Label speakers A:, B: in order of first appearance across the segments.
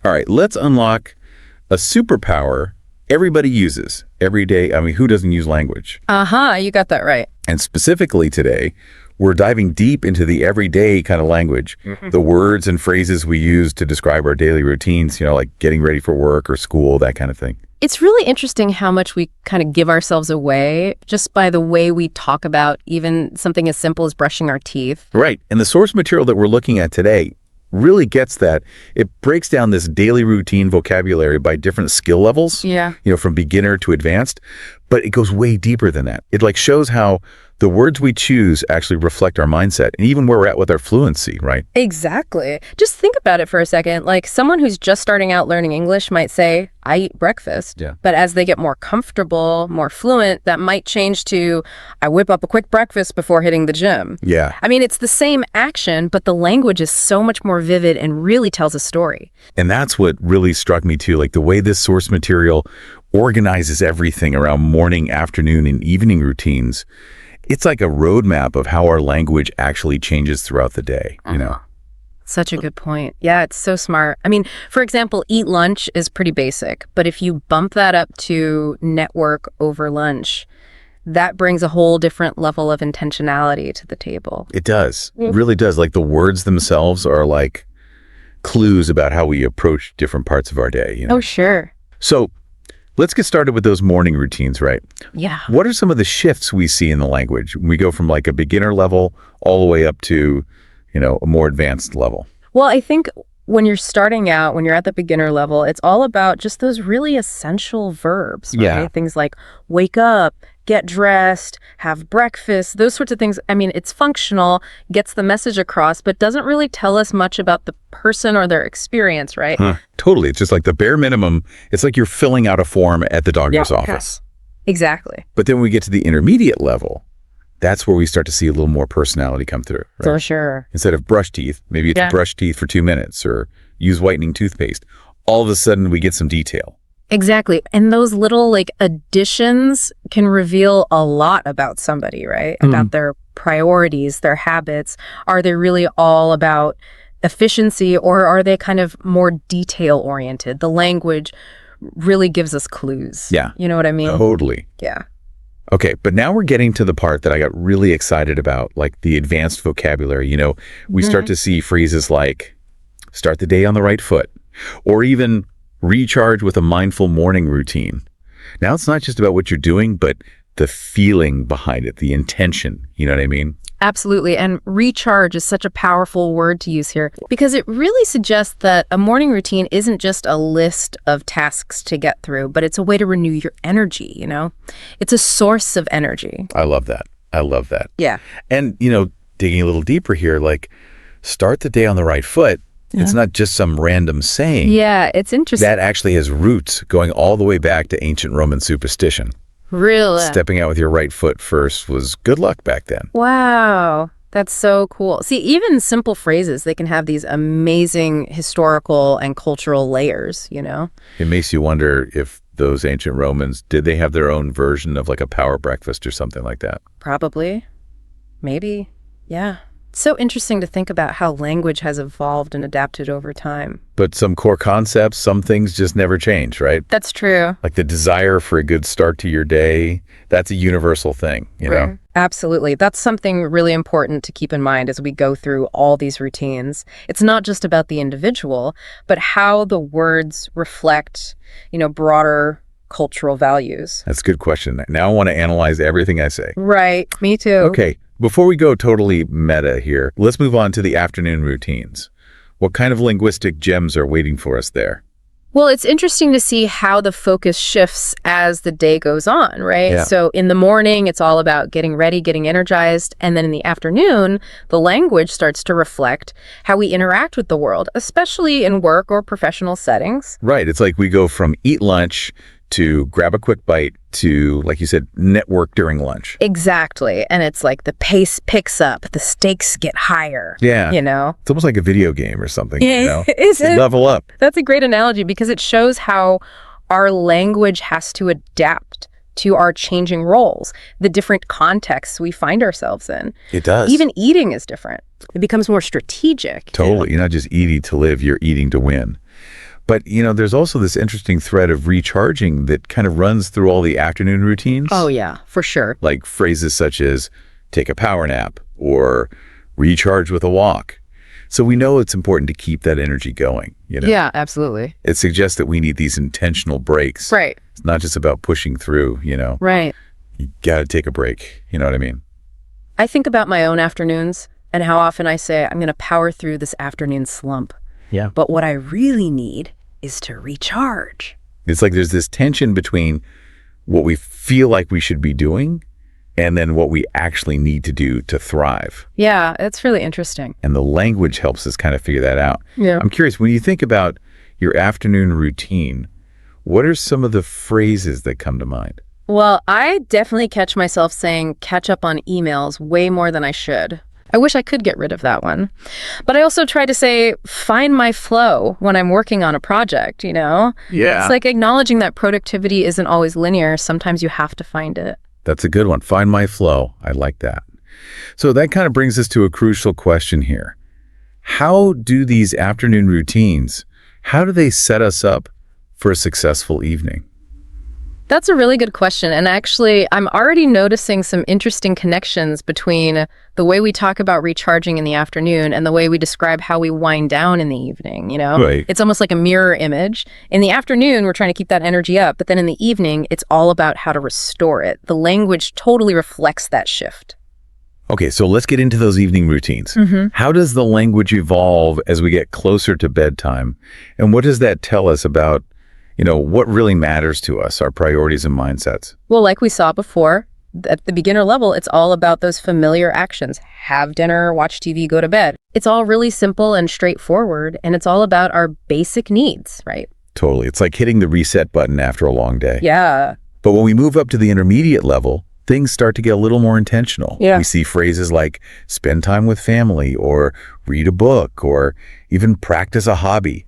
A: All right, let's unlock a superpower everybody uses every day. I mean, who doesn't use language?
B: You got that right.
A: And specifically today, we're diving deep into the everyday kind of language, the words and phrases we use to describe our daily routines, like getting ready for work or school, that kind of thing.
B: It's really interesting how much we kind of give ourselves away just by the way we talk about even something as simple as brushing our teeth.
A: Right. And the source material that we're looking at today really gets that. It breaks down this daily routine vocabulary by different skill levels, from beginner to advanced, but it goes way deeper than that. It shows how the words we choose actually reflect our mindset and even where we're at with our fluency, right?
B: Exactly. Just think about it for a second. Like someone who's just starting out learning English might say, I eat breakfast.
A: Yeah.
B: But as they get more comfortable, more fluent, that might change to, I whip up a quick breakfast before hitting the gym.
A: Yeah.
B: I mean, it's the same action, but the language is so much more vivid and really tells a story.
A: And that's what really struck me too, the way this source material organizes everything around morning, afternoon, and evening routines. It's like a roadmap of how our language actually changes throughout the day,
B: Such a good point. Yeah, it's so smart. I mean, for example, eat lunch is pretty basic, but if you bump that up to network over lunch, that brings a whole different level of intentionality to the table.
A: It does. It really does. The words themselves are like clues about how we approach different parts of our day.
B: Oh, sure.
A: So let's get started with those morning routines, right?
B: Yeah.
A: What are some of the shifts we see in the language? We go from a beginner level all the way up to, a more advanced level.
B: Well, I think when you're starting out, when you're at the beginner level, it's all about just those really essential verbs, right?
A: Yeah.
B: Things like wake up, get dressed, have breakfast, those sorts of things. I mean, it's functional, gets the message across, but doesn't really tell us much about the person or their experience, right?
A: Totally. It's just the bare minimum. It's like you're filling out a form at the doctor's office.
B: Exactly.
A: But then when we get to the intermediate level, that's where we start to see a little more personality come through. Right?
B: For sure.
A: Instead of brush teeth, maybe it's brush teeth for 2 minutes or use whitening toothpaste. All of a sudden, we get some detail.
B: Exactly. And those little additions can reveal a lot about somebody, right? About their priorities, their habits. Are they really all about efficiency or are they kind of more detail oriented? The language really gives us clues.
A: Yeah.
B: You know what I mean?
A: Totally.
B: Yeah.
A: Okay, but now we're getting to the part that I got really excited about, the advanced vocabulary. We start to see phrases like start the day on the right foot, or even recharge with a mindful morning routine. Now it's not just about what you're doing, but the feeling behind it, the intention. You know what I mean?
B: Absolutely. And recharge is such a powerful word to use here because it really suggests that a morning routine isn't just a list of tasks to get through, but it's a way to renew your energy, It's a source of energy.
A: I love that. I love that.
B: Yeah.
A: And, digging a little deeper here, start the day on the right foot. Yeah. It's not just some random saying.
B: Yeah, it's interesting.
A: That actually has roots going all the way back to ancient Roman superstition.
B: Really?
A: Stepping out with your right foot first was good luck back then.
B: Wow. That's so cool. See, even simple phrases, they can have these amazing historical and cultural layers,
A: It makes you wonder if those ancient Romans, did they have their own version of a power breakfast or something like that?
B: Probably. Maybe. Yeah. It's so interesting to think about how language has evolved and adapted over time.
A: But some core concepts, some things just never change, right?
B: That's true.
A: The desire for a good start to your day, that's a universal thing, know?
B: Absolutely. That's something really important to keep in mind as we go through all these routines. It's not just about the individual, but how the words reflect, broader cultural values.
A: That's a good question. Now I want to analyze everything I say.
B: Right. Me too.
A: Okay. Before we go totally meta here, let's move on to the afternoon routines. What kind of linguistic gems are waiting for us there?
B: Well, it's interesting to see how the focus shifts as the day goes on, right?
A: Yeah.
B: So in the morning, it's all about getting ready, getting energized. And then in the afternoon, the language starts to reflect how we interact with the world, especially in work or professional settings.
A: Right. It's we go from eat lunch to grab a quick bite to, like you said, network during lunch.
B: Exactly. And it's the pace picks up, the stakes get higher.
A: Yeah. It's almost like a video game or something.
B: Yeah,
A: Level up.
B: That's a great analogy because it shows how our language has to adapt to our changing roles, the different contexts we find ourselves in.
A: It does.
B: Even eating is different. It becomes more strategic.
A: Totally. You're not just eating to live, you're eating to win. But, there's also this interesting thread of recharging that kind of runs through all the afternoon routines.
B: Oh, yeah, for sure.
A: Like phrases such as take a power nap or recharge with a walk. So we know it's important to keep that energy going.
B: Yeah, absolutely.
A: It suggests that we need these intentional breaks.
B: Right.
A: It's not just about pushing through,
B: Right.
A: You got to take a break. You know what I mean?
B: I think about my own afternoons and how often I say I'm going to power through this afternoon slump.
A: Yeah.
B: But what I really need is to recharge.
A: It's like there's this tension between what we feel like we should be doing and then what we actually need to do to thrive.
B: Yeah, it's really interesting.
A: And the language helps us kind of figure that out.
B: Yeah.
A: I'm curious, when you think about your afternoon routine, what are some of the phrases that come to mind?
B: Well, I definitely catch myself saying catch up on emails way more than I should. I wish I could get rid of that one. But I also try to say, find my flow when I'm working on a project,
A: Yeah.
B: It's like acknowledging that productivity isn't always linear. Sometimes you have to find it.
A: That's a good one. Find my flow. I like that. So that kind of brings us to a crucial question here. How do these afternoon routines, how do they set us up for a successful evening?
B: That's a really good question. And actually, I'm already noticing some interesting connections between the way we talk about recharging in the afternoon and the way we describe how we wind down in the evening,
A: Right.
B: It's almost like a mirror image. In the afternoon, we're trying to keep that energy up, but then in the evening, it's all about how to restore it. The language totally reflects that shift.
A: Okay, so let's get into those evening routines. How does the language evolve as we get closer to bedtime? And what does that tell us about what really matters to us, our priorities and mindsets?
B: Well, like we saw before, at the beginner level, it's all about those familiar actions. Have dinner, watch TV, go to bed. It's all really simple and straightforward, and it's all about our basic needs, right?
A: Totally. It's like hitting the reset button after a long day.
B: Yeah.
A: But when we move up to the intermediate level, things start to get a little more intentional.
B: Yeah.
A: We see phrases like spend time with family or read a book or even practice a hobby.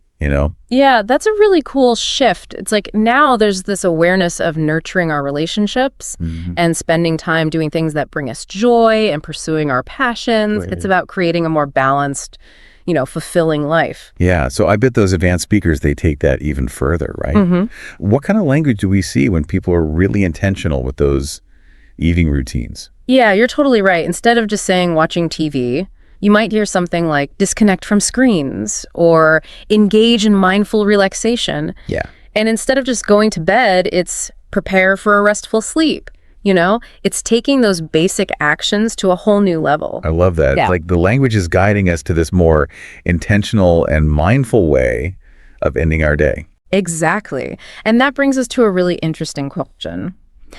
B: Yeah, that's a really cool shift. It's like now there's this awareness of nurturing our relationships and spending time doing things that bring us joy and pursuing our passions.
A: Right.
B: It's about creating a more balanced, fulfilling life.
A: Yeah, so I bet those advanced speakers, they take that even further, right? What kind of language do we see when people are really intentional with those evening routines?
B: Yeah, you're totally right. Instead of just saying watching TV, you might hear something like disconnect from screens or engage in mindful relaxation.
A: Yeah.
B: And instead of just going to bed, it's prepare for a restful sleep. It's taking those basic actions to a whole new level.
A: I love that.
B: Yeah.
A: Like the language is guiding us to this more intentional and mindful way of ending our day.
B: Exactly. And that brings us to a really interesting question.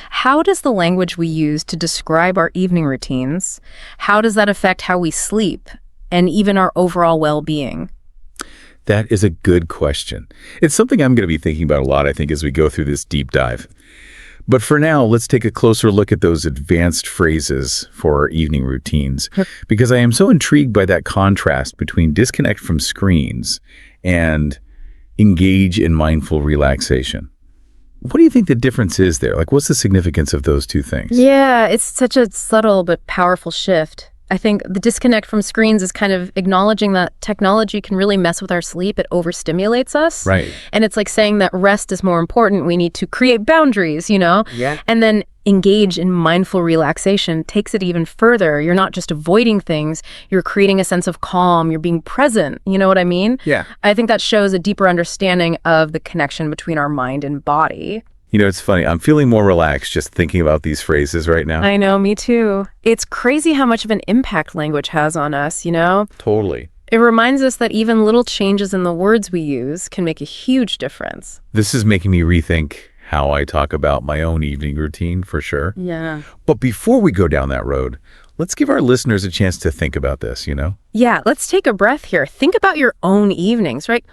B: How does the language we use to describe our evening routines, how does that affect how we sleep and even our overall well-being?
A: That is a good question. It's something I'm going to be thinking about a lot, I think, as we go through this deep dive. But for now, let's take a closer look at those advanced phrases for our evening routines, because I am so intrigued by that contrast between disconnect from screens and engage in mindful relaxation. What do you think the difference is there? Like, what's the significance of those two things?
B: Yeah, it's such a subtle but powerful shift. I think the disconnect from screens is kind of acknowledging that technology can really mess with our sleep. It overstimulates us.
A: Right.
B: And it's like saying that rest is more important. We need to create boundaries,
A: Yeah.
B: And then engage in mindful relaxation takes it even further. You're not just avoiding things. You're creating a sense of calm. You're being present. You know what I mean?
A: Yeah.
B: I think that shows a deeper understanding of the connection between our mind and body.
A: It's funny. I'm feeling more relaxed just thinking about these phrases right now.
B: I know, me too. It's crazy how much of an impact language has on us,
A: Totally.
B: It reminds us that even little changes in the words we use can make a huge difference.
A: This is making me rethink how I talk about my own evening routine, for sure.
B: Yeah.
A: But before we go down that road, let's give our listeners a chance to think about this,
B: Yeah, let's take a breath here. Think about your own evenings, right?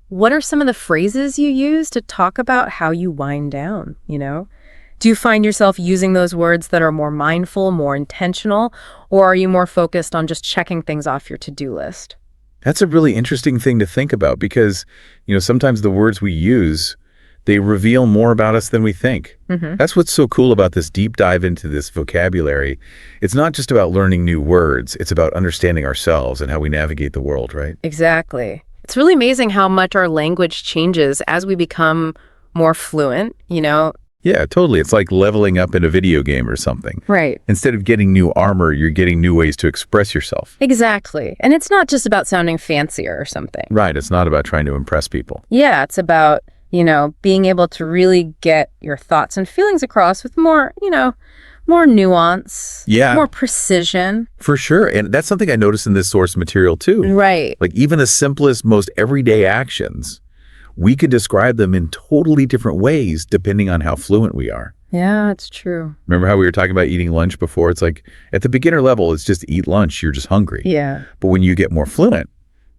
B: What are some of the phrases you use to talk about how you wind down, Do you find yourself using those words that are more mindful, more intentional, or are you more focused on just checking things off your to-do list?
A: That's a really interesting thing to think about because, sometimes the words we use, they reveal more about us than we think. That's what's so cool about this deep dive into this vocabulary. It's not just about learning new words. It's about understanding ourselves and how we navigate the world, right?
B: Exactly. It's really amazing how much our language changes as we become more fluent, you know?
A: Yeah, totally. It's like leveling up in a video game or something.
B: Right.
A: Instead of getting new armor, you're getting new ways to express yourself.
B: Exactly. And it's not just about sounding fancier or something.
A: Right. It's not about trying to impress people.
B: Yeah, it's about, being able to really get your thoughts and feelings across with more, more nuance.
A: Yeah.
B: More precision.
A: For sure. And that's something I noticed in this source material too.
B: Right.
A: Like even the simplest, most everyday actions, we could describe them in totally different ways depending on how fluent we are.
B: Yeah, it's true.
A: Remember how we were talking about eating lunch before? It's like at the beginner level, it's just eat lunch. You're just hungry.
B: Yeah.
A: But when you get more fluent,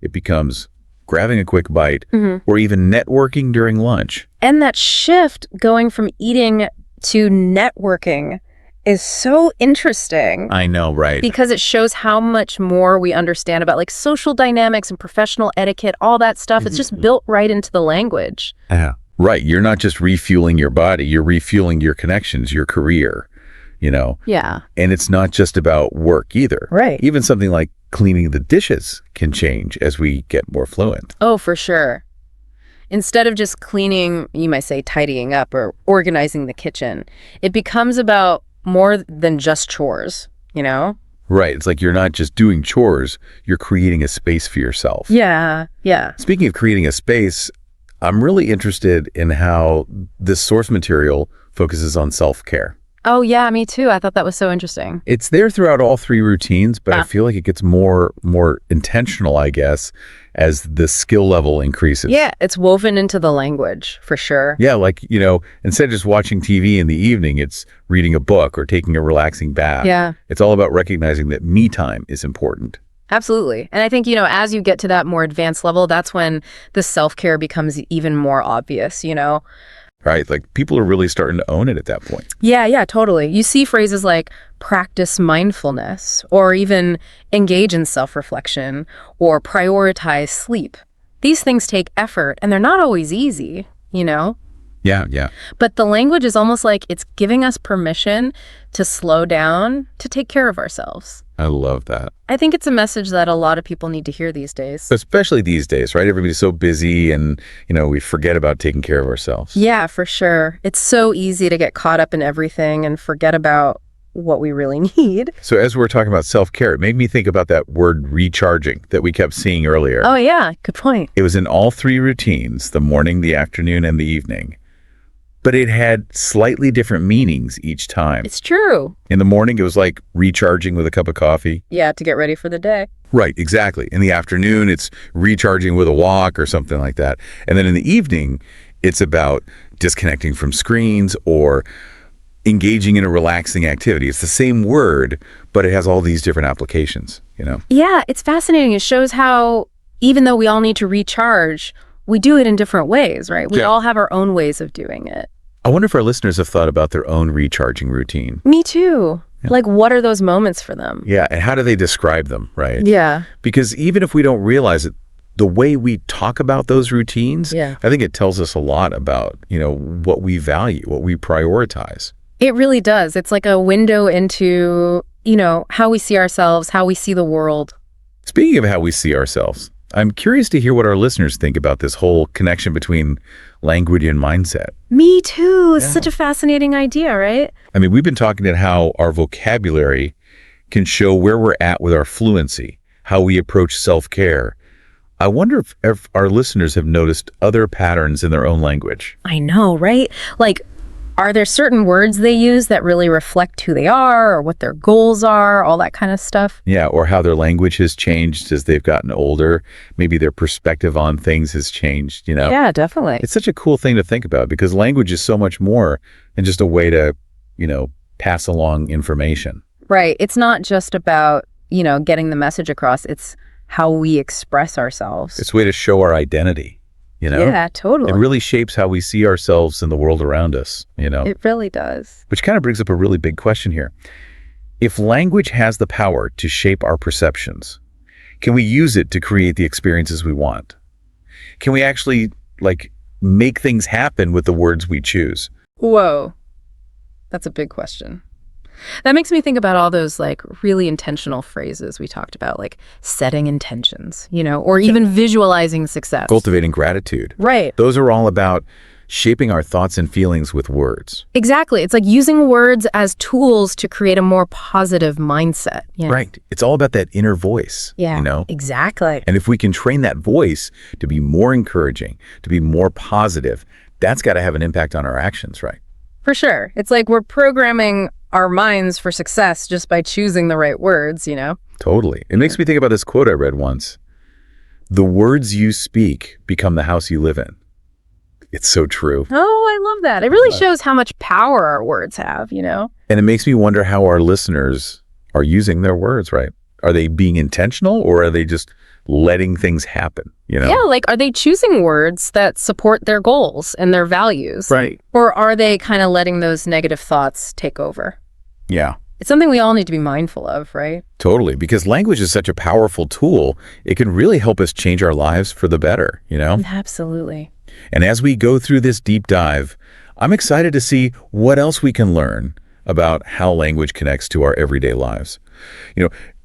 A: it becomes grabbing a quick bite or even networking during lunch.
B: And that shift going from eating to networking is so interesting.
A: I know, right?
B: Because it shows how much more we understand about like social dynamics and professional etiquette, all that stuff. It's just built right into the language.
A: Yeah. Right. You're not just refueling your body, you're refueling your connections, your career,
B: Yeah.
A: And it's not just about work either.
B: Right.
A: Even something like cleaning the dishes can change as we get more fluent.
B: Oh, for sure. Instead of just cleaning, you might say tidying up or organizing the kitchen, it becomes about more than just chores,
A: Right. It's like you're not just doing chores, you're creating a space for yourself.
B: Yeah. Yeah.
A: Speaking of creating a space, I'm really interested in how this source material focuses on self-care.
B: Oh, yeah, me too. I thought that was so interesting.
A: It's there throughout all three routines, but I feel like it gets more intentional, I guess, as the skill level increases.
B: Yeah, it's woven into the language, for sure.
A: Yeah, like, instead of just watching TV in the evening, it's reading a book or taking a relaxing bath.
B: Yeah.
A: It's all about recognizing that me time is important.
B: Absolutely. And I think, as you get to that more advanced level, that's when the self-care becomes even more obvious,
A: Right? Like people are really starting to own it at that point.
B: Yeah, totally. You see phrases like practice mindfulness or even engage in self-reflection or prioritize sleep. These things take effort and they're not always easy,
A: Yeah.
B: But the language is almost like it's giving us permission to slow down, to take care of ourselves.
A: I love that.
B: I think it's a message that a lot of people need to hear these days.
A: Especially these days, right? Everybody's so busy and, we forget about taking care of ourselves.
B: Yeah, for sure. It's so easy to get caught up in everything and forget about what we really need.
A: So as we're talking about self-care, it made me think about that word recharging that we kept seeing earlier.
B: Oh, yeah. Good point.
A: It was in all three routines, the morning, the afternoon, and the evening. But it had slightly different meanings each time.
B: It's true.
A: In the morning, it was like recharging with a cup of coffee.
B: Yeah, to get ready for the day.
A: Right, exactly. In the afternoon, it's recharging with a walk or something like that. And then in the evening, it's about disconnecting from screens or engaging in a relaxing activity. It's the same word, but it has all these different applications,
B: Yeah, it's fascinating. It shows how even though we all need to recharge, we do it in different ways, right? We all have our own ways of doing it.
A: I wonder if our listeners have thought about their own recharging routine.
B: Me too. Yeah. Like, what are those moments for them?
A: Yeah, and how do they describe them, right?
B: Yeah.
A: Because even if we don't realize it, the way we talk about those routines, I think it tells us a lot about, what we value, what we prioritize.
B: It really does. It's like a window into, how we see ourselves, how we see the world.
A: Speaking of how we see ourselves, I'm curious to hear what our listeners think about this whole connection between language and mindset.
B: Me too. It's such a fascinating idea, right?
A: I mean, we've been talking about how our vocabulary can show where we're at with our fluency, how we approach self-care. I wonder if our listeners have noticed other patterns in their own language.
B: I know, right? Like, are there certain words they use that really reflect who they are or what their goals are, all that kind of stuff?
A: Yeah, or how their language has changed as they've gotten older. Maybe their perspective on things has changed,
B: Yeah, definitely.
A: It's such a cool thing to think about because language is so much more than just a way to, pass along information.
B: Right. It's not just about, getting the message across. It's how we express ourselves.
A: It's a way to show our identity.
B: Yeah, totally.
A: It really shapes how we see ourselves in the world around us,
B: It really does.
A: Which kind of brings up a really big question here. If language has the power to shape our perceptions, can we use it to create the experiences we want? Can we actually, make things happen with the words we choose?
B: Whoa. That's a big question. That makes me think about all those like really intentional phrases we talked about, like setting intentions, or even visualizing success.
A: Cultivating gratitude.
B: Right.
A: Those are all about shaping our thoughts and feelings with words.
B: Exactly. It's like using words as tools to create a more positive mindset.
A: Right. It's all about that inner voice.
B: Yeah, exactly.
A: And if we can train that voice to be more encouraging, to be more positive, that's got to have an impact on our actions, right?
B: For sure. It's like we're programming our minds for success just by choosing the right words,
A: Totally. It makes me think about this quote I read once. The words you speak become the house you live in. It's so true.
B: Oh, I love that. It really shows how much power our words have,
A: And it makes me wonder how our listeners are using their words, right? Are they being intentional or are they just letting things happen,
B: Yeah, like are they choosing words that support their goals and their values?
A: Right.
B: Or are they kind of letting those negative thoughts take over?
A: Yeah.
B: It's something we all need to be mindful of, right?
A: Totally, because language is such a powerful tool. It can really help us change our lives for the better,
B: Absolutely.
A: And as we go through this deep dive, I'm excited to see what else we can learn about how language connects to our everyday lives.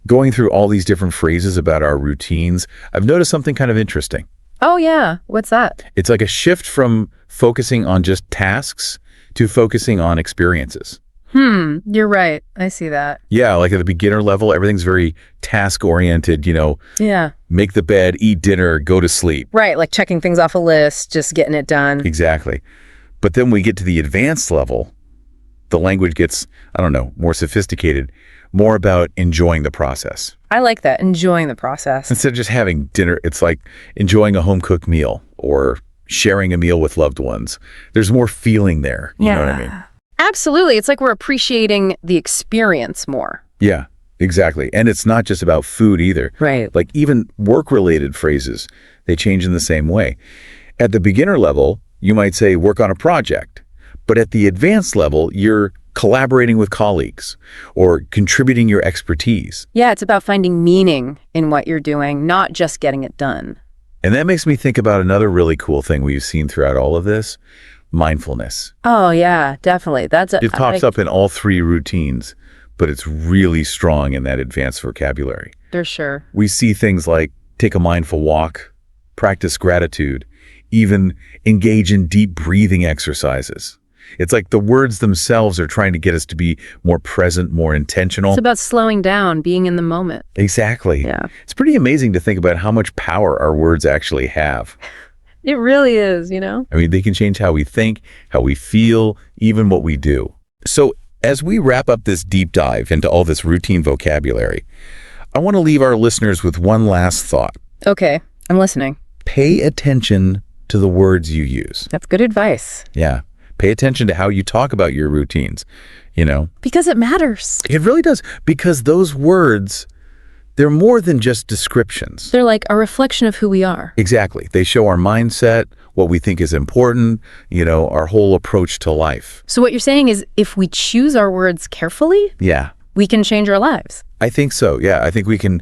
A: Going through all these different phrases about our routines, I've noticed something kind of interesting.
B: Oh, yeah. What's that?
A: It's like a shift from focusing on just tasks to focusing on experiences.
B: You're right. I see that.
A: Yeah, like at the beginner level, everything's very task-oriented,
B: Yeah.
A: make the bed, eat dinner, go to sleep.
B: Right, like checking things off a list, just getting it done.
A: Exactly. But then we get to the advanced level, the language gets, more sophisticated, more about enjoying the process.
B: I like that, enjoying the process.
A: Instead of just having dinner, it's like enjoying a home-cooked meal or sharing a meal with loved ones. There's more feeling there, you know what I mean?
B: Absolutely. It's like we're appreciating the experience more.
A: Yeah, exactly. And it's not just about food either.
B: Right.
A: Like even work-related phrases, they change in the same way. At the beginner level, you might say work on a project. But at the advanced level, you're collaborating with colleagues or contributing your expertise.
B: Yeah, it's about finding meaning in what you're doing, not just getting it done.
A: And that makes me think about another really cool thing we've seen throughout all of this, mindfulness.
B: Oh, yeah, definitely.
A: It pops up in all three routines, but it's really strong in that advanced vocabulary.
B: For sure.
A: We see things like take a mindful walk, practice gratitude, even engage in deep breathing exercises. It's like the words themselves are trying to get us to be more present, more intentional.
B: It's about slowing down, being in the moment.
A: Exactly.
B: Yeah.
A: It's pretty amazing to think about how much power our words actually have.
B: It really is,
A: I mean, they can change how we think, how we feel, even what we do. So as we wrap up this deep dive into all this routine vocabulary, I want to leave our listeners with one last thought.
B: Okay, I'm listening.
A: Pay attention to the words you use.
B: That's good advice.
A: Yeah. Pay attention to how you talk about your routines,
B: Because it matters.
A: It really does, because those words, they're more than just descriptions.
B: They're like a reflection of who we are.
A: Exactly. They show our mindset, what we think is important, our whole approach to life.
B: So what you're saying is if we choose our words carefully,
A: Yeah.
B: we can change our lives.
A: I think so. Yeah. I think we can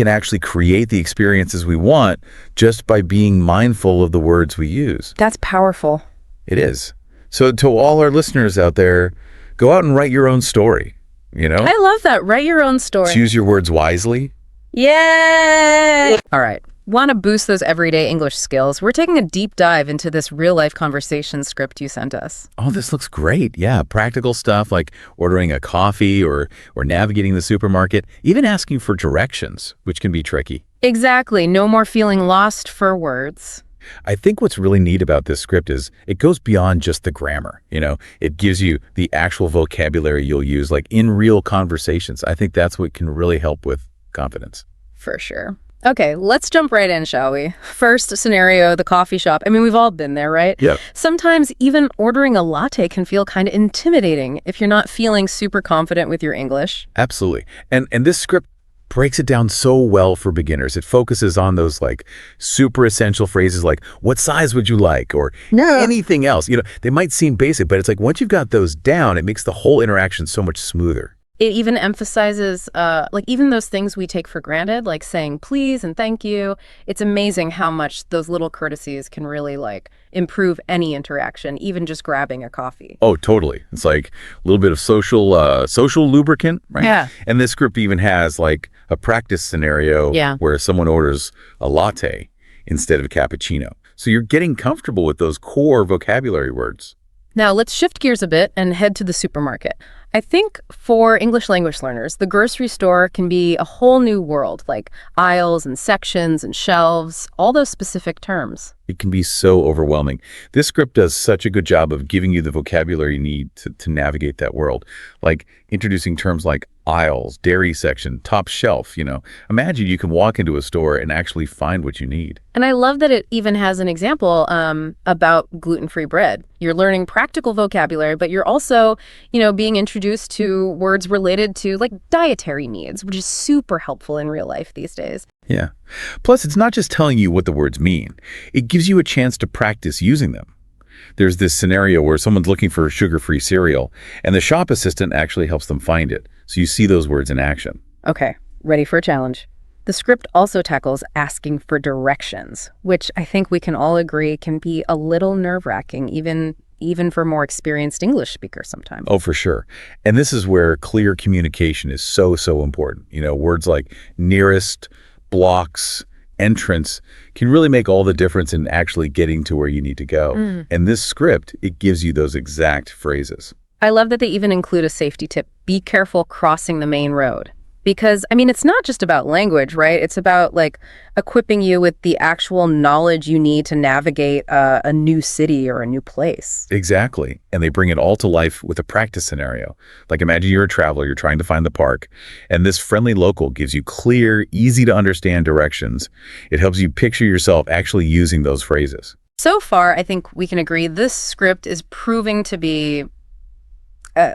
A: actually create the experiences we want just by being mindful of the words we use.
B: That's powerful.
A: It is. So to all our listeners out there, go out and write your own story,
B: I love that. Write your own story.
A: Choose your words wisely.
B: Yay! All right. Want to boost those everyday English skills? We're taking a deep dive into this real-life conversation script you sent us.
A: Oh, this looks great. Yeah, practical stuff like ordering a coffee or navigating the supermarket, even asking for directions, which can be tricky.
B: Exactly. No more feeling lost for words.
A: I think what's really neat about this script is it goes beyond just the grammar. It gives you the actual vocabulary you'll use, like in real conversations. I think that's what can really help with confidence.
B: For sure. Okay, let's jump right in, shall we? First scenario, the coffee shop. I mean, we've all been there, right?
A: Yeah.
B: Sometimes even ordering a latte can feel kind of intimidating if you're not feeling super confident with your English.
A: Absolutely. And this script breaks it down so well for beginners. It focuses on those like super essential phrases like, what size would you like? Or anything else. They might seem basic, but it's like once you've got those down, it makes the whole interaction so much smoother.
B: It even emphasizes, like even those things we take for granted, like saying please and thank you. It's amazing how much those little courtesies can really like improve any interaction, even just grabbing a coffee.
A: Oh, totally. It's like a little bit of social lubricant, right?
B: Yeah.
A: And this script even has like a practice scenario
B: Yeah.
A: where someone orders a latte instead of a cappuccino. So you're getting comfortable with those core vocabulary words.
B: Now let's shift gears a bit and head to the supermarket. I think for English language learners, the grocery store can be a whole new world, like aisles and sections and shelves, all those specific terms.
A: It can be so overwhelming. This script does such a good job of giving you the vocabulary you need to navigate that world, like introducing terms like aisles, dairy section, top shelf, Imagine you can walk into a store and actually find what you need.
B: And I love that it even has an example about gluten-free bread. You're learning practical vocabulary, but you're also, being introduced to words related to like dietary needs, which is super helpful in real life these days.
A: Yeah. Plus, it's not just telling you what the words mean. It gives you a chance to practice using them. There's this scenario where someone's looking for sugar-free cereal, and the shop assistant actually helps them find it. So you see those words in action.
B: Okay, ready for a challenge. The script also tackles asking for directions, which I think we can all agree can be a little nerve-wracking, even for more experienced English speakers sometimes.
A: Oh, for sure. And this is where clear communication is so, so important. Words like nearest, blocks, entrance can really make all the difference in actually getting to where you need to go. And this script, it gives you those exact phrases.
B: I love that they even include a safety tip. Be careful crossing the main road. Because, it's not just about language, right? It's about, like, equipping you with the actual knowledge you need to navigate a new city or a new place.
A: Exactly. And they bring it all to life with a practice scenario. Like, imagine you're a traveler, you're trying to find the park, and this friendly local gives you clear, easy-to-understand directions. It helps you picture yourself actually using those phrases.
B: So far, I think we can agree this script is proving to be,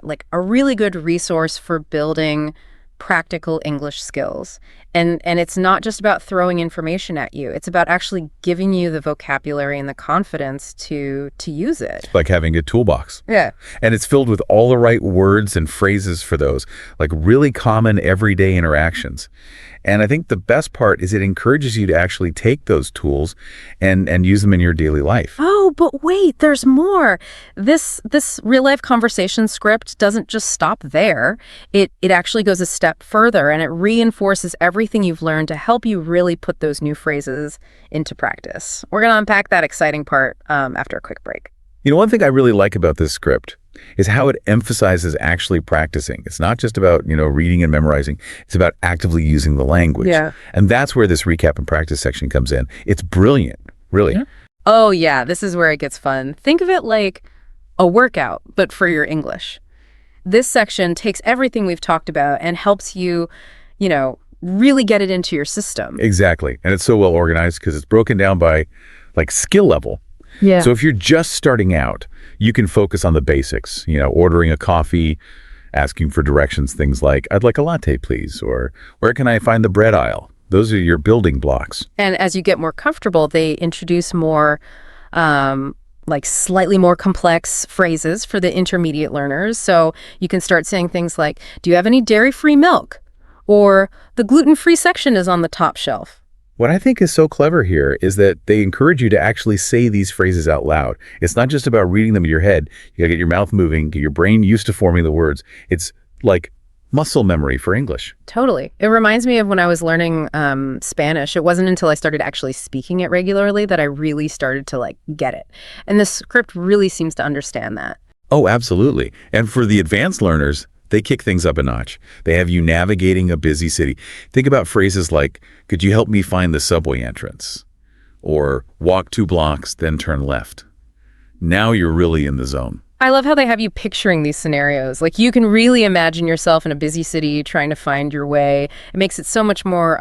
B: like, a really good resource for building practical English skills. And it's not just about throwing information at you. It's about actually giving you the vocabulary and the confidence to use it.
A: Like having a toolbox.
B: Yeah.
A: And it's filled with all the right words and phrases for those, like really common everyday interactions. And I think the best part is it encourages you to actually take those tools and use them in your daily life.
B: Oh, but wait, there's more. This real-life conversation script doesn't just stop there. It actually goes a step further, and it reinforces everything you've learned to help you really put those new phrases into practice. We're going to unpack that exciting part after a quick break.
A: One thing I really like about this script is how it emphasizes actually practicing. It's not just about, reading and memorizing. It's about actively using the language.
B: Yeah.
A: And that's where this recap and practice section comes in. It's brilliant, really.
B: Yeah. Oh, yeah. This is where it gets fun. Think of it like a workout, but for your English. This section takes everything we've talked about and helps you, really get it into your system.
A: Exactly. And it's so well organized because it's broken down by like skill level.
B: Yeah.
A: So if you're just starting out, you can focus on the basics, ordering a coffee, asking for directions, things like, I'd like a latte, please, or where can I find the bread aisle? Those are your building blocks.
B: And as you get more comfortable, they introduce more, like slightly more complex phrases for the intermediate learners. So you can start saying things like, do you have any dairy-free milk? Or the gluten-free section is on the top shelf.
A: What I think is so clever here is that they encourage you to actually say these phrases out loud. It's not just about reading them in your head. You gotta get your mouth moving, get your brain used to forming the words. It's like muscle memory for English.
B: Totally. It reminds me of when I was learning Spanish. It wasn't until I started actually speaking it regularly that I really started to like get it. And the script really seems to understand that.
A: Oh, absolutely. And for the advanced learners, they kick things up a notch. They have you navigating a busy city. Think about phrases like, could you help me find the subway entrance? Or walk 2 blocks, then turn left. Now you're really in the zone.
B: I love how they have you picturing these scenarios. Like you can really imagine yourself in a busy city trying to find your way. It makes it so much more,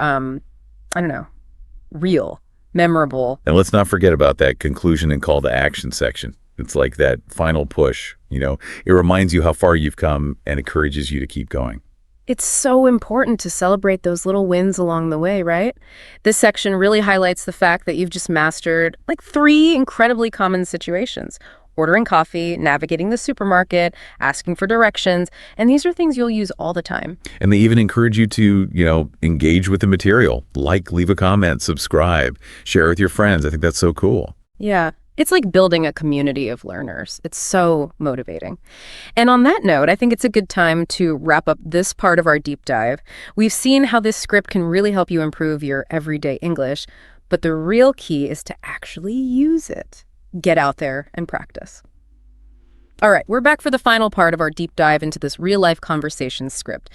B: real, memorable.
A: And let's not forget about that conclusion and call to action section. It's like that final push, It reminds you how far you've come and encourages you to keep going.
B: It's so important to celebrate those little wins along the way, right? This section really highlights the fact that you've just mastered like 3 incredibly common situations. Ordering coffee, navigating the supermarket, asking for directions, and these are things you'll use all the time.
A: And they even encourage you to, engage with the material, like, leave a comment, subscribe, share with your friends. I think that's so cool.
B: Yeah. It's like building a community of learners. It's so motivating. And on that note, I think it's a good time to wrap up this part of our deep dive. We've seen how this script can really help you improve your everyday English, but the real key is to actually use it. Get out there and practice. All right, we're back for the final part of our deep dive into this real-life conversation script.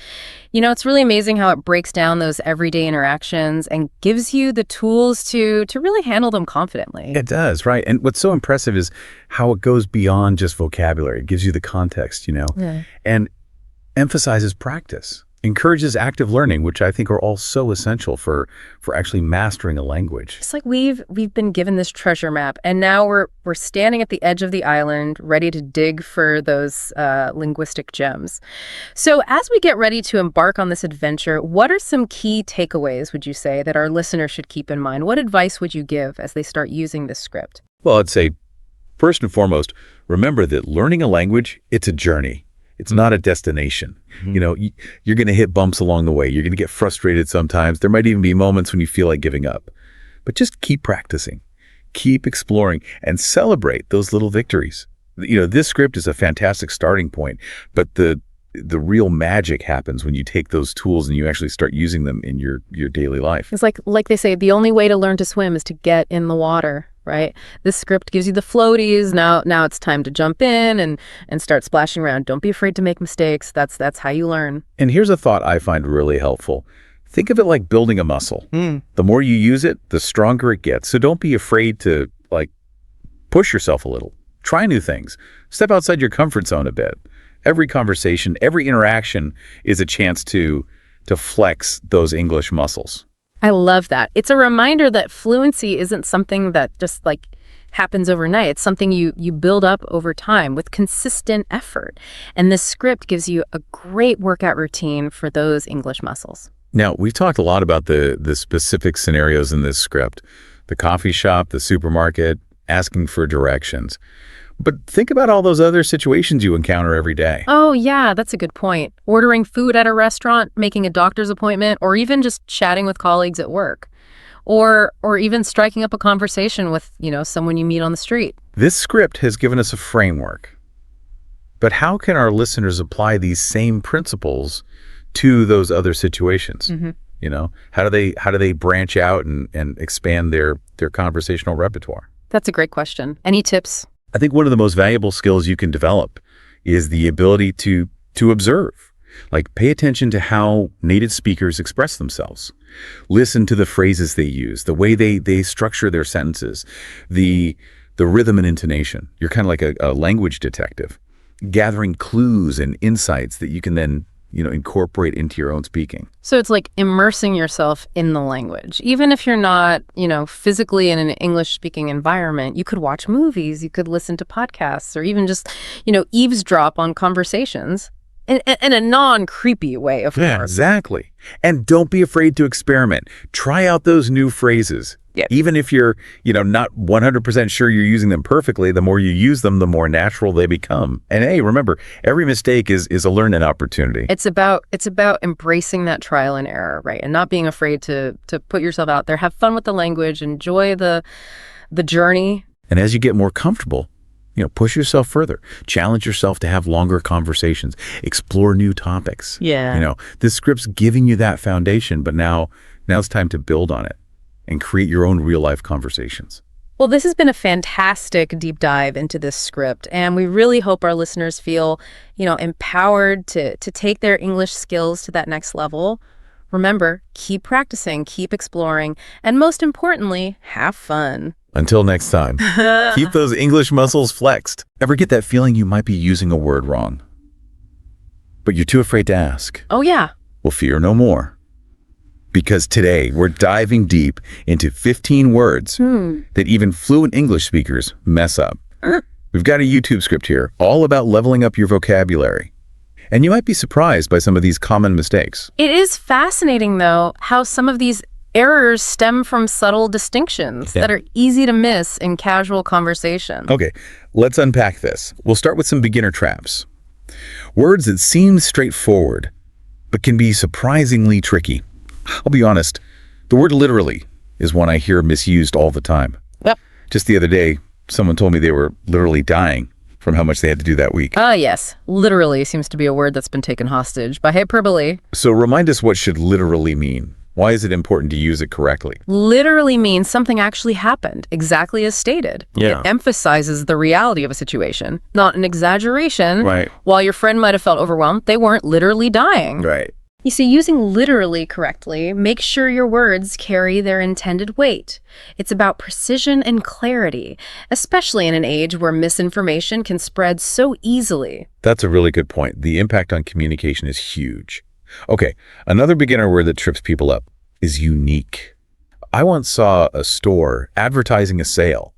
B: It's really amazing how it breaks down those everyday interactions and gives you the tools to really handle them confidently.
A: It does, right? And what's so impressive is how it goes beyond just vocabulary. It gives you the context,
B: Yeah.
A: and emphasizes practice, encourages active learning, which I think are all so essential for actually mastering a language.
B: It's like we've been given this treasure map, and now we're standing at the edge of the island, ready to dig for those linguistic gems. So as we get ready to embark on this adventure, what are some key takeaways, would you say, that our listeners should keep in mind? What advice would you give as they start using this script?
A: Well, I'd say, first and foremost, remember that learning a language, it's a journey. It's not a destination. You're going to hit bumps along the way. You're going to get frustrated sometimes. There might even be moments when you feel like giving up. But just keep practicing, keep exploring, and celebrate those little victories. This script is a fantastic starting point, but the real magic happens when you take those tools and you actually start using them in your daily life.
B: It's like they say, the only way to learn to swim is to get in the water. Right? This script gives you the floaties. Now it's time to jump in and start splashing around. Don't be afraid to make mistakes. That's how you learn.
A: And here's a thought I find really helpful. Think of it like building a muscle. The more you use it, the stronger it gets. So don't be afraid to push yourself a little. Try new things. Step outside your comfort zone a bit. Every conversation, every interaction is a chance to flex those English muscles.
B: I love that. It's a reminder that fluency isn't something that just happens overnight. It's something you build up over time with consistent effort. And this script gives you a great workout routine for those English muscles.
A: Now, we've talked a lot about the specific scenarios in this script. The coffee shop, the supermarket, asking for directions. But think about all those other situations you encounter every day.
B: Oh, yeah, that's a good point. Ordering food at a restaurant, making a doctor's appointment, or even just chatting with colleagues at work. Or even striking up a conversation with, someone you meet on the street.
A: This script has given us a framework. But how can our listeners apply these same principles to those other situations? How do they branch out and expand their conversational repertoire?
B: That's a great question. Any tips?
A: I think one of the most valuable skills you can develop is the ability to observe. Pay attention to how native speakers express themselves. Listen to the phrases they use, the way they structure their sentences, the rhythm and intonation. You're kind of like a language detective, gathering clues and insights that you can then incorporate into your own speaking.
B: So it's like immersing yourself in the language. Even if you're not, physically in an English-speaking environment, you could watch movies, you could listen to podcasts, or even just, eavesdrop on conversations in a non-creepy way, of
A: course. Exactly. And don't be afraid to experiment. Try out those new phrases.
B: Yeah.
A: Even if you're, not 100% sure you're using them perfectly, the more you use them, the more natural they become. And hey, remember, every mistake is a learning opportunity.
B: It's about embracing that trial and error, right? And not being afraid to put yourself out there. Have fun with the language, enjoy the journey.
A: And as you get more comfortable, push yourself further. Challenge yourself to have longer conversations. Explore new topics.
B: Yeah.
A: This script's giving you that foundation, but now it's time to build on it and create your own real-life conversations.
B: Well, this has been a fantastic deep dive into this script, and we really hope our listeners feel, empowered to take their English skills to that next level. Remember, keep practicing, keep exploring, and most importantly, have fun.
A: Until next time, keep those English muscles flexed. Ever get that feeling you might be using a word wrong, but you're too afraid to ask?
B: Oh, yeah.
A: Well, fear no more. Because today we're diving deep into 15 words that even fluent English speakers mess up. We've got a YouTube script here all about leveling up your vocabulary. And you might be surprised by some of these common mistakes.
B: It is fascinating, though, how some of these errors stem from subtle distinctions that are easy to miss in casual conversation.
A: Okay, let's unpack this. We'll start with some beginner traps. Words that seem straightforward, but can be surprisingly tricky. I'll be honest, the word literally is one I hear misused all the time.
B: Yep.
A: Just the other day, someone told me they were literally dying from how much they had to do that week.
B: Yes. Literally seems to be a word that's been taken hostage by hyperbole.
A: So remind us, what should literally mean? Why is it important to use it correctly?
B: Literally means something actually happened, exactly as stated.
A: Yeah.
B: It emphasizes the reality of a situation, not an exaggeration.
A: Right.
B: While your friend might have felt overwhelmed, they weren't literally dying.
A: Right.
B: You see, using literally correctly makes sure your words carry their intended weight. It's about precision and clarity, especially in an age where misinformation can spread so easily.
A: That's a really good point. The impact on communication is huge. Okay, another beginner word that trips people up is unique. I once saw a store advertising a sale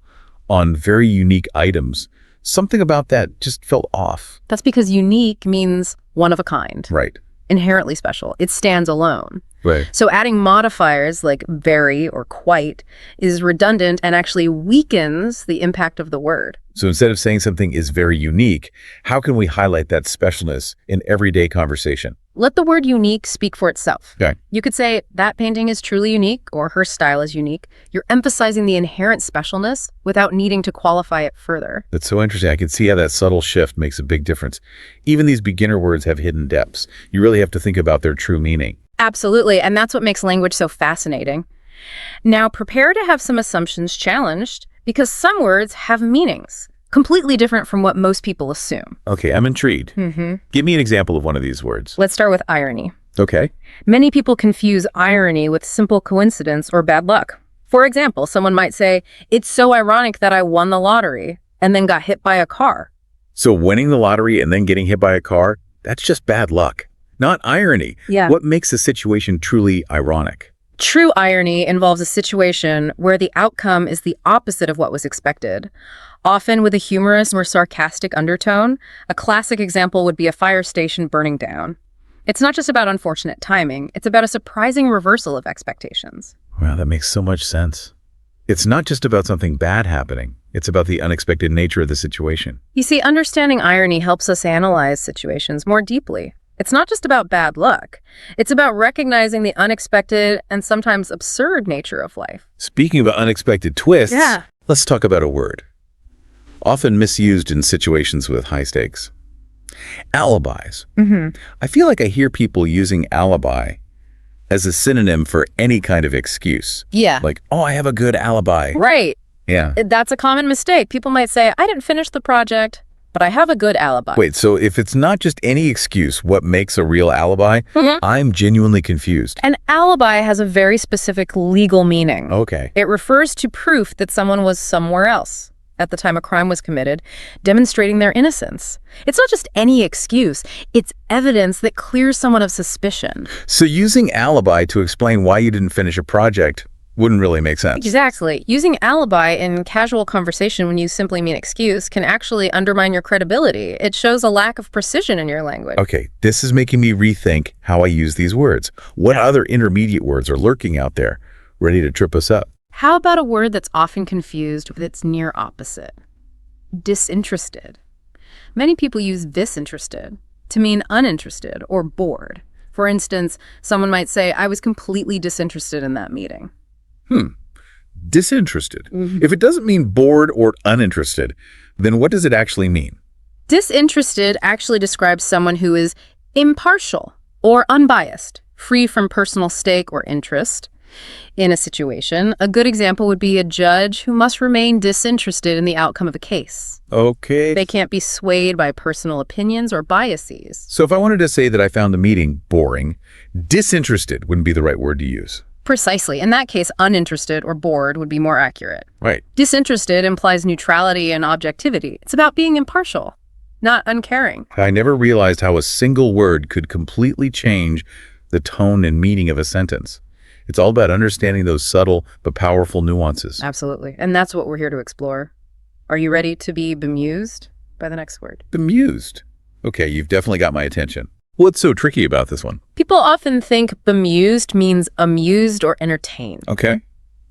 A: on very unique items. Something about that just felt off.
B: That's because unique means one of a kind.
A: Right.
B: Inherently special. It stands alone.
A: Right.
B: So adding modifiers like very or quite is redundant and actually weakens the impact of the word.
A: So instead of saying something is very unique, how can we highlight that specialness in everyday conversation?
B: Let the word unique speak for itself.
A: Okay.
B: You could say that painting is truly unique or her style is unique. You're emphasizing the inherent specialness without needing to qualify it further.
A: That's so interesting. I can see how that subtle shift makes a big difference. Even these beginner words have hidden depths. You really have to think about their true meaning.
B: Absolutely, and that's what makes language so fascinating. Now, prepare to have some assumptions challenged because some words have meanings completely different from what most people assume.
A: Okay, I'm intrigued. Give me an example of one of these words.
B: Let's start with irony.
A: Okay.
B: Many people confuse irony with simple coincidence or bad luck. For example, someone might say, "It's so ironic that I won the lottery and then got hit by a car."
A: So winning the lottery and then getting hit by a car, that's just bad luck, not irony.
B: Yeah.
A: What makes a situation truly ironic?
B: True irony involves a situation where the outcome is the opposite of what was expected, often with a humorous or sarcastic undertone. A classic example would be a fire station burning down. It's not just about unfortunate timing, it's about a surprising reversal of expectations.
A: Wow, that makes so much sense. It's not just about something bad happening. It's about the unexpected nature of the situation.
B: You see, understanding irony helps us analyze situations more deeply. It's not just about bad luck. It's about recognizing the unexpected and sometimes absurd nature of life.
A: Speaking of unexpected twists,
B: Yeah.
A: let's talk about a word. Often misused in situations with high stakes. Alibis. I feel like I hear people using alibi as a synonym for any kind of excuse.
B: Yeah.
A: Like, oh, I have a good alibi.
B: Right.
A: Yeah.
B: That's a common mistake. People might say, "I didn't finish the project, but I have a good alibi."
A: Wait, so if it's not just any excuse, what makes a real alibi? I'm genuinely confused.
B: An alibi has a very specific legal meaning.
A: Okay.
B: It refers to proof that someone was somewhere else at the time a crime was committed, demonstrating their innocence. It's not just any excuse. It's evidence that clears someone of suspicion.
A: So using alibi to explain why you didn't finish a project wouldn't really make sense.
B: Exactly. Using alibi in casual conversation when you simply mean excuse can actually undermine your credibility. It shows a lack of precision in your language.
A: Okay, this is making me rethink how I use these words. What other intermediate words are lurking out there, ready to trip us up?
B: How about a word that's often confused with its near opposite? Disinterested. Many people use disinterested to mean uninterested or bored. For instance, someone might say, "I was completely disinterested in that meeting."
A: Disinterested. If it doesn't mean bored or uninterested, then what does it actually mean?
B: Disinterested actually describes someone who is impartial or unbiased, free from personal stake or interest in a situation. A good example would be a judge who must remain disinterested in the outcome of a case.
A: Okay.
B: They can't be swayed by personal opinions or biases.
A: So if I wanted to say that I found the meeting boring, disinterested wouldn't be the right word to use.
B: Precisely. In that case, uninterested or bored would be more accurate.
A: Right.
B: Disinterested implies neutrality and objectivity. It's about being impartial, not uncaring.
A: I never realized how a single word could completely change the tone and meaning of a sentence. It's all about understanding those subtle but powerful nuances.
B: Absolutely. And that's what we're here to explore. Are you ready to be bemused by the next word?
A: Bemused. Okay, you've definitely got my attention. What's so tricky about this one?
B: People often think bemused means amused or entertained.
A: Okay.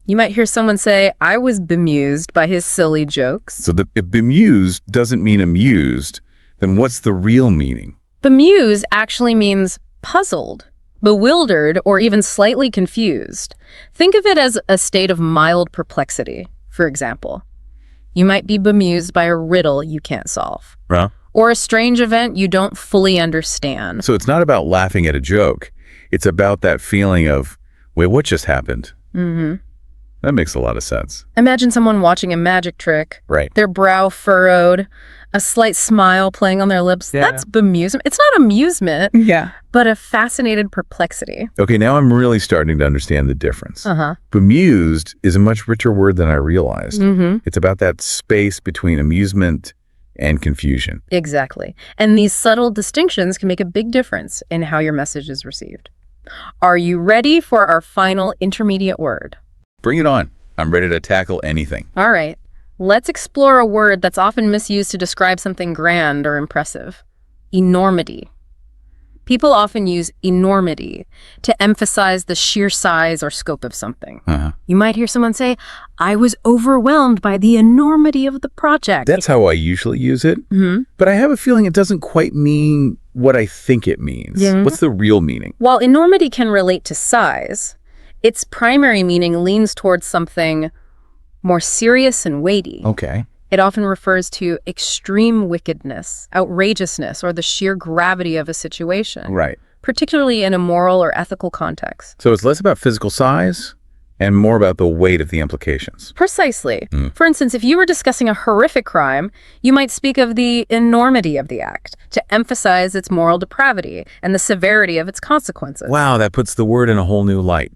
B: You might hear someone say, I was bemused by his silly jokes.
A: So if bemused doesn't mean amused, then what's the real meaning?
B: Bemused actually means puzzled, bewildered, or even slightly confused. Think of it as a state of mild perplexity, for example. You might be bemused by a riddle you can't solve.
A: Huh?
B: Or a strange event you don't fully understand.
A: So it's not about laughing at a joke. It's about that feeling of, wait, what just happened?
B: Mm-hmm.
A: That makes a lot of sense.
B: Imagine someone watching a magic trick.
A: Right.
B: Their brow furrowed, a slight smile playing on their lips.
A: Yeah.
B: That's bemusement. It's not amusement, but a fascinated perplexity.
A: Okay, now I'm really starting to understand the difference.
B: Uh-huh.
A: Bemused is a much richer word than I realized.
B: Mm-hmm.
A: It's about that space between amusement and confusion.
B: Exactly. And these subtle distinctions can make a big difference in how your message is received. Are you ready for our final intermediate word?
A: Bring it on. I'm ready to tackle anything.
B: All right. Let's explore a word that's often misused to describe something grand or impressive. Enormity. People often use enormity to emphasize the sheer size or scope of something.
A: Uh-huh.
B: You might hear someone say, I was overwhelmed by the enormity of the project.
A: That's how I usually use it.
B: Mhm.
A: But I have a feeling it doesn't quite mean what I think it means.
B: Yeah.
A: What's the real meaning?
B: While enormity can relate to size, its primary meaning leans towards something more serious and weighty.
A: Okay.
B: It often refers to extreme wickedness, outrageousness, or the sheer gravity of a situation,
A: Right.
B: particularly in a moral or ethical context.
A: So it's less about physical size and more about the weight of the implications.
B: Precisely. For instance, if you were discussing a horrific crime, you might speak of the enormity of the act to emphasize its moral depravity and the severity of its consequences.
A: Wow, that puts the word in a whole new light.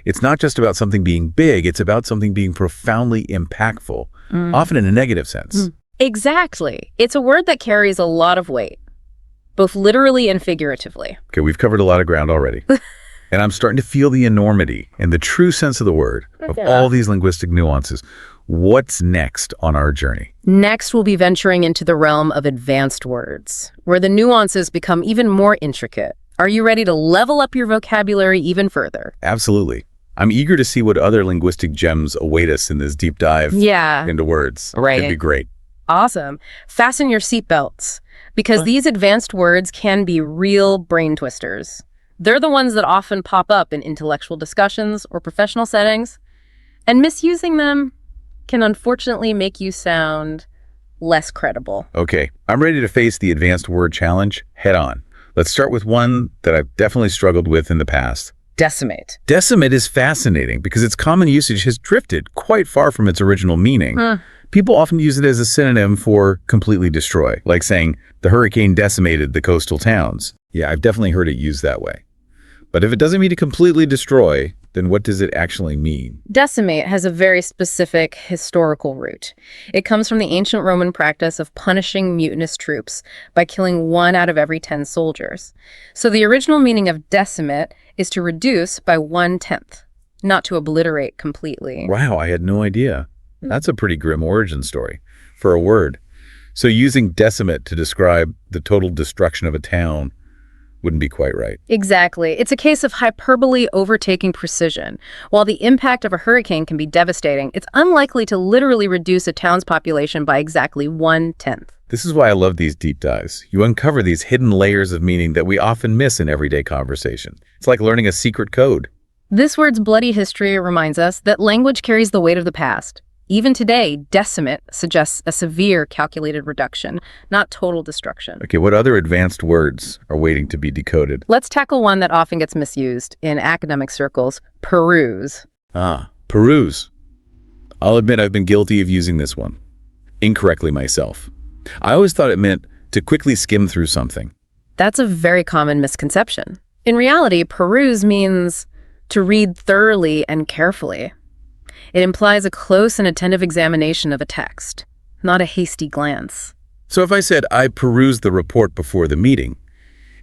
A: It's not just about something being big, it's about something being profoundly impactful, often in a negative sense.
B: Exactly. It's a word that carries a lot of weight, both literally and figuratively.
A: Okay, we've covered a lot of ground already. And I'm starting to feel the enormity and the true sense of the word, of all these linguistic nuances. What's next on our journey?
B: Next, we'll be venturing into the realm of advanced words, where the nuances become even more intricate. Are you ready to level up your vocabulary even further?
A: Absolutely. I'm eager to see what other linguistic gems await us in this deep dive
B: Yeah.
A: into words.
B: Right.
A: It'd be great.
B: Awesome. Fasten your seatbelts, because these advanced words can be real brain twisters. They're the ones that often pop up in intellectual discussions or professional settings, and misusing them can unfortunately make you sound less credible.
A: Okay, I'm ready to face the advanced word challenge head on. Let's start with one that I've definitely struggled with in the past.
B: Decimate.
A: Decimate is fascinating because its common usage has drifted quite far from its original meaning. People often use it as a synonym for completely destroy, like saying the hurricane decimated the coastal towns. Yeah, I've definitely heard it used that way. But if it doesn't mean to completely destroy, then what does it actually mean?
B: Decimate has a very specific historical root. It comes from the ancient Roman practice of punishing mutinous troops by killing 1 out of every 10 soldiers. So the original meaning of decimate is to reduce by 1/10, not to obliterate completely.
A: Wow, I had no idea. That's a pretty grim origin story for a word. So using decimate to describe the total destruction of a town wouldn't be quite right.
B: Exactly. It's a case of hyperbole overtaking precision. While the impact of a hurricane can be devastating, it's unlikely to literally reduce a town's population by exactly 1/10.
A: This is why I love these deep dives. You uncover these hidden layers of meaning that we often miss in everyday conversation. It's like learning a secret code.
B: This word's bloody history reminds us that language carries the weight of the past. Even today, decimate suggests a severe calculated reduction, not total destruction.
A: Okay, what other advanced words are waiting to be decoded?
B: Let's tackle one that often gets misused in academic circles: peruse.
A: Peruse. I'll admit I've been guilty of using this one incorrectly myself. I always thought it meant to quickly skim through something.
B: That's a very common misconception. In reality, peruse means to read thoroughly and carefully. It implies a close and attentive examination of a text, not a hasty glance.
A: So if I said I perused the report before the meeting,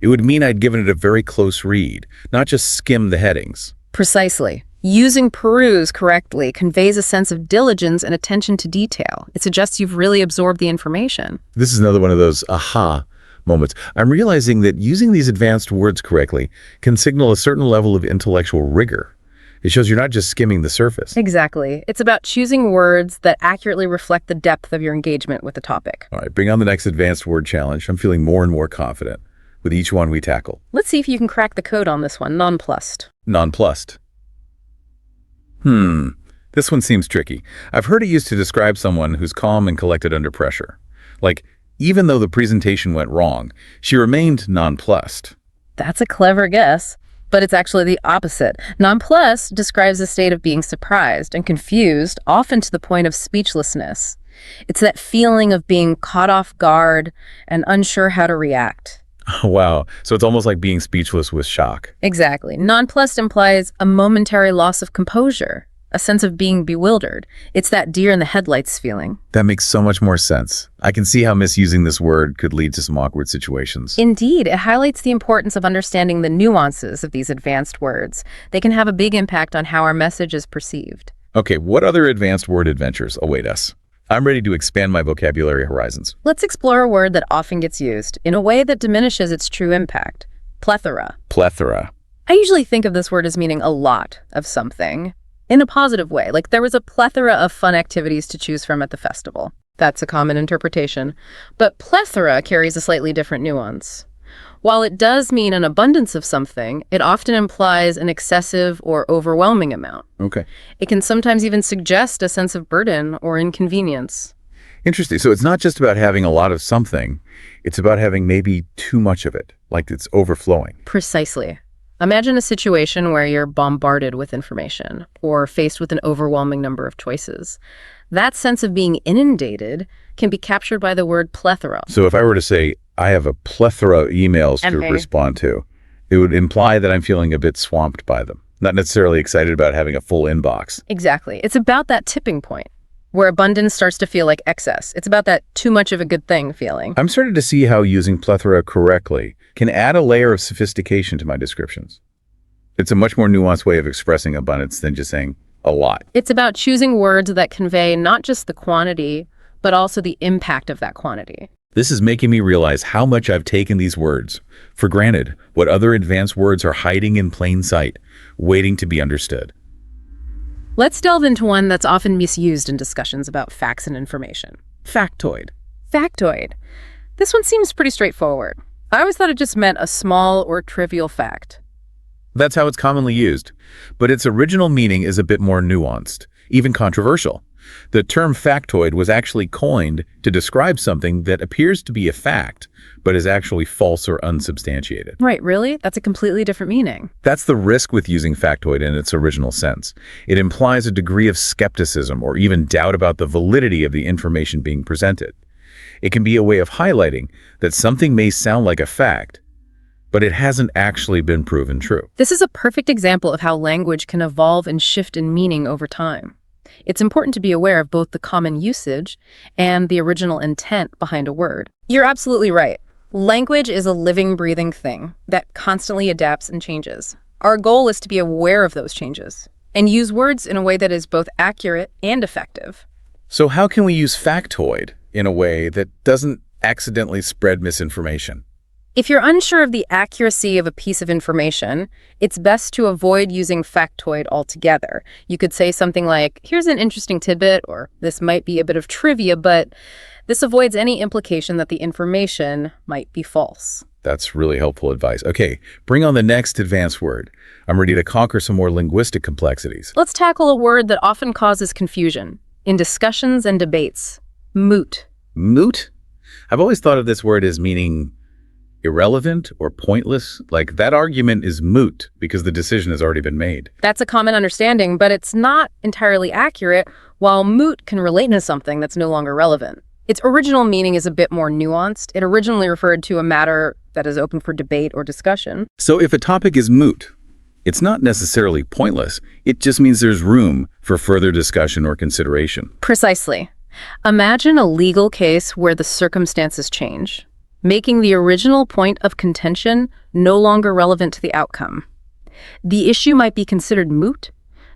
A: it would mean I'd given it a very close read, not just skim the headings.
B: Precisely. Using peruse correctly conveys a sense of diligence and attention to detail. It suggests you've really absorbed the information.
A: This is another one of those aha moments. I'm realizing that using these advanced words correctly can signal a certain level of intellectual rigor. It shows you're not just skimming the surface.
B: Exactly. It's about choosing words that accurately reflect the depth of your engagement with the topic.
A: All right, bring on the next advanced word challenge. I'm feeling more and more confident with each one we tackle.
B: Let's see if you can crack the code on this one. Nonplussed.
A: Nonplussed. This one seems tricky. I've heard it used to describe someone who's calm and collected under pressure. Like, even though the presentation went wrong, she remained nonplussed.
B: That's a clever guess, but it's actually the opposite. Nonplussed describes a state of being surprised and confused, often to the point of speechlessness. It's that feeling of being caught off guard and unsure how to react.
A: Wow, so it's almost like being speechless with shock.
B: Exactly. Nonplussed implies a momentary loss of composure, a sense of being bewildered. It's that deer in the headlights feeling.
A: That makes so much more sense. I can see how misusing this word could lead to some awkward situations.
B: Indeed, it highlights the importance of understanding the nuances of these advanced words. They can have a big impact on how our message is perceived.
A: Okay, what other advanced word adventures await us? I'm ready to expand my vocabulary horizons.
B: Let's explore a word that often gets used in a way that diminishes its true impact. Plethora.
A: Plethora.
B: I usually think of this word as meaning a lot of something in a positive way, like there was a plethora of fun activities to choose from at the festival. That's a common interpretation. But plethora carries a slightly different nuance. While it does mean an abundance of something, it often implies an excessive or overwhelming amount.
A: Okay.
B: It can sometimes even suggest a sense of burden or inconvenience.
A: Interesting. So it's not just about having a lot of something, it's about having maybe too much of it, like it's overflowing.
B: Precisely. Imagine a situation where you're bombarded with information or faced with an overwhelming number of choices. That sense of being inundated can be captured by the word plethora.
A: So if I were to say, I have a plethora of emails to respond to, it would imply that I'm feeling a bit swamped by them, not necessarily excited about having a full inbox.
B: Exactly. It's about that tipping point where abundance starts to feel like excess. It's about that too much of a good thing feeling.
A: I'm starting to see how using plethora correctly can add a layer of sophistication to my descriptions. It's a much more nuanced way of expressing abundance than just saying a lot.
B: It's about choosing words that convey not just the quantity, but also the impact of that quantity.
A: This is making me realize how much I've taken these words for granted, what other advanced words are hiding in plain sight, waiting to be understood.
B: Let's delve into one that's often misused in discussions about facts and information.
A: Factoid.
B: Factoid. This one seems pretty straightforward. I always thought it just meant a small or trivial fact.
A: That's how it's commonly used, but its original meaning is a bit more nuanced, even controversial. The term factoid was actually coined to describe something that appears to be a fact, but is actually false or unsubstantiated.
B: Right, really? That's a completely different meaning.
A: That's the risk with using factoid in its original sense. It implies a degree of skepticism or even doubt about the validity of the information being presented. It can be a way of highlighting that something may sound like a fact, but it hasn't actually been proven true.
B: This is a perfect example of how language can evolve and shift in meaning over time. It's important to be aware of both the common usage and the original intent behind a word. You're absolutely right. Language is a living, breathing thing that constantly adapts and changes. Our goal is to be aware of those changes and use words in a way that is both accurate and effective.
A: So how can we use factoid in a way that doesn't accidentally spread misinformation?
B: If you're unsure of the accuracy of a piece of information, it's best to avoid using factoid altogether. You could say something like, here's an interesting tidbit, or this might be a bit of trivia, but this avoids any implication that the information might be false.
A: That's really helpful advice. Okay, bring on the next advanced word. I'm ready to conquer some more linguistic complexities.
B: Let's tackle a word that often causes confusion in discussions and debates. Moot.
A: Moot? I've always thought of this word as meaning irrelevant or pointless. Like that argument is moot because the decision has already been made.
B: That's a common understanding, but it's not entirely accurate. While moot can relate to something that's no longer relevant, its original meaning is a bit more nuanced. It originally referred to a matter that is open for debate or discussion.
A: So if a topic is moot, it's not necessarily pointless. It just means there's room for further discussion or consideration.
B: Precisely. Imagine a legal case where the circumstances change, making the original point of contention no longer relevant to the outcome. The issue might be considered moot,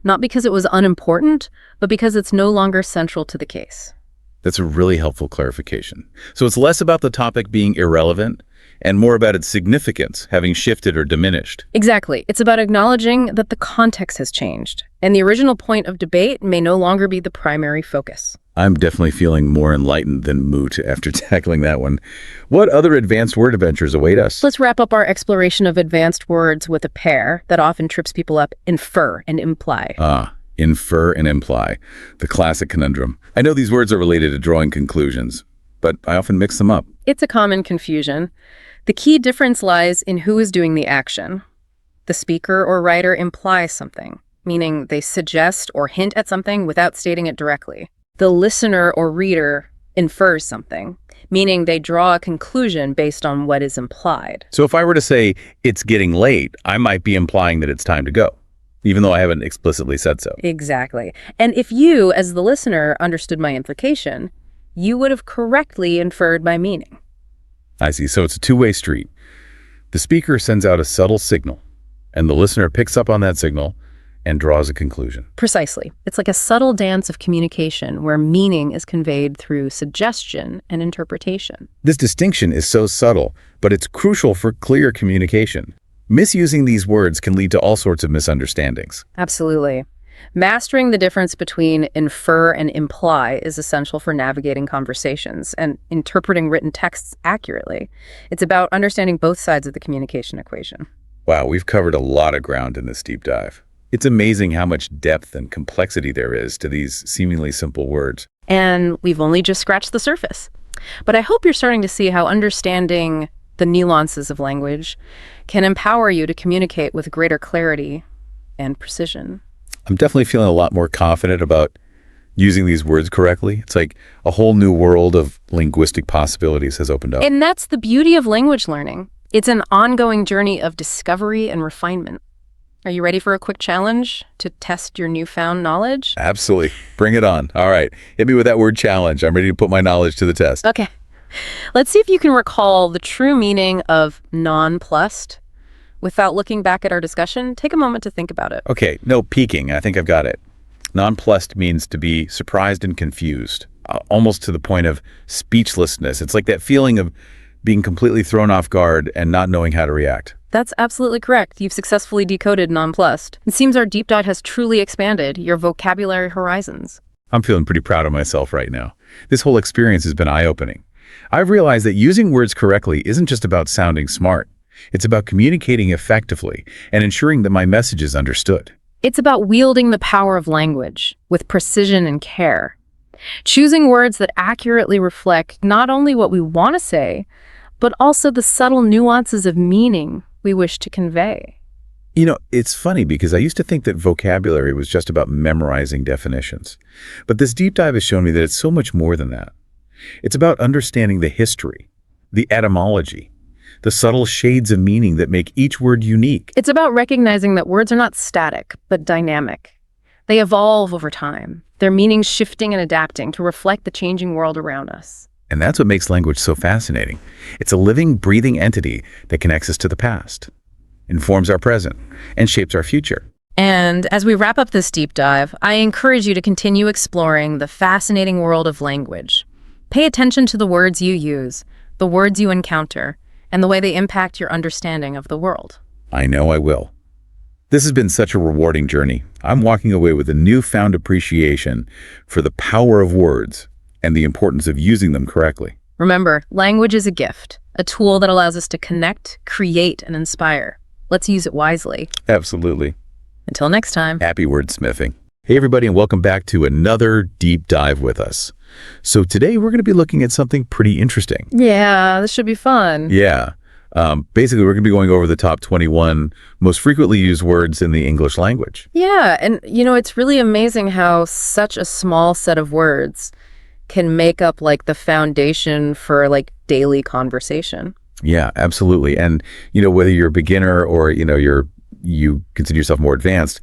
B: not because it was unimportant, but because it's no longer central to the case.
A: That's a really helpful clarification. So it's less about the topic being irrelevant and more about its significance having shifted or diminished.
B: Exactly. It's about acknowledging that the context has changed, and the original point of debate may no longer be the primary focus.
A: I'm definitely feeling more enlightened than moot after tackling that one. What other advanced word adventures await us?
B: Let's wrap up our exploration of advanced words with a pair that often trips people up: infer and imply.
A: Infer and imply. The classic conundrum. I know these words are related to drawing conclusions, but I often mix them up.
B: It's a common confusion. The key difference lies in who is doing the action. The speaker or writer implies something, meaning they suggest or hint at something without stating it directly. The listener or reader infers something, meaning they draw a conclusion based on what is implied.
A: So if I were to say, it's getting late, I might be implying that it's time to go, even though I haven't explicitly said so.
B: Exactly. And if you, as the listener, understood my implication, you would have correctly inferred my meaning.
A: I see. So it's a two-way street. The speaker sends out a subtle signal, and the listener picks up on that signal and draws a conclusion.
B: Precisely. It's like a subtle dance of communication where meaning is conveyed through suggestion and interpretation.
A: This distinction is so subtle, but it's crucial for clear communication. Misusing these words can lead to all sorts of misunderstandings.
B: Absolutely. Mastering the difference between infer and imply is essential for navigating conversations and interpreting written texts accurately. It's about understanding both sides of the communication equation.
A: Wow, we've covered a lot of ground in this deep dive. It's amazing how much depth and complexity there is to these seemingly simple words.
B: And we've only just scratched the surface. But I hope you're starting to see how understanding the nuances of language can empower you to communicate with greater clarity and precision.
A: I'm definitely feeling a lot more confident about using these words correctly. It's like a whole new world of linguistic possibilities has opened up.
B: And that's the beauty of language learning. It's an ongoing journey of discovery and refinement. Are you ready for a quick challenge to test your newfound knowledge?
A: Absolutely. Bring it on. All right. Hit me with that word challenge. I'm ready to put my knowledge to the test.
B: Okay. Let's see if you can recall the true meaning of nonplussed. Without looking back at our discussion, take a moment to think about it.
A: Okay. No peeking. I think I've got it. Nonplussed means to be surprised and confused, almost to the point of speechlessness. It's like that feeling of being completely thrown off guard and not knowing how to react.
B: That's absolutely correct. You've successfully decoded nonplussed. It seems our deep dive has truly expanded your vocabulary horizons.
A: I'm feeling pretty proud of myself right now. This whole experience has been eye-opening. I've realized that using words correctly isn't just about sounding smart. It's about communicating effectively and ensuring that my message is understood.
B: It's about wielding the power of language with precision and care. Choosing words that accurately reflect not only what we want to say, but also the subtle nuances of meaning we wish to convey.
A: You know, it's funny because I used to think that vocabulary was just about memorizing definitions. But this deep dive has shown me that it's so much more than that. It's about understanding the history, the etymology, the subtle shades of meaning that make each word unique.
B: It's about recognizing that words are not static, but dynamic. They evolve over time, their meanings shifting and adapting to reflect the changing world around us.
A: And that's what makes language so fascinating. It's a living, breathing entity that connects us to the past, informs our present, and shapes our future.
B: And as we wrap up this deep dive, I encourage you to continue exploring the fascinating world of language. Pay attention to the words you use, the words you encounter, and the way they impact your understanding of the world.
A: I know I will. This has been such a rewarding journey. I'm walking away with a newfound appreciation for the power of words and the importance of using them correctly.
B: Remember, language is a gift, a tool that allows us to connect, create, and inspire. Let's use it wisely.
A: Absolutely.
B: Until next time.
A: Happy wordsmithing. Hey everybody, and welcome back to another deep dive with us. So today we're going to be looking at something pretty interesting.
B: Yeah, this should be fun.
A: Yeah. Basically, we're going to be going over the top 21 most frequently used words in the English language.
B: Yeah, and it's really amazing how such a small set of words can make up like the foundation for like daily conversation.
A: Yeah, absolutely. And, whether you're a beginner or, you consider yourself more advanced,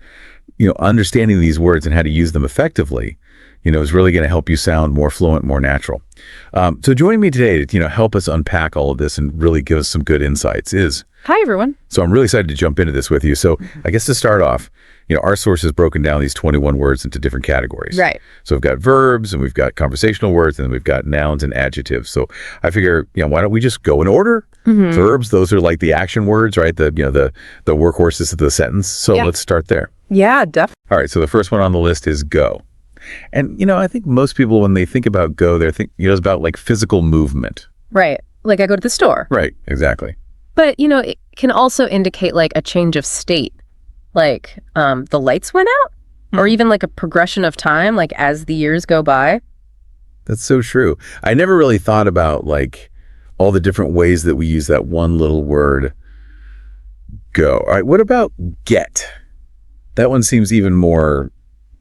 A: understanding these words and how to use them effectively is really going to help you sound more fluent, more natural. So joining me today to, help us unpack all of this and really give us some good insights is...
B: Hi, everyone.
A: So I'm really excited to jump into this with you. So I guess to start off, our source has broken down these 21 words into different categories.
B: Right.
A: So we've got verbs and we've got conversational words and then we've got nouns and adjectives. So I figure, why don't we just go in order? Verbs, those are like the action words, right? The workhorses of the sentence. So let's start there.
B: Yeah, definitely.
A: All right. So the first one on the list is go. And, I think most people, when they think about go, they're thinking, it's about like physical movement.
B: Right. Like I go to the store.
A: Right. Exactly.
B: But, it can also indicate like a change of state. Like the lights went out or even like a progression of time, like as the years go by.
A: That's so true. I never really thought about like all the different ways that we use that one little word, go. All right. What about get? That one seems even more,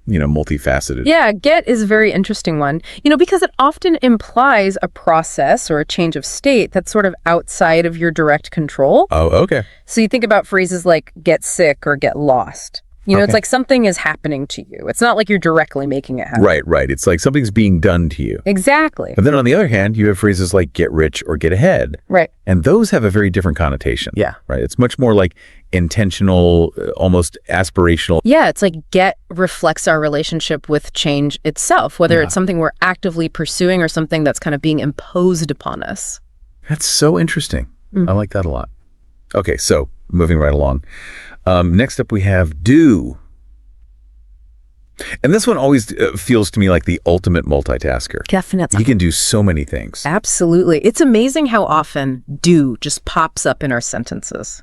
A: multifaceted.
B: Yeah, get is a very interesting one, because it often implies a process or a change of state that's sort of outside of your direct control.
A: Oh, okay.
B: So you think about phrases like get sick or get lost. It's like something is happening to you. It's not like you're directly making it happen.
A: Right. It's like something's being done to you.
B: Exactly.
A: But then on the other hand, you have phrases like get rich or get ahead.
B: Right.
A: And those have a very different connotation.
B: Yeah.
A: Right. It's much more like intentional, almost aspirational.
B: Yeah, it's like get reflects our relationship with change itself, whether it's something we're actively pursuing or something that's kind of being imposed upon us.
A: That's so interesting. I like that a lot. Okay, so moving right along. Next up we have do. And this one always feels to me like the ultimate multitasker.
B: Definitely.
A: He can do so many things.
B: Absolutely. It's amazing how often do just pops up in our sentences.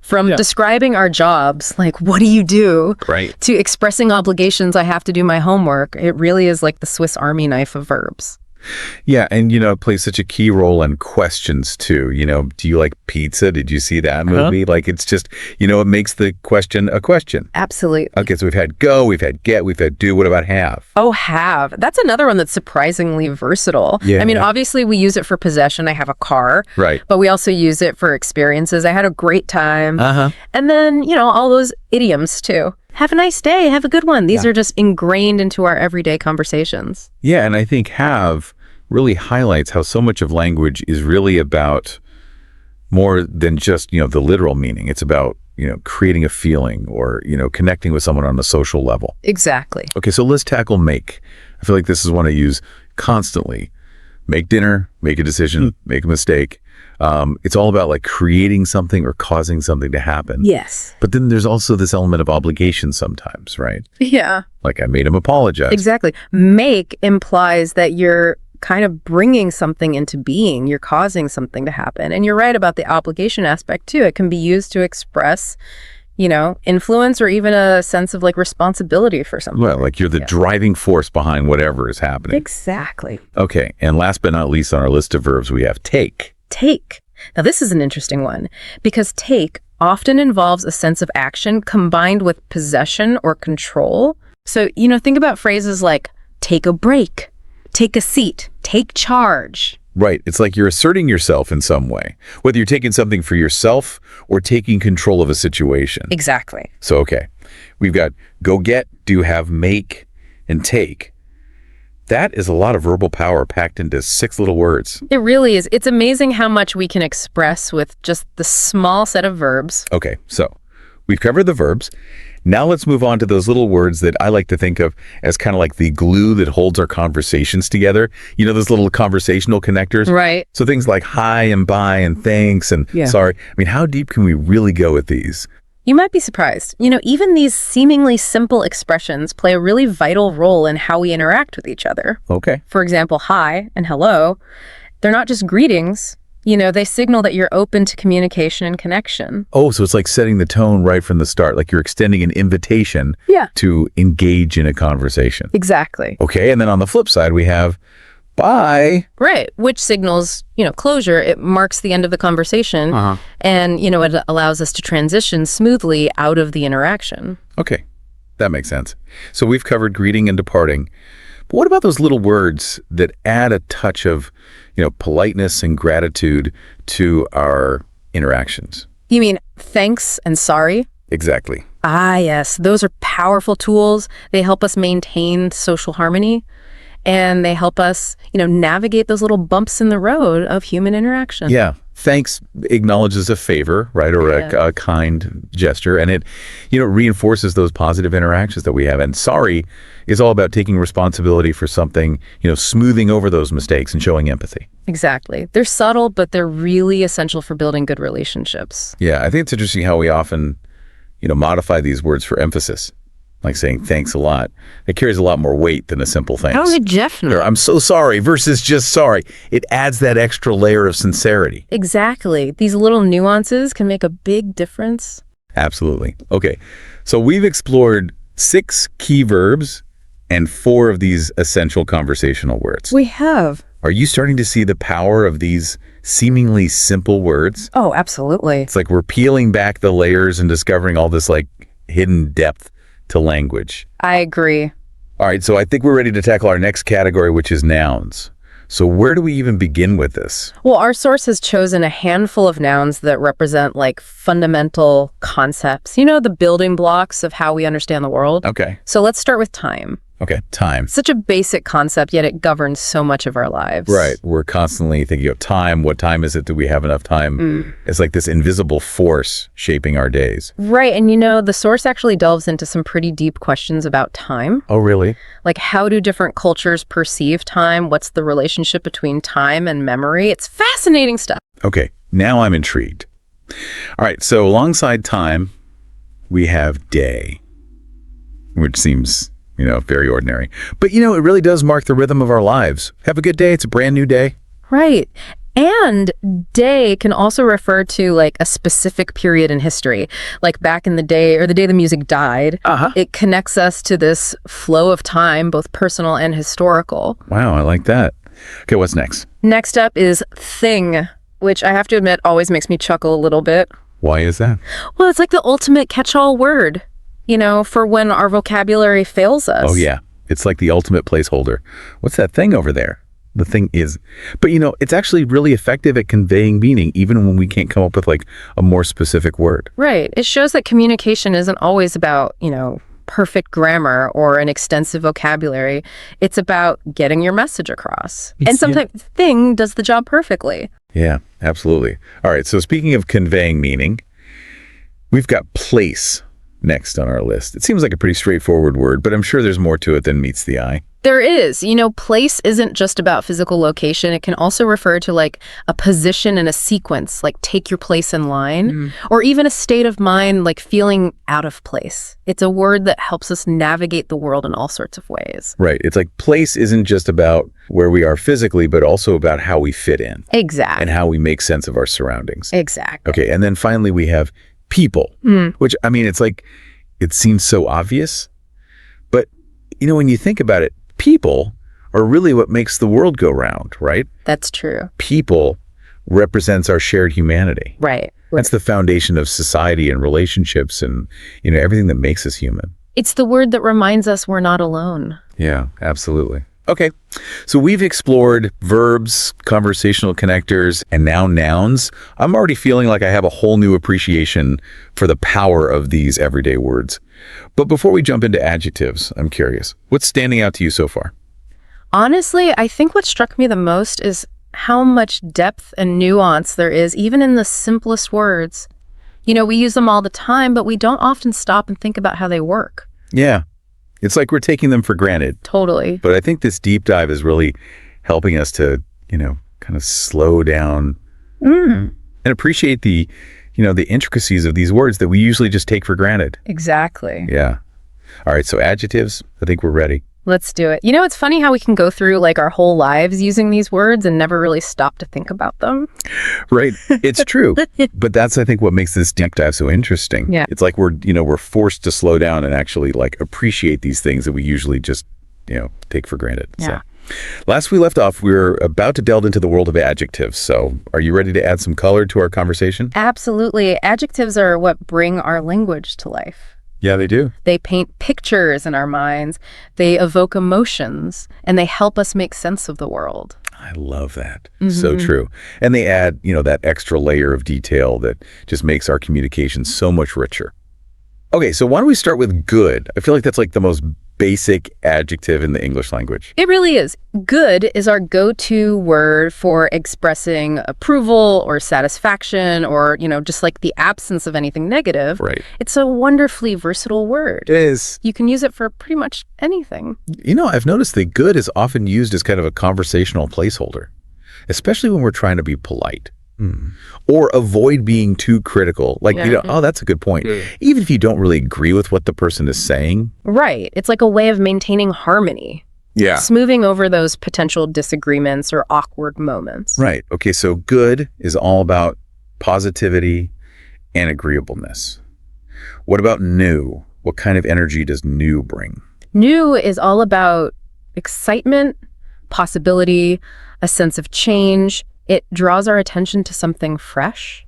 B: From describing our jobs, like, what do you do?
A: Right.
B: To expressing obligations, I have to do my homework. It really is like the Swiss Army knife of verbs.
A: Yeah, and it plays such a key role in questions too. Do you like pizza? Did you see that movie? Like it's just, it makes the question a question.
B: Absolutely.
A: Okay, so we've had go, we've had get, we've had do. What about have?
B: Oh, have. That's another one that's surprisingly versatile.
A: Yeah.
B: I mean, obviously we use it for possession. I have a car.
A: Right.
B: But we also use it for experiences. I had a great time. And then, all those idioms too. Have a nice day. Have a good one. These are just ingrained into our everyday conversations.
A: Yeah, and I think have really highlights how so much of language is really about more than just, the literal meaning. It's about, creating a feeling or, connecting with someone on a social level.
B: Exactly.
A: Okay, so let's tackle make. I feel like this is one I use constantly. Make dinner, make a decision, make a mistake. It's all about like creating something or causing something to happen.
B: Yes.
A: But then there's also this element of obligation sometimes, right?
B: Yeah.
A: Like I made him apologize.
B: Exactly. Make implies that you're kind of bringing something into being. You're causing something to happen. And you're right about the obligation aspect too. It can be used to express, influence or even a sense of like responsibility for something.
A: Well, like you're the driving force behind whatever is happening.
B: Exactly.
A: Okay. And last but not least on our list of verbs, we have take.
B: Take. Now, this is an interesting one because take often involves a sense of action combined with possession or control. So, think about phrases like take a break, take a seat, take charge.
A: Right. It's like you're asserting yourself in some way, whether you're taking something for yourself or taking control of a situation.
B: Exactly.
A: So, okay, we've got go get, do, have, make, and take. That is a lot of verbal power packed into 6 little words.
B: It really is. It's amazing how much we can express with just the small set of verbs.
A: Okay, so we've covered the verbs. Now let's move on to those little words that I like to think of as kind of like the glue that holds our conversations together. Those little conversational connectors?
B: Right.
A: So things like hi and bye and thanks and sorry. I mean, how deep can we really go with these?
B: You might be surprised. Even these seemingly simple expressions play a really vital role in how we interact with each other.
A: Okay.
B: For example, hi and hello, they're not just greetings. They signal that you're open to communication and connection.
A: Oh, so it's like setting the tone right from the start, like you're extending an invitation to engage in a conversation.
B: Exactly.
A: Okay, and then on the flip side, we have bye.
B: Right, which signals, closure. It marks the end of the conversation. And, it allows us to transition smoothly out of the interaction.
A: Okay, that makes sense. So we've covered greeting and departing. But what about those little words that add a touch of, politeness and gratitude to our interactions?
B: You mean thanks and sorry?
A: Exactly.
B: Ah, yes. Those are powerful tools. They help us maintain social harmony, and they help us, navigate those little bumps in the road of human interaction.
A: Yeah. Thanks acknowledges a favor, right, or
B: Yeah.
A: a kind gesture, and it, reinforces those positive interactions that we have. And sorry is all about taking responsibility for something, smoothing over those mistakes and showing empathy.
B: Exactly. They're subtle, but they're really essential for building good relationships.
A: Yeah, I think it's interesting how we often, modify these words for emphasis, like saying thanks a lot. It carries a lot more weight than a simple thanks.
B: Oh, definitely.
A: Or I'm so sorry versus just sorry. It adds that extra layer of sincerity.
B: Exactly. These little nuances can make a big difference.
A: Absolutely. Okay, so we've explored 6 key verbs and 4 of these essential conversational words.
B: We have.
A: Are you starting to see the power of these seemingly simple words?
B: Oh, absolutely.
A: It's like we're peeling back the layers and discovering all this like hidden depth to language.
B: I agree.
A: All right, so I think we're ready to tackle our next category, which is nouns. So where do we even begin with this?
B: Well, our source has chosen a handful of nouns that represent like fundamental concepts, the building blocks of how we understand the world.
A: Okay.
B: So let's start with time.
A: Okay, time.
B: Such a basic concept, yet it governs so much of our lives.
A: Right. We're constantly thinking of time. What time is it? Do we have enough time? It's like this invisible force shaping our days.
B: Right. And the source actually delves into some pretty deep questions about time.
A: Oh, really?
B: Like, how do different cultures perceive time? What's the relationship between time and memory? It's fascinating stuff.
A: Okay, now I'm intrigued. All right, so alongside time, we have day, which seems, very ordinary. But, it really does mark the rhythm of our lives. Have a good day. It's a brand new day.
B: Right. And day can also refer to like a specific period in history, like back in the day or the day the music died. It connects us to this flow of time, both personal and historical.
A: Wow, I like that. Okay, what's next?
B: Next up is thing, which I have to admit always makes me chuckle a little bit.
A: Why is that?
B: Well, it's like the ultimate catch-all word, for when our vocabulary fails us.
A: Oh, yeah. It's like the ultimate placeholder. What's that thing over there? The thing is. But, it's actually really effective at conveying meaning, even when we can't come up with, like, a more specific word.
B: Right. It shows that communication isn't always about, perfect grammar or an extensive vocabulary. It's about getting your message across. And sometimes thing does the job perfectly.
A: Yeah, absolutely. All right, so speaking of conveying meaning, we've got place next on our list. It seems like a pretty straightforward word, but I'm sure there's more to it than meets the eye.
B: There is. Place isn't just about physical location. It can also refer to like a position in a sequence, like take your place in line, or even a state of mind, like feeling out of place. It's a word that helps us navigate the world in all sorts of ways.
A: Right. It's like place isn't just about where we are physically, but also about how we fit in.
B: Exactly.
A: And how we make sense of our surroundings.
B: Exactly.
A: Okay, and then finally we have people, which, it's like, it seems so obvious, but, when you think about it, people are really what makes the world go round, right?
B: That's true.
A: People represents our shared humanity.
B: Right.
A: That's the foundation of society and relationships and, everything that makes us human.
B: It's the word that reminds us we're not alone.
A: Yeah, absolutely. Okay, so we've explored verbs, conversational connectors, and now nouns. I'm already feeling like I have a whole new appreciation for the power of these everyday words. But before we jump into adjectives, I'm curious, what's standing out to you so far?
B: Honestly, I think what struck me the most is how much depth and nuance there is, even in the simplest words. We use them all the time, but we don't often stop and think about how they work.
A: Yeah. It's like we're taking them for granted.
B: Totally.
A: But I think this deep dive is really helping us to, kind of slow down and appreciate the, the intricacies of these words that we usually just take for granted.
B: Exactly.
A: Yeah. All right. So adjectives, I think we're ready.
B: Let's do it. It's funny how we can go through like our whole lives using these words and never really stop to think about them.
A: Right. It's true. But that's, I think, what makes this deep dive so interesting.
B: Yeah.
A: It's like we're forced to slow down and actually like appreciate these things that we usually just, take for granted.
B: Yeah.
A: So last we left off, we were about to delve into the world of adjectives. So are you ready to add some color to our conversation?
B: Absolutely. Adjectives are what bring our language to life.
A: Yeah, they do.
B: They paint pictures in our minds, they evoke emotions, and they help us make sense of the world.
A: I love that. So true. And they add, that extra layer of detail that just makes our communication so much richer. Okay, so why don't we start with good? I feel like that's like the most basic adjective in the English language.
B: It really is. Good is our go-to word for expressing approval or satisfaction or, just like the absence of anything negative.
A: Right.
B: It's a wonderfully versatile word.
A: It is.
B: You can use it for pretty much anything.
A: I've noticed that good is often used as kind of a conversational placeholder, especially when we're trying to be polite. Or avoid being too critical. Like, oh, that's a good point. Even if you don't really agree with what the person is saying.
B: Right. It's like a way of maintaining harmony.
A: Yeah.
B: Smoothing over those potential disagreements or awkward moments.
A: Right. Okay, so good is all about positivity and agreeableness. What about new? What kind of energy does new bring?
B: New is all about excitement, possibility, a sense of change. It draws our attention to something fresh,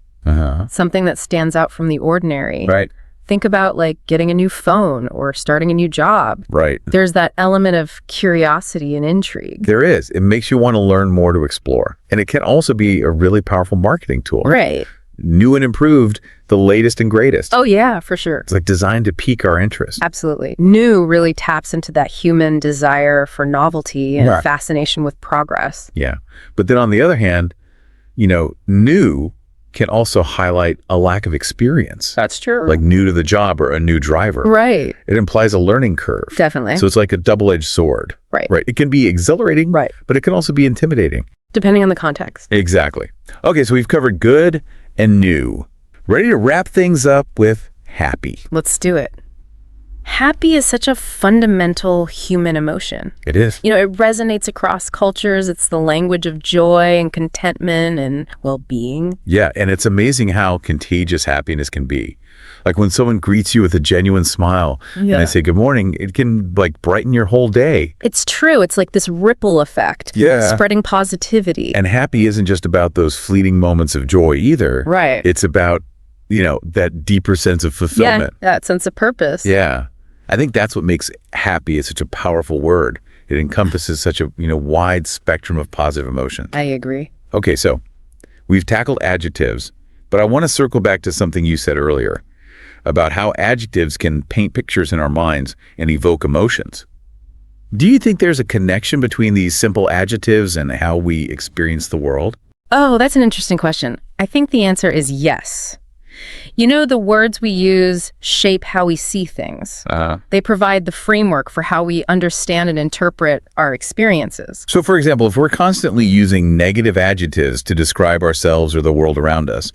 B: something that stands out from the ordinary.
A: Right.
B: Think about like getting a new phone or starting a new job.
A: Right.
B: There's that element of curiosity and intrigue.
A: There is. It makes you want to learn more to explore. And it can also be a really powerful marketing tool.
B: Right.
A: New and improved, the latest and greatest.
B: Oh, yeah, for sure.
A: It's like designed to pique our interest.
B: Absolutely. New really taps into that human desire for novelty and fascination with progress.
A: Yeah. But then on the other hand, new can also highlight a lack of experience.
B: That's true.
A: Like new to the job or a new driver.
B: Right.
A: It implies a learning curve.
B: Definitely.
A: So it's like a double-edged sword.
B: Right.
A: Right. It can be exhilarating.
B: Right.
A: But it can also be intimidating.
B: Depending on the context.
A: Exactly. Okay, so we've covered good and new. Ready to wrap things up with happy.
B: Let's do it. Happy is such a fundamental human emotion.
A: It is.
B: It resonates across cultures. It's the language of joy and contentment and well-being.
A: Yeah, and it's amazing how contagious happiness can be. Like when someone greets you with a genuine smile and they say good morning, it can like brighten your whole day.
B: It's true. It's like this ripple effect.
A: Yeah.
B: Spreading positivity.
A: And happy isn't just about those fleeting moments of joy either.
B: Right.
A: It's about, that deeper sense of fulfillment.
B: Yeah, that sense of purpose.
A: Yeah. I think that's what makes happy such a powerful word. It encompasses such a, wide spectrum of positive emotions.
B: I agree.
A: Okay, so we've tackled adjectives, but I want to circle back to something you said earlier about how adjectives can paint pictures in our minds and evoke emotions. Do you think there's a connection between these simple adjectives and how we experience the world?
B: Oh, that's an interesting question. I think the answer is yes. The words we use shape how we see things. They provide the framework for how we understand and interpret our experiences.
A: So, for example, if we're constantly using negative adjectives to describe ourselves or the world around us,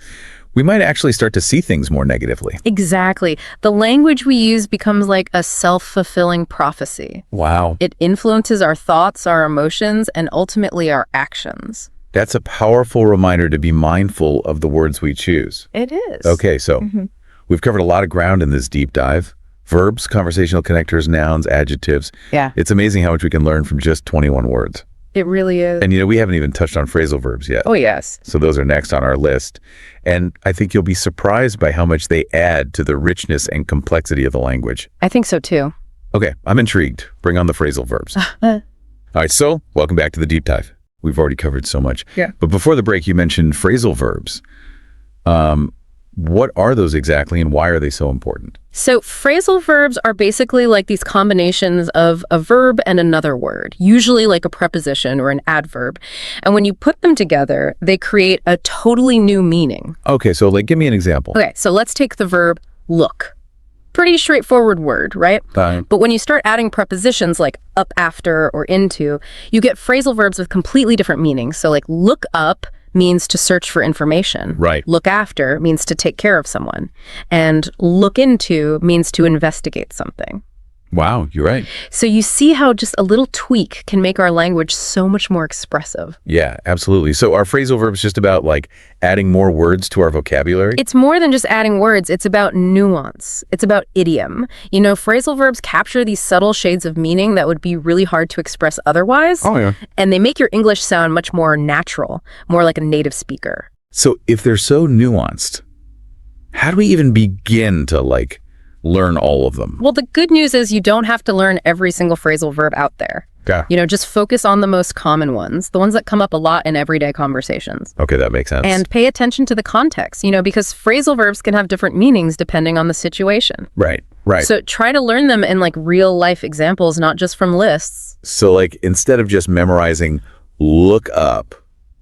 A: we might actually start to see things more negatively.
B: Exactly. The language we use becomes like a self-fulfilling prophecy.
A: Wow.
B: It influences our thoughts, our emotions, and ultimately our actions.
A: That's a powerful reminder to be mindful of the words we choose.
B: It is.
A: Okay, so we've covered a lot of ground in this deep dive. Verbs, conversational connectors, nouns, adjectives.
B: Yeah.
A: It's amazing how much we can learn from just 21 words.
B: It really is.
A: And we haven't even touched on phrasal verbs yet.
B: Oh, yes.
A: So those are next on our list. And I think you'll be surprised by how much they add to the richness and complexity of the language.
B: I think so too.
A: Okay, I'm intrigued. Bring on the phrasal verbs. All right, so welcome back to the deep dive. We've already covered so much.
B: Yeah.
A: But before the break, you mentioned phrasal verbs. What are those exactly and why are they so important?
B: So phrasal verbs are basically like these combinations of a verb and another word, usually like a preposition or an adverb. And when you put them together, they create a totally new meaning.
A: Okay, so give me an example.
B: Okay, so let's take the verb look. Pretty straightforward word, right?
A: Fine.
B: But when you start adding prepositions like up after or into, you get phrasal verbs with completely different meanings. So like look up means to search for information.
A: Right.
B: Look after means to take care of someone. And look into means to investigate something.
A: Wow, you're right.
B: So you see how just a little tweak can make our language so much more expressive.
A: Yeah, absolutely. So are phrasal verbs just about adding more words to our vocabulary?
B: It's more than just adding words. It's about nuance. It's about idiom. Phrasal verbs capture these subtle shades of meaning that would be really hard to express otherwise.
A: Oh, yeah.
B: And they make your English sound much more natural, more like a native speaker.
A: So if they're so nuanced, how do we even begin to learn all of them?
B: Well, the good news is you don't have to learn every single phrasal verb out there.
A: Okay.
B: Just focus on the most common ones, the ones that come up a lot in everyday conversations.
A: Okay, that makes sense.
B: And pay attention to the context, because phrasal verbs can have different meanings depending on the situation.
A: Right.
B: So try to learn them in like real life examples, not just from lists.
A: So like instead of just memorizing look up,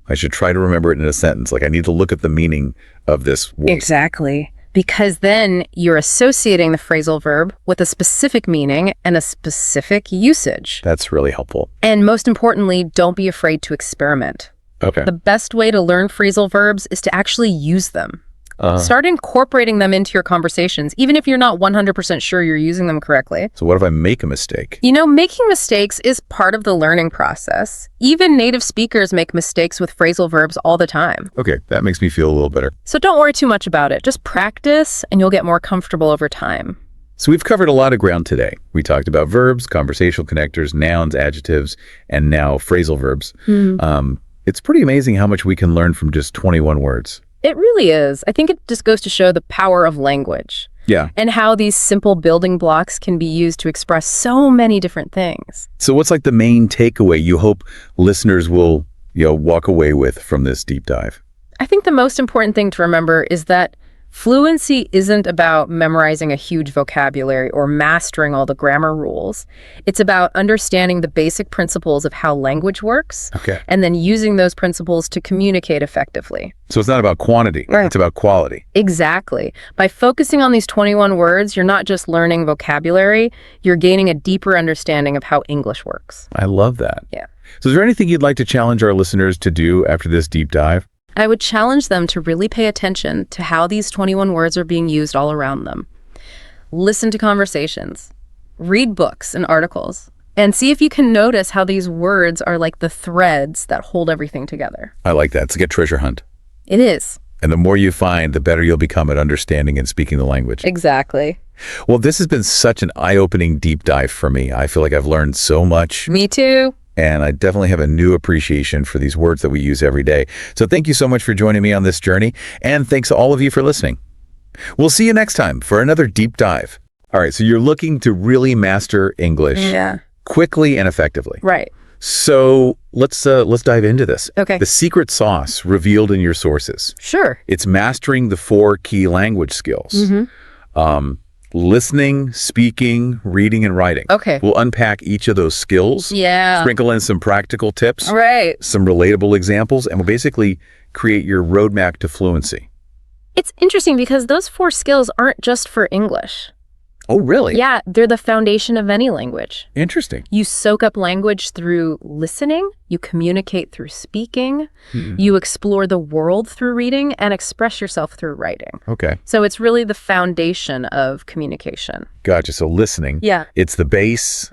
A: I should try to remember it in a sentence. Like I need to look at the meaning of this word.
B: Exactly. Because then you're associating the phrasal verb with a specific meaning and a specific usage.
A: That's really helpful.
B: And most importantly, don't be afraid to experiment.
A: Okay.
B: The best way to learn phrasal verbs is to actually use them. Start incorporating them into your conversations, even if you're not 100% sure you're using them correctly.
A: So what if I make a mistake?
B: Making mistakes is part of the learning process. Even native speakers make mistakes with phrasal verbs all the time.
A: Okay, that makes me feel a little better.
B: So don't worry too much about it. Just practice and you'll get more comfortable over time.
A: So we've covered a lot of ground today. We talked about verbs, conversational connectors, nouns, adjectives, and now phrasal verbs. It's pretty amazing how much we can learn from just 21 words.
B: It really is. I think it just goes to show the power of language.
A: Yeah.
B: And how these simple building blocks can be used to express so many different things.
A: So what's like the main takeaway you hope listeners will, walk away with from this deep dive?
B: I think the most important thing to remember is that fluency isn't about memorizing a huge vocabulary or mastering all the grammar rules. It's about understanding the basic principles of how language works,
A: Okay.
B: and then using those principles to communicate effectively.
A: So it's not about quantity.
B: Right.
A: It's about quality.
B: Exactly. By focusing on these 21 words, you're not just learning vocabulary, you're gaining a deeper understanding of how English works.
A: I love that.
B: Yeah.
A: So is there anything you'd like to challenge our listeners to do after this deep dive?
B: I would challenge them to really pay attention to how these 21 words are being used all around them. Listen to conversations, read books and articles, and see if you can notice how these words are like the threads that hold everything together.
A: I like that. It's like a treasure hunt.
B: It is.
A: And the more you find, the better you'll become at understanding and speaking the language.
B: Exactly.
A: Well, this has been such an eye-opening deep dive for me. I feel like I've learned so much.
B: Me too.
A: And I definitely have a new appreciation for these words that we use every day. So thank you so much for joining me on this journey. And thanks to all of you for listening. We'll see you next time for another deep dive. All right, so you're looking to really master English quickly and effectively.
B: Right.
A: So let's dive into this.
B: Okay.
A: The secret sauce revealed in your sources.
B: Sure.
A: It's mastering the 4 key language skills. Listening, speaking, reading, and writing.
B: Okay.
A: We'll unpack each of those skills.
B: Yeah.
A: Sprinkle in some practical tips.
B: Right.
A: Some relatable examples, and we'll basically create your roadmap to fluency.
B: It's interesting because those 4 skills aren't just for English.
A: Oh, really?
B: Yeah, they're the foundation of any language.
A: Interesting.
B: You soak up language through listening, you communicate through speaking, you explore the world through reading, and express yourself through writing.
A: Okay.
B: So it's really the foundation of communication.
A: Gotcha. So listening.
B: Yeah.
A: It's the base.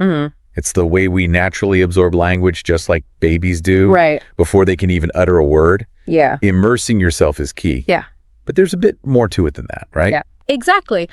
A: It's the way we naturally absorb language, just like babies do.
B: Right.
A: Before they can even utter a word.
B: Yeah.
A: Immersing yourself is key.
B: Yeah.
A: But there's a bit more to it than that, right?
B: Yeah. Exactly.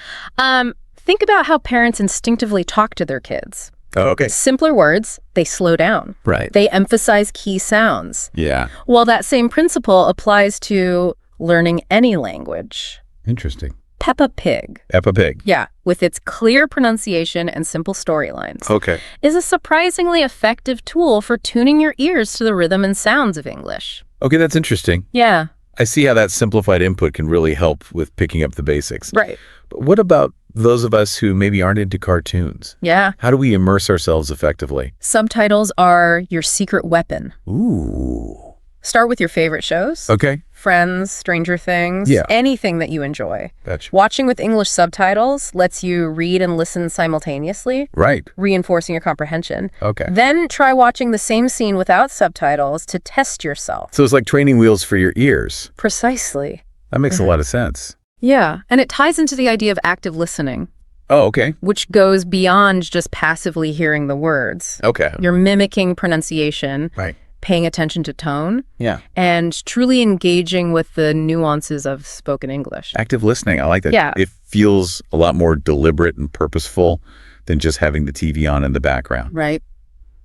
B: Think about how parents instinctively talk to their kids.
A: Oh, okay.
B: Simpler words, they slow down.
A: Right.
B: They emphasize key sounds.
A: Yeah.
B: Well, that same principle applies to learning any language.
A: Interesting.
B: Peppa Pig.
A: Peppa Pig.
B: Yeah, with its clear pronunciation and simple storylines,
A: Okay.
B: is a surprisingly effective tool for tuning your ears to the rhythm and sounds of English.
A: Okay, that's interesting.
B: Yeah.
A: I see how that simplified input can really help with picking up the basics.
B: Right.
A: But what about those of us who maybe aren't into cartoons?
B: Yeah.
A: How do we immerse ourselves effectively?
B: Subtitles are your secret weapon.
A: Ooh.
B: Start with your favorite shows.
A: Okay.
B: Friends, Stranger Things,
A: Yeah.
B: anything that you enjoy.
A: Gotcha.
B: Watching with English subtitles lets you read and listen simultaneously,
A: Right.
B: reinforcing your comprehension.
A: Okay.
B: Then try watching the same scene without subtitles to test yourself.
A: So it's like training wheels for your ears.
B: Precisely.
A: That makes a lot of sense.
B: Yeah, and it ties into the idea of active listening,
A: Oh, okay.
B: which goes beyond just passively hearing the words.
A: Okay.
B: You're mimicking pronunciation,
A: Right.
B: paying attention to tone,
A: Yeah.
B: and truly engaging with the nuances of spoken English.
A: Active listening. I like that.
B: Yeah.
A: It feels a lot more deliberate and purposeful than just having the TV on in the background.
B: Right.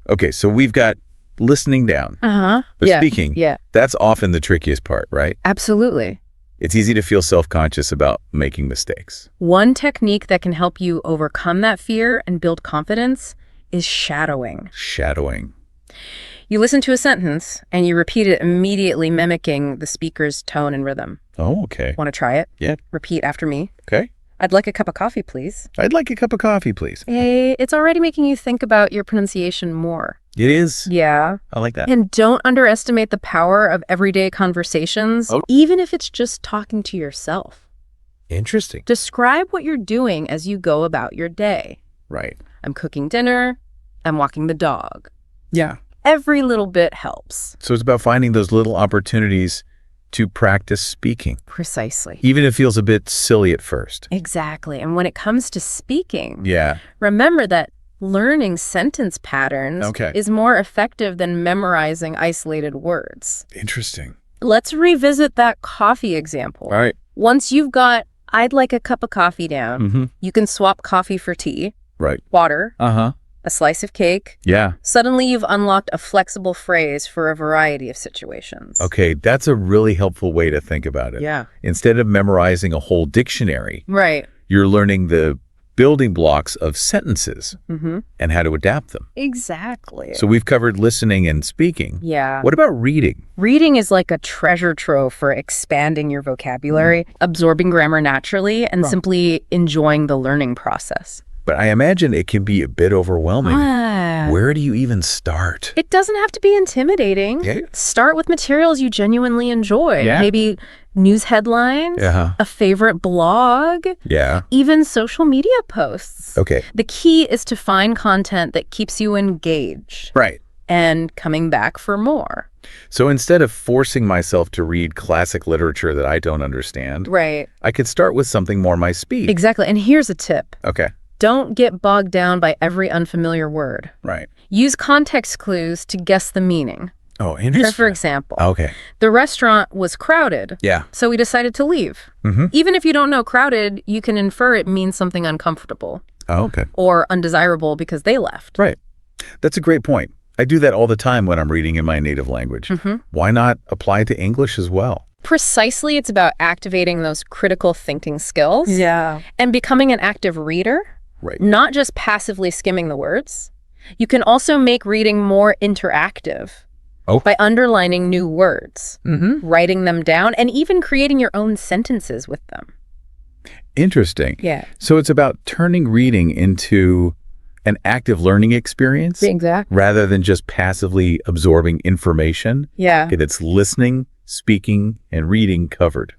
A: Okay, so we've got listening down.
B: Uh-huh.
A: But
B: Yeah.
A: speaking,
B: Yeah,
A: that's often the trickiest part, right?
B: absolutely.
A: It's easy to feel self-conscious about making mistakes.
B: One technique that can help you overcome that fear and build confidence is shadowing.
A: Shadowing.
B: You listen to a sentence and you repeat it immediately, mimicking the speaker's tone and rhythm.
A: Oh, okay.
B: Want to try it?
A: Yeah.
B: Repeat after me.
A: Okay.
B: I'd like a cup of coffee, please.
A: I'd like a cup of coffee, please.
B: Hey, it's already making you think about your pronunciation more.
A: It is?
B: Yeah.
A: I like that.
B: And don't underestimate the power of everyday conversations, even if it's just talking to yourself.
A: Interesting.
B: Describe what you're doing as you go about your day.
A: Right.
B: I'm cooking dinner. I'm walking the dog.
A: Yeah.
B: Every little bit helps.
A: So it's about finding those little opportunities to practice speaking,
B: Precisely.
A: even if it feels a bit silly at first.
B: Exactly. And when it comes to speaking,
A: Yeah.
B: remember that learning sentence patterns is more effective than memorizing isolated words.
A: Interesting.
B: Let's revisit that coffee example.
A: All right.
B: Once you've got, I'd like a cup of coffee down, you can swap coffee for tea,
A: Right.
B: water,
A: Uh-huh.
B: a slice of cake.
A: Yeah.
B: Suddenly you've unlocked a flexible phrase for a variety of situations.
A: Okay, that's a really helpful way to think about it.
B: Yeah.
A: Instead of memorizing a whole dictionary,
B: Right.
A: you're learning the building blocks of sentences and how to adapt them.
B: Exactly.
A: So we've covered listening and speaking.
B: Yeah.
A: What about reading?
B: Reading is like a treasure trove for expanding your vocabulary, absorbing grammar naturally, and simply enjoying the learning process.
A: But I imagine it can be a bit overwhelming. Where do you even start?
B: It doesn't have to be intimidating.
A: Yeah.
B: Start with materials you genuinely enjoy.
A: Yeah.
B: Maybe news headlines, a favorite blog, even social media posts.
A: Okay.
B: The key is to find content that keeps you engaged
A: Right.
B: and coming back for more.
A: So instead of forcing myself to read classic literature that I don't understand,
B: Right.
A: I could start with something more my speed.
B: Exactly. And here's a tip.
A: Okay.
B: Don't get bogged down by every unfamiliar word.
A: Right.
B: Use context clues to guess the meaning.
A: Oh, interesting.
B: For example,
A: Okay.
B: the restaurant was crowded,
A: Yeah.
B: so we decided to leave. Even if you don't know crowded, you can infer it means something uncomfortable
A: Oh, okay.
B: or undesirable because they left.
A: Right. That's a great point. I do that all the time when I'm reading in my native language. Why not apply it to English as well?
B: Precisely, it's about activating those critical thinking skills.
C: Yeah.
B: And becoming an active reader,
A: Right.
B: not just passively skimming the words. You can also make reading more interactive by underlining new words, writing them down, and even creating your own sentences with them.
A: Interesting.
B: Yeah.
A: So it's about turning reading into an active learning experience
B: Exactly.
A: rather than just passively absorbing information.
B: Yeah.
A: Okay, that's listening, speaking, and reading covered.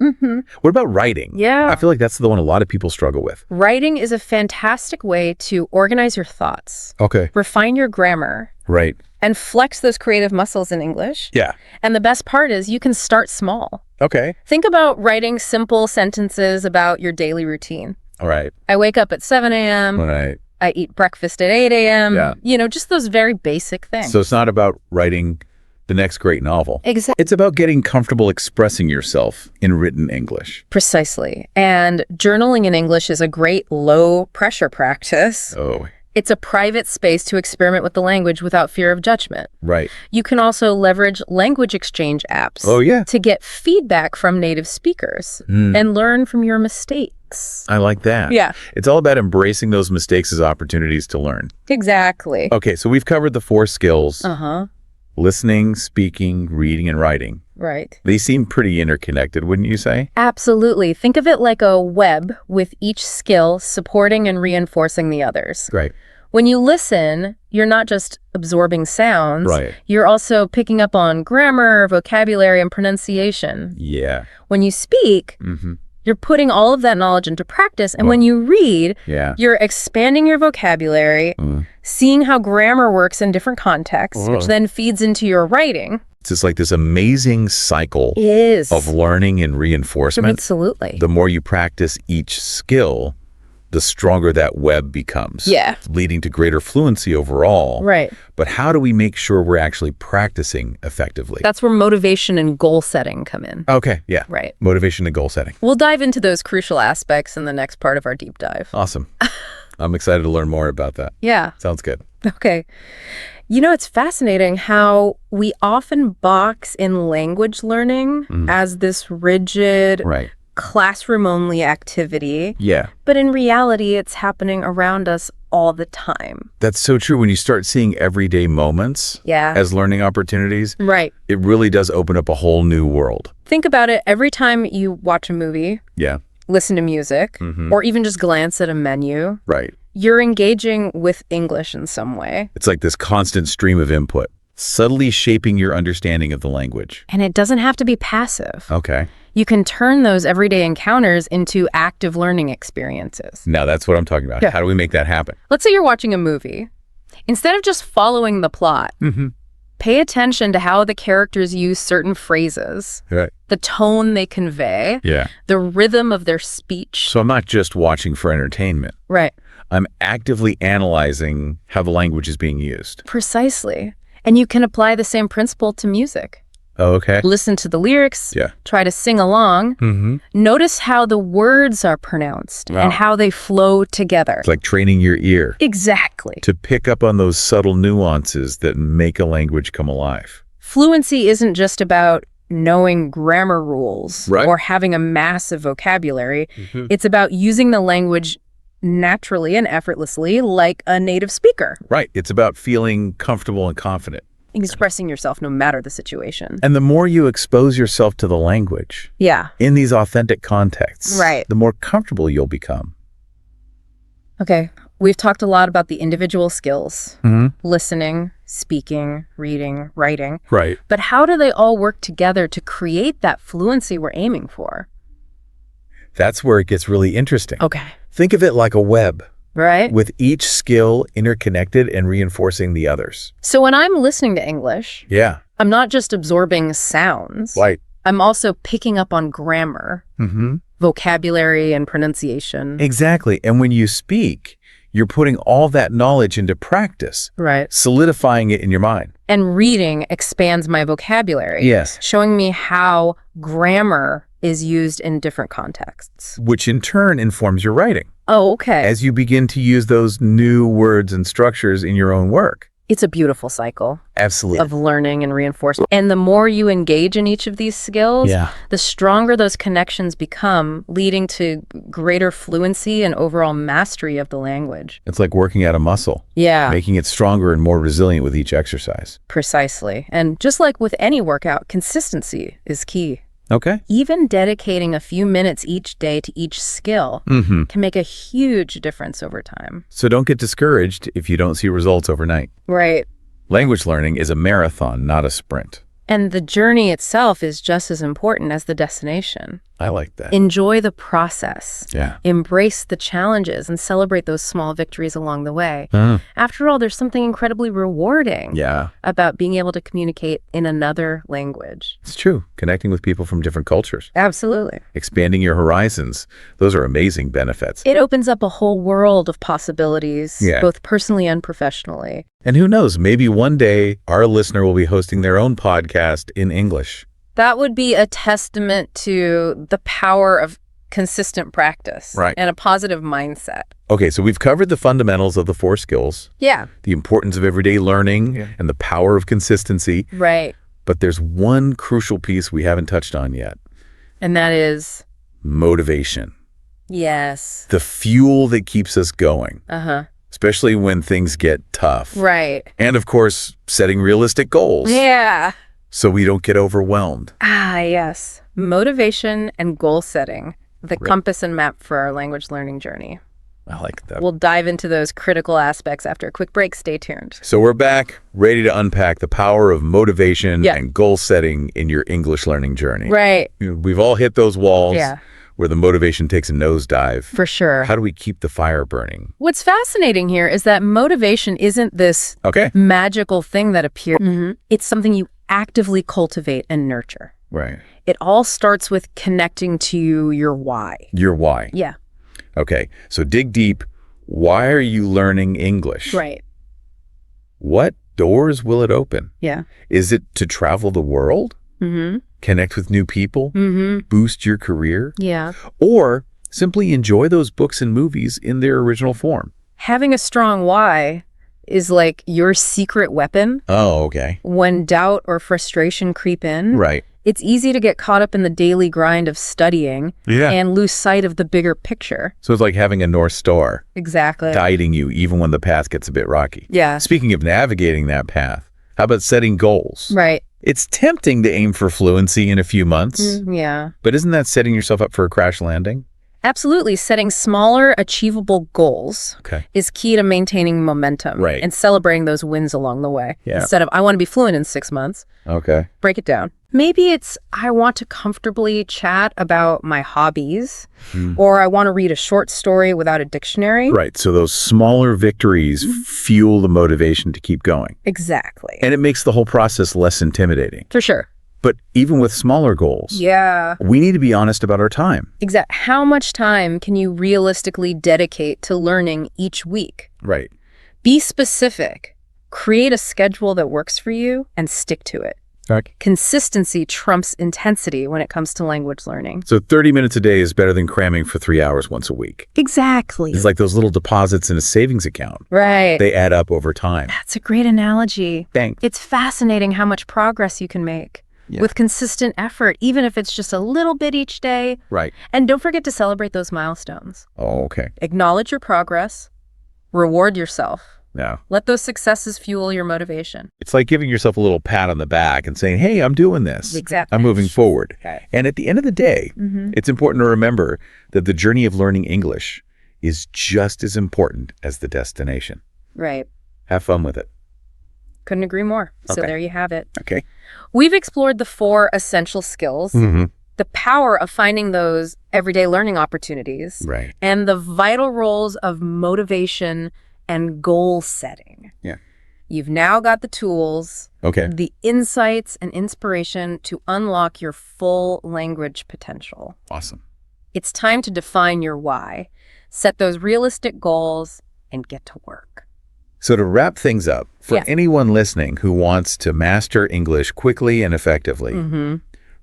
A: What about writing?
B: Yeah.
A: I feel like that's the one a lot of people struggle with.
B: Writing is a fantastic way to organize your thoughts,
A: Okay.
B: refine your grammar,
A: Right.
B: and flex those creative muscles in English.
A: Yeah.
B: And the best part is you can start small.
A: Okay.
B: Think about writing simple sentences about your daily routine.
A: All right.
B: I wake up at 7 a.m.
A: All right.
B: I eat breakfast at 8 a.m.
A: Yeah.
B: You know, just those very basic things.
A: So it's not about writing the next great novel.
B: Exactly.
A: It's about getting comfortable expressing yourself in written English.
B: Precisely. And journaling in English is a great low-pressure practice.
A: Oh,
B: It's a private space to experiment with the language without fear of judgment.
A: right.
B: You can also leverage language exchange apps
A: Oh, yeah.
B: to get feedback from native speakers and learn from your mistakes.
A: I like that.
B: Yeah.
A: It's all about embracing those mistakes as opportunities to learn.
B: Exactly.
A: Okay, so we've covered the 4 skills:
B: Uh-huh.
A: listening, speaking, reading, and writing.
B: Right.
A: They seem pretty interconnected, wouldn't you say?
B: Absolutely. Think of it like a web with each skill supporting and reinforcing the others.
A: Right.
B: When you listen, you're not just absorbing sounds.
A: Right.
B: You're also picking up on grammar, vocabulary, and pronunciation.
A: Yeah.
B: When you speak, you're putting all of that knowledge into practice. And when you read,
A: Yeah.
B: you're expanding your vocabulary, seeing how grammar works in different contexts, which then feeds into your writing.
A: It's just like this amazing cycle
B: Is.
A: of learning and reinforcement.
B: Absolutely.
A: The more you practice each skill, the stronger that web becomes.
B: Yeah.
A: Leading to greater fluency overall.
B: Right.
A: But how do we make sure we're actually practicing effectively?
B: That's where motivation and goal setting come in.
A: Okay, yeah.
B: Right.
A: Motivation and goal setting.
B: We'll dive into those crucial aspects in the next part of our deep dive.
A: Awesome. I'm excited to learn more about that.
B: Yeah.
A: Sounds good.
B: Okay. You know, it's fascinating how we often box in language learning as this rigid,
A: Right.
B: classroom-only activity.
A: Yeah.
B: But in reality, it's happening around us all the time.
A: That's so true. When you start seeing everyday moments
B: Yeah.
A: as learning opportunities,
B: Right.
A: it really does open up a whole new world.
B: Think about it. Every time you watch a movie,
A: Yeah.
B: listen to music, or even just glance at a menu,
A: Right.
B: you're engaging with English in some way.
A: It's like this constant stream of input, subtly shaping your understanding of the language.
B: And it doesn't have to be passive.
A: Okay.
B: You can turn those everyday encounters into active learning experiences.
A: Now that's what I'm talking about.
B: Yeah.
A: How do we make that happen?
B: Let's say you're watching a movie. Instead of just following the plot, pay attention to how the characters use certain phrases,
A: Right.
B: the tone they convey,
A: Yeah.
B: the rhythm of their speech.
A: So I'm not just watching for entertainment.
B: Right.
A: I'm actively analyzing how the language is being used.
B: Precisely. And you can apply the same principle to music.
A: Oh, okay.
B: Listen to the lyrics,
A: Yeah.
B: try to sing along, notice how the words are pronounced
A: Wow.
B: and how they flow together.
A: It's like training your ear
B: Exactly.
A: to pick up on those subtle nuances that make a language come alive.
B: Fluency isn't just about knowing grammar rules
A: Right.
B: or having a massive vocabulary. It's about using the language naturally and effortlessly like a native speaker,
A: Right. It's about feeling comfortable and confident.
B: expressing yourself no matter the situation.
A: And the more you expose yourself to the language
B: Yeah.
A: in these authentic contexts,
B: Right.
A: the more comfortable you'll become.
B: Okay. We've talked a lot about the individual skills,
A: Mm-hmm.
B: listening, speaking, reading, writing.
A: Right.
B: But how do they all work together to create that fluency we're aiming for?
A: That's where it gets really interesting.
B: Okay.
A: Think of it like a web,
B: Right?
A: with each skill interconnected and reinforcing the others.
B: So when I'm listening to English,
A: Yeah.
B: I'm not just absorbing sounds.
A: Right.
B: I'm also picking up on grammar,
A: Mm-hmm.
B: vocabulary, and pronunciation.
A: Exactly. And when you speak, you're putting all that knowledge into practice,
B: Right.
A: solidifying it in your mind.
B: And reading expands my vocabulary.
A: Yes.
B: Showing me how grammar is used in different contexts.
A: Which in turn informs your writing
B: Oh, okay.
A: as you begin to use those new words and structures in your own work.
B: It's a beautiful cycle
A: Absolutely.
B: of learning and reinforcement. And the more you engage in each of these skills,
A: Yeah.
B: the stronger those connections become, leading to greater fluency and overall mastery of the language.
A: It's like working out a muscle,
B: Yeah,
A: making it stronger and more resilient with each exercise.
B: precisely. And just like with any workout, consistency is key.
A: Okay.
B: Even dedicating a few minutes each day to each skill
A: Mm-hmm.
B: can make a huge difference over time.
A: So don't get discouraged if you don't see results overnight.
B: Right.
A: Language learning is a marathon, not a sprint.
B: And the journey itself is just as important as the destination.
A: I like that.
B: Enjoy the process.
A: Yeah.
B: Embrace the challenges and celebrate those small victories along the way. After all, there's something incredibly rewarding
A: Yeah.
B: about being able to communicate in another language.
A: It's true. Connecting with people from different cultures,
B: Absolutely.
A: expanding your horizons. Those are amazing benefits.
B: It opens up a whole world of possibilities,
A: Yeah.
B: both personally and professionally.
A: And who knows, maybe one day our listener will be hosting their own podcast in English.
B: That would be a testament to the power of consistent practice
A: Right.
B: and a positive mindset.
A: Okay, so we've covered the fundamentals of the 4 skills,
B: Yeah,
A: the importance of everyday learning, and the power of consistency.
B: right.
A: But there's one crucial piece we haven't touched on yet:
B: And that is,
A: motivation.
B: yes.
A: The fuel that keeps us going,
B: Uh-huh.
A: especially when things get tough.
B: Right.
A: And of course, setting realistic goals
B: Yeah.
A: so we don't get overwhelmed.
B: Ah, yes. Motivation and goal setting, the compass and map for our language learning journey.
A: I like that.
B: We'll dive into those critical aspects after a quick break. Stay tuned.
A: So we're back, ready to unpack the power of motivation
B: Yeah.
A: and goal setting in your English learning journey.
B: Right.
A: You know, we've all hit those walls
B: Yeah.
A: where the motivation takes a nosedive.
B: For sure.
A: How do we keep the fire burning?
B: What's fascinating here is that motivation isn't this
A: Okay.
B: magical thing that appears. It's something you actively cultivate and nurture.
A: Right.
B: It all starts with connecting to your why.
A: Your why.
B: Yeah.
A: Okay. So dig deep. Why are you learning English?
B: Right.
A: What doors will it open?
B: Yeah.
A: Is it to travel the world?
B: Mm-hmm.
A: Connect with new people?
B: Mm-hmm.
A: Boost your career?
B: Yeah.
A: Or simply enjoy those books and movies in their original form?
B: Having a strong why is like your secret weapon.
A: Oh, okay.
B: When doubt or frustration creep in,
A: Right.
B: It's easy to get caught up in the daily grind of studying and lose sight of the bigger picture.
A: So it's like having a North Star
B: Exactly.
A: guiding you even when the path gets a bit rocky.
B: Yeah.
A: Speaking of navigating that path, how about setting goals?
B: Right.
A: It's tempting to aim for fluency in a few months,
B: Yeah.
A: but isn't that setting yourself up for a crash landing?
B: Absolutely. Setting smaller, achievable goals is key to maintaining momentum and celebrating those wins along the way.
A: Yeah.
B: Instead of, I want to be fluent in 6 months.
A: Okay.
B: Break it down. Maybe it's, I want to comfortably chat about my hobbies, or I want to read a short story without a dictionary.
A: Right. So those smaller victories fuel the motivation to keep going.
B: Exactly.
A: And it makes the whole process less intimidating.
B: For sure.
A: But even with smaller goals, we need to be honest about our time.
B: Exactly. How much time can you realistically dedicate to learning each week?
A: Right.
B: Be specific. Create a schedule that works for you and stick to it.
A: Okay.
B: Consistency trumps intensity when it comes to language learning.
A: So 30 minutes a day is better than cramming for 3 hours once a week.
B: Exactly.
A: It's like those little deposits in a savings account.
B: Right.
A: They add up over time.
B: That's a great analogy.
A: Thanks.
B: It's fascinating how much progress you can make with consistent effort, even if it's just a little bit each day.
A: Right.
B: And don't forget to celebrate those milestones.
A: Oh, okay.
B: Acknowledge your progress. Reward yourself.
A: Yeah.
B: Let those successes fuel your motivation.
A: It's like giving yourself a little pat on the back and saying, hey, I'm doing this.
B: Exactly.
A: I'm moving forward.
B: Okay.
A: And at the end of the day, it's important to remember that the journey of learning English is just as important as the destination.
B: Right.
A: Have fun with it.
B: Couldn't agree more. So
A: Okay.
B: there you have it.
A: Okay.
B: We've explored the 4 essential skills, the power of finding those everyday learning opportunities,
A: Right.
B: and the vital roles of motivation and goal setting.
A: Yeah.
B: You've now got the tools,
A: Okay.
B: the insights and inspiration to unlock your full language potential.
A: Awesome.
B: It's time to define your why, set those realistic goals, and get to work.
A: So to wrap things up, for anyone listening who wants to master English quickly and effectively,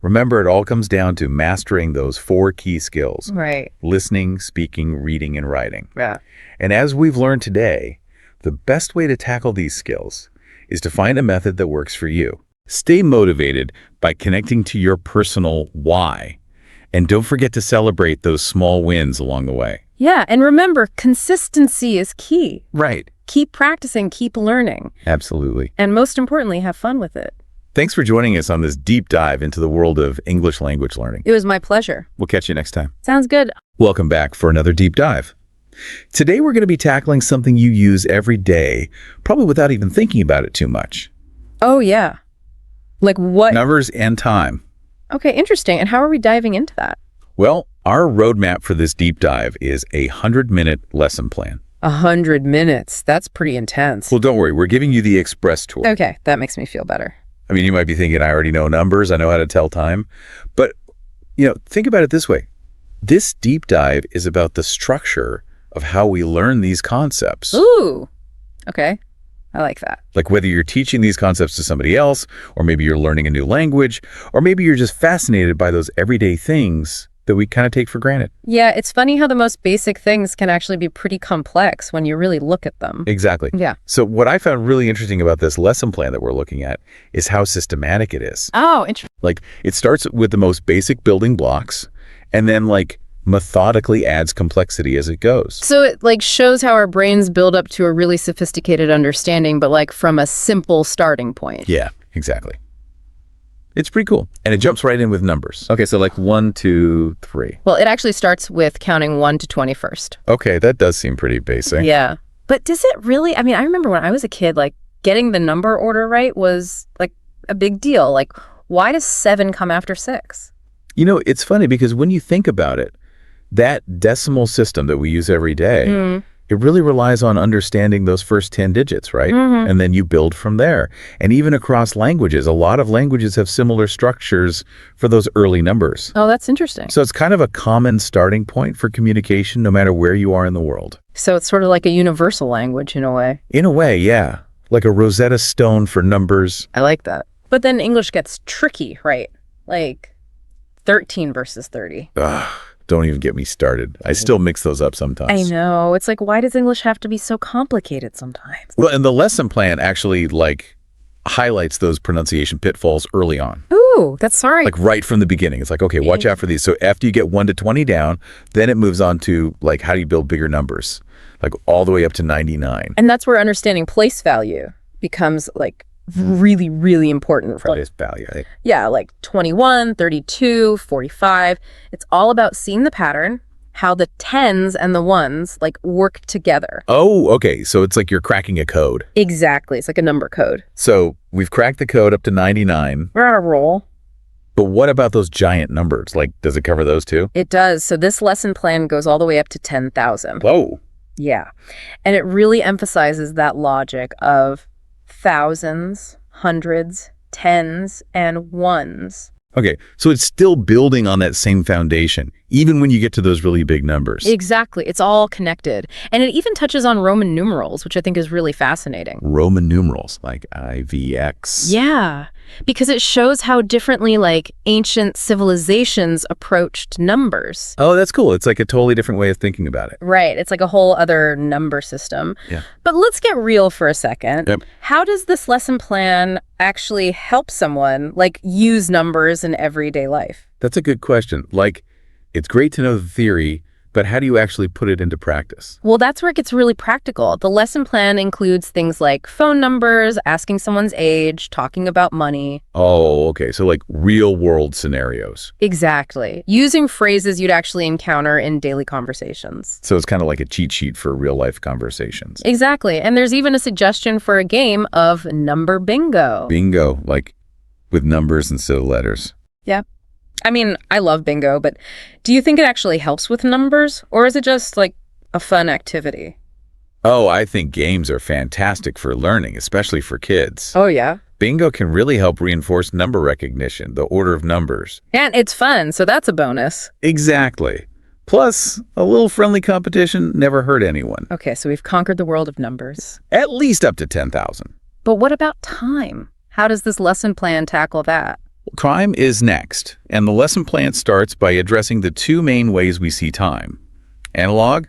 A: remember it all comes down to mastering those 4 key skills.
B: Right.
A: Listening, speaking, reading, and writing.
B: Yeah.
A: And as we've learned today, the best way to tackle these skills is to find a method that works for you. Stay motivated by connecting to your personal why. And don't forget to celebrate those small wins along the way.
B: Yeah, and remember, consistency is key.
A: Right.
B: Keep practicing, keep learning,
A: Absolutely.
B: and most importantly, have fun with it.
A: Thanks for joining us on this deep dive into the world of English language learning.
B: It was my pleasure.
A: We'll catch you next time.
B: Sounds good.
A: Welcome back for another deep dive. Today we're going to be tackling something you use every day, probably without even thinking about it too much.
B: Oh, yeah. Like what?
A: Numbers and time.
B: Okay, interesting. And how are we diving into that?
A: Well, our roadmap for this deep dive is a 100-minute lesson plan.
B: 100 minutes. That's pretty intense.
A: Well, don't worry. We're giving you the express tour.
B: Okay, that makes me feel better.
A: I mean, you might be thinking, I already know numbers. I know how to tell time. But, think about it this way. This deep dive is about the structure of how we learn these concepts.
B: Ooh, okay. I like that.
A: Like whether you're teaching these concepts to somebody else, or maybe you're learning a new language, or maybe you're just fascinated by those everyday things that we kind of take for granted.
B: Yeah, it's funny how the most basic things can actually be pretty complex when you really look at them.
A: Exactly.
B: Yeah.
A: So what I found really interesting about this lesson plan that we're looking at is how systematic it is.
B: Oh, interesting.
A: Like it starts with the most basic building blocks and then methodically adds complexity as it goes.
B: So it shows how our brains build up to a really sophisticated understanding, but from a simple starting point.
A: Yeah, exactly. It's pretty cool. And it jumps right in with numbers. Okay, so 1, 2, 3.
B: Well, it actually starts with counting 1 to 20 first.
A: Okay, that does seem pretty basic.
B: Yeah. But does it really? I mean, I remember when I was a kid, getting the number order right was a big deal. Why does 7 come after 6?
A: It's funny because when you think about it, that decimal system that we use every day, it really relies on understanding those first 10 digits, right? And then you build from there. And even across languages, a lot of languages have similar structures for those early numbers.
B: Oh, that's interesting.
A: So it's kind of a common starting point for communication no matter where you are in the world.
B: So it's sort of like a universal language in a way.
A: In a way, yeah. Like a Rosetta Stone for numbers.
B: I like that. But then English gets tricky, right? 13 versus 30.
A: Ugh. Don't even get me started. I still mix those up sometimes.
B: I know. It's why does English have to be so complicated sometimes?
A: Well, and the lesson plan actually highlights those pronunciation pitfalls early on.
B: Ooh, Ooh, that's sorry.
A: Like right from the beginning. It's like, okay, watch out for these. So after you get 1 to 20 down, then it moves on to like, how do you build bigger numbers? Like all the way up to 99.
B: And that's where understanding place value becomes like really, really important. For
A: Place value.
B: Yeah, like 21, 32, 45. It's all about seeing the pattern, how the tens and the ones like work together.
A: Oh, okay. So it's like you're cracking a code.
B: Exactly. It's like a number code.
A: So we've cracked the code up to 99.
B: We're on a roll.
A: But what about those giant numbers? Like, does it cover those too?
B: It does. So this lesson plan goes all the way up to 10,000.
A: Whoa.
B: Yeah. And it really emphasizes that logic of thousands, hundreds, tens, and ones.
A: Okay, so it's still building on that same foundation, even when you get to those really big numbers.
B: Exactly. It's all connected. And it even touches on Roman numerals, which I think is really fascinating.
A: Roman numerals, like IVX.
B: Yeah, because it shows how differently like ancient civilizations approached numbers.
A: Oh, that's cool. It's like a totally different way of thinking about it.
B: Right. It's like a whole other number system.
A: Yeah.
B: But let's get real for a second.
A: Yep.
B: How does this lesson plan actually help someone like use numbers in everyday life?
A: That's a good question. Like, it's great to know the theory, but how do you actually put it into practice?
B: Well, that's where it gets really practical. The lesson plan includes things like phone numbers, asking someone's age, talking about money.
A: Oh, okay. So like real world scenarios.
B: Exactly. Using phrases you'd actually encounter in daily conversations.
A: So it's kind of like a cheat sheet for real life conversations.
B: Exactly. And there's even a suggestion for a game of number bingo.
A: Bingo, like with numbers instead of letters.
B: Yeah. I mean, I love bingo, but do you think it actually helps with numbers? Or is it just like a fun activity?
A: Oh, I think games are fantastic for learning, especially for kids.
B: Oh, yeah.
A: Bingo can really help reinforce number recognition, the order of numbers.
B: And it's fun, so that's a bonus.
A: Exactly. Plus, a little friendly competition never hurt anyone.
B: Okay, so we've conquered the world of numbers.
A: At least up to 10,000.
B: But what about time? How does this lesson plan tackle that?
A: Time is next, and the lesson plan starts by addressing the two main ways we see time: analog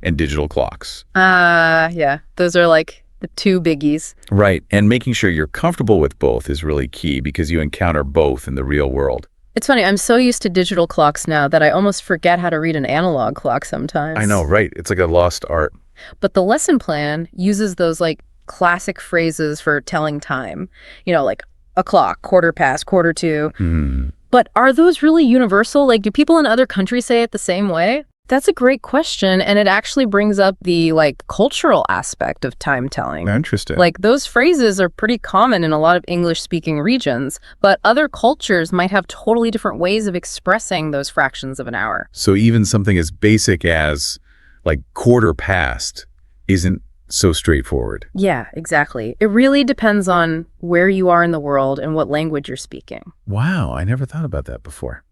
A: and digital clocks.
B: Yeah, those are like the two biggies.
A: Right, and making sure you're comfortable with both is really key because you encounter both in the real world.
B: It's funny, I'm so used to digital clocks now that I almost forget how to read an analog clock sometimes.
A: I know, right? It's like a lost art.
B: But the lesson plan uses those like classic phrases for telling time, like o'clock, quarter past, quarter to. But are those really universal? Like, do people in other countries say it the same way? That's a great question, and it actually brings up the like cultural aspect of time telling.
A: Interesting.
B: Like, those phrases are pretty common in a lot of English-speaking regions, but other cultures might have totally different ways of expressing those fractions of an hour.
A: So even something as basic as like quarter past isn't so straightforward.
B: Yeah, exactly. It really depends on where you are in the world and what language you're speaking.
A: Wow, I never thought about that before.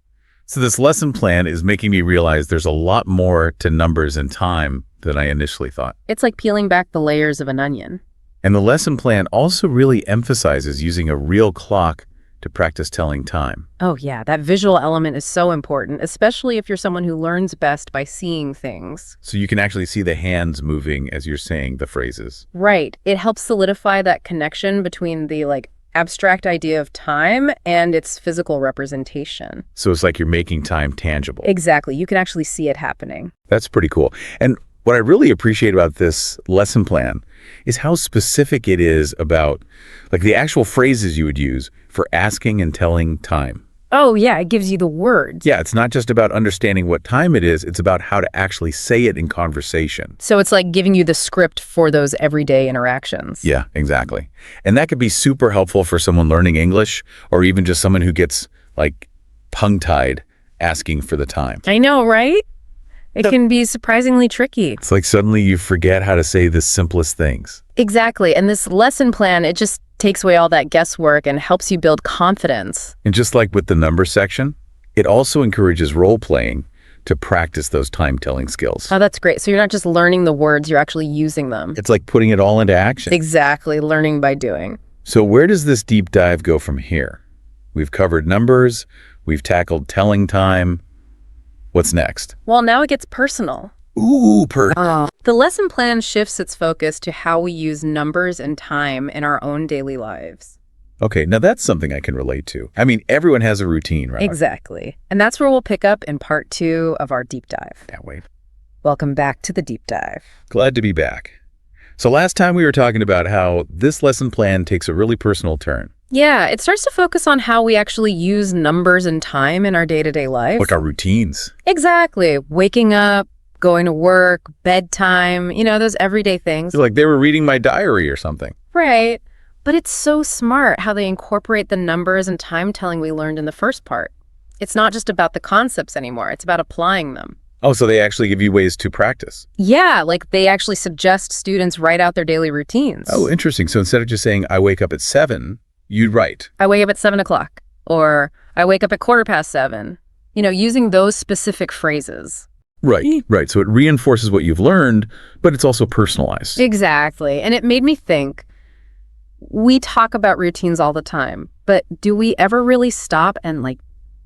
A: So this lesson plan is making me realize there's a lot more to numbers and time than I initially thought.
B: It's like peeling back the layers of an onion.
A: And the lesson plan also really emphasizes using a real clock to practice telling time.
B: Oh yeah, that visual element is so important, especially if you're someone who learns best by seeing things.
A: So you can actually see the hands moving as you're saying the phrases.
B: Right. It helps solidify that connection between the like abstract idea of time and its physical representation.
A: So it's like you're making time tangible.
B: Exactly. You can actually see it happening.
A: That's pretty cool. And what I really appreciate about this lesson plan is how specific it is about like the actual phrases you would use for asking and telling time.
B: Oh yeah, it gives you the words.
A: Yeah, it's not just about understanding what time it is, it's about how to actually say it in conversation.
B: So it's like giving you the script for those everyday interactions.
A: Yeah, exactly. And that could be super helpful for someone learning English or even just someone who gets like tongue-tied asking for the time.
B: I know, right? It can be surprisingly tricky.
A: It's like suddenly you forget how to say the simplest things.
B: Exactly. And this lesson plan, it just takes away all that guesswork and helps you build confidence.
A: And just like with the number section, it also encourages role-playing to practice those time-telling skills.
B: Oh, that's great. So you're not just learning the words, you're actually using them.
A: It's like putting it all into action.
B: Exactly. Learning by doing.
A: So where does this deep dive go from here? We've covered numbers, we've tackled telling time. What's next?
B: Well, now it gets personal.
A: Ooh,
B: The lesson plan shifts its focus to how we use numbers and time in our own daily lives.
A: Okay, now that's something I can relate to. I mean, everyone has a routine, right?
B: Exactly. And that's where we'll pick up in part 2 of our deep dive.
A: Can't wait.
B: Welcome back to the deep dive.
A: Glad to be back. So last time we were talking about how this lesson plan takes a really personal turn.
B: Yeah, it starts to focus on how we actually use numbers and time in our day-to-day life.
A: Like our routines.
B: Exactly. Waking up, going to work, bedtime, those everyday things.
A: It's like they were reading my diary or something.
B: Right. But it's so smart how they incorporate the numbers and time telling we learned in the first part. It's not just about the concepts anymore. It's about applying them.
A: Oh, so they actually give you ways to practice.
B: Yeah, like they actually suggest students write out their daily routines.
A: Oh, interesting. So instead of just saying, I wake up at 7, you'd write.
B: I wake up at 7 o'clock, or I wake up at 7:15. Using those specific phrases.
A: Right, right. So it reinforces what you've learned, but it's also personalized.
B: Exactly. And it made me think, we talk about routines all the time, but do we ever really stop and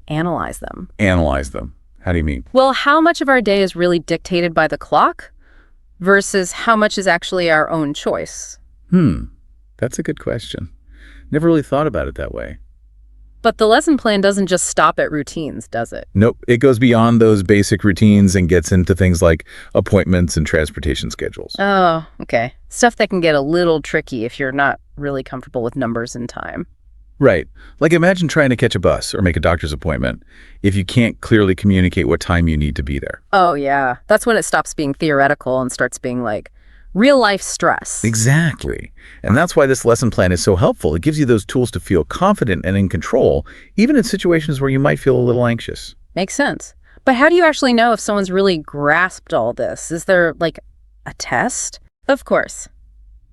B: analyze them?
A: Analyze them. How do you mean?
B: Well, how much of our day is really dictated by the clock versus how much is actually our own choice?
A: That's a good question. Never really thought about it that way.
B: But the lesson plan doesn't just stop at routines, does it?
A: Nope. It goes beyond those basic routines and gets into things like appointments and transportation schedules.
B: Oh, okay. Stuff that can get a little tricky if you're not really comfortable with numbers and time.
A: Right. Like imagine trying to catch a bus or make a doctor's appointment if you can't clearly communicate what time you need to be there.
B: Oh, yeah. That's when it stops being theoretical and starts being real life stress.
A: Exactly. And that's why this lesson plan is so helpful. It gives you those tools to feel confident and in control, even in situations where you might feel a little anxious.
B: Makes sense. But how do you actually know if someone's really grasped all this? Is there a test? Of course.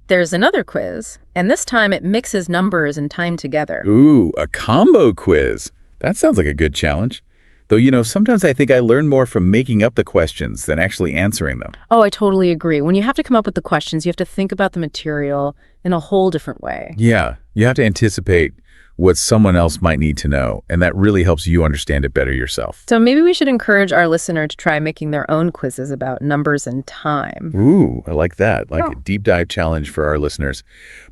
B: There's another quiz, and this time it mixes numbers and time together.
A: Ooh, a combo quiz. That sounds like a good challenge. Though, sometimes I think I learn more from making up the questions than actually answering them.
B: Oh, I totally agree. When you have to come up with the questions, you have to think about the material in a whole different way.
A: Yeah, you have to anticipate what someone else might need to know, and that really helps you understand it better yourself.
B: So maybe we should encourage our listener to try making their own quizzes about numbers and time.
A: Ooh, I like that. A deep dive challenge for our listeners.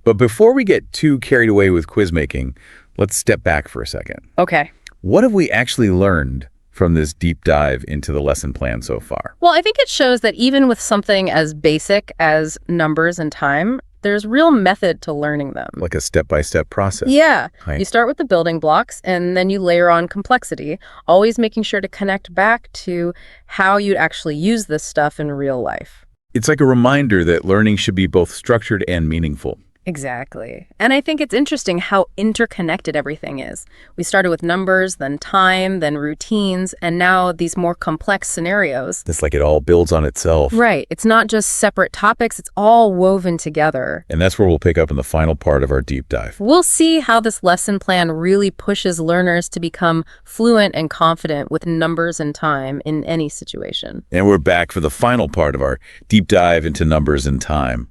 A: But before we get too carried away with quiz making, let's step back for a second.
B: Okay.
A: What have we actually learned from this deep dive into the lesson plan so far?
B: Well, I think it shows that even with something as basic as numbers and time, there's real method to learning them.
A: Like a step-by-step process.
B: Yeah.
A: Right.
B: You start with the building blocks and then you layer on complexity, always making sure to connect back to how you'd actually use this stuff in real life.
A: It's like a reminder that learning should be both structured and meaningful.
B: Exactly. And I think it's interesting how interconnected everything is. We started with numbers, then time, then routines, and now these more complex scenarios.
A: It's like it all builds on itself.
B: Right. It's not just separate topics, it's all woven together.
A: And that's where we'll pick up in the final part of our deep dive.
B: We'll see how this lesson plan really pushes learners to become fluent and confident with numbers and time in any situation.
A: And we're back for the final part of our deep dive into numbers and time.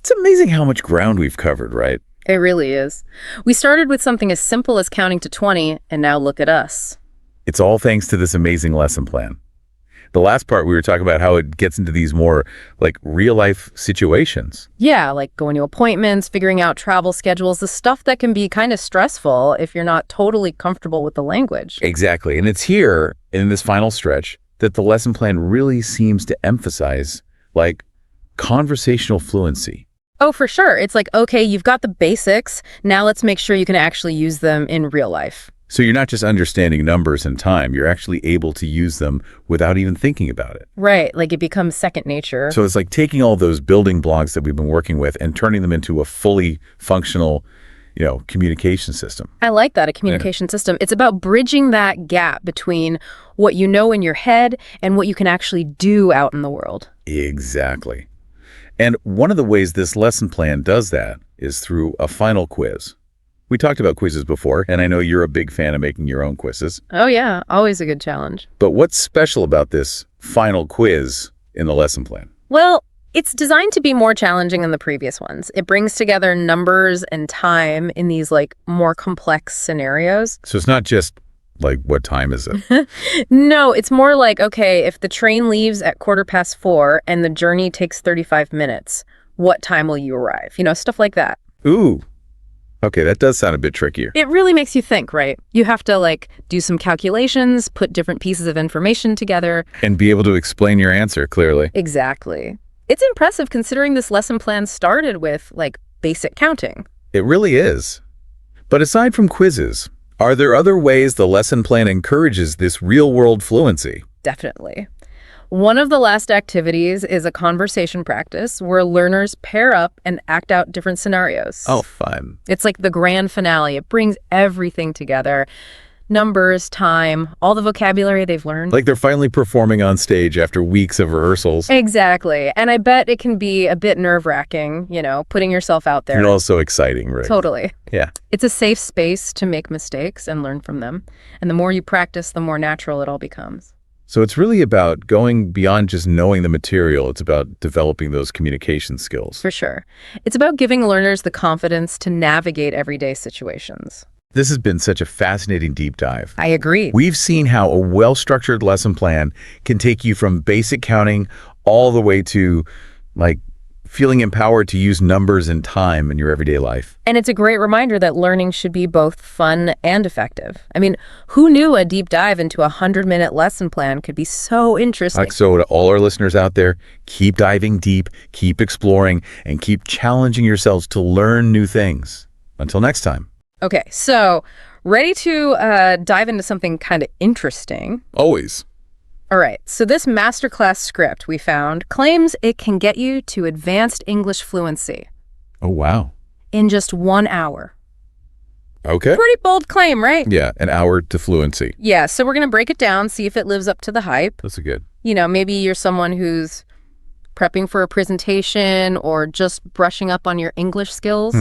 A: It's amazing how much ground we've covered, right?
B: It really is. We started with something as simple as counting to 20, and now look at us.
A: It's all thanks to this amazing lesson plan. The last part, we were talking about how it gets into these more real-life situations.
B: Yeah, like going to appointments, figuring out travel schedules, the stuff that can be kind of stressful if you're not totally comfortable with the language.
A: Exactly. And it's here, in this final stretch, that the lesson plan really seems to emphasize, conversational fluency.
B: Oh, for sure. It's okay, you've got the basics. Now let's make sure you can actually use them in real life.
A: So you're not just understanding numbers and time, you're actually able to use them without even thinking about it.
B: Right, it becomes second nature.
A: So it's like taking all those building blocks that we've been working with and turning them into a fully functional, communication system.
B: I like that, a communication system. It's about bridging that gap between what you know in your head and what you can actually do out in the world.
A: Exactly. And one of the ways this lesson plan does that is through a final quiz. We talked about quizzes before, and I know you're a big fan of making your own quizzes.
B: Oh yeah, always a good challenge.
A: But what's special about this final quiz in the lesson plan?
B: Well, it's designed to be more challenging than the previous ones. It brings together numbers and time in these more complex scenarios.
A: So it's not just what time is it?
B: No, it's more okay, if the train leaves at 4:15 and the journey takes 35 minutes, what time will you arrive? Stuff like that.
A: Ooh, Okay, that does sound a bit trickier.
B: It really makes you think, right? You have to like do some calculations, put different pieces of information together.
A: And be able to explain your answer clearly.
B: Exactly. It's impressive considering this lesson plan started with like basic counting.
A: It really is. But aside from quizzes, are there other ways the lesson plan encourages this real-world fluency?
B: Definitely. One of the last activities is a conversation practice where learners pair up and act out different scenarios.
A: Oh, fun.
B: It's like the grand finale. It brings everything together. Numbers, time, all the vocabulary they've learned.
A: Like they're finally performing on stage after weeks of rehearsals.
B: Exactly. And I bet it can be a bit nerve-wracking, putting yourself out there.
A: And also exciting, right?
B: Totally.
A: Yeah.
B: It's a safe space to make mistakes and learn from them. And the more you practice, the more natural it all becomes.
A: So it's really about going beyond just knowing the material. It's about developing those communication skills.
B: For sure. It's about giving learners the confidence to navigate everyday situations.
A: This has been such a fascinating deep dive.
B: I agree.
A: We've seen how a well-structured lesson plan can take you from basic counting all the way to, feeling empowered to use numbers and time in your everyday life.
B: And it's a great reminder that learning should be both fun and effective. I mean, who knew a deep dive into a 100-minute lesson plan could be so interesting?
A: So to all our listeners out there, keep diving deep, keep exploring, and keep challenging yourselves to learn new things. Until next time.
B: Okay, so ready to dive into something kind of interesting?
A: Always.
B: All right, so this masterclass script we found claims it can get you to advanced English fluency
A: Oh, wow.
B: in just 1 hour.
A: Okay.
B: Pretty bold claim, right?
A: Yeah, an hour to fluency.
B: Yeah, so we're going to break it down, see if it lives up to the hype.
A: That's good.
B: Maybe you're someone who's prepping for a presentation or just brushing up on your English skills.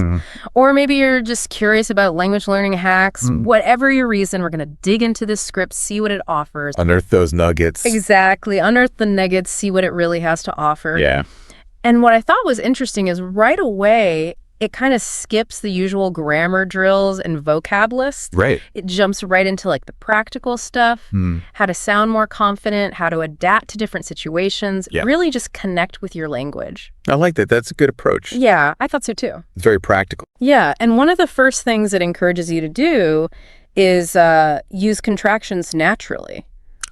B: Or maybe you're just curious about language learning hacks. Whatever your reason, we're going to dig into this script, see what it offers.
A: Unearth those nuggets.
B: Exactly. Unearth the nuggets, see what it really has to offer.
A: Yeah.
B: And what I thought was interesting is right away, it kind of skips the usual grammar drills and vocab lists.
A: Right.
B: It jumps right into the practical stuff, how to sound more confident, how to adapt to different situations, really just connect with your language.
A: I like that. That's a good approach.
B: Yeah, I thought so too.
A: It's very practical.
B: Yeah, and one of the first things it encourages you to do is use contractions naturally.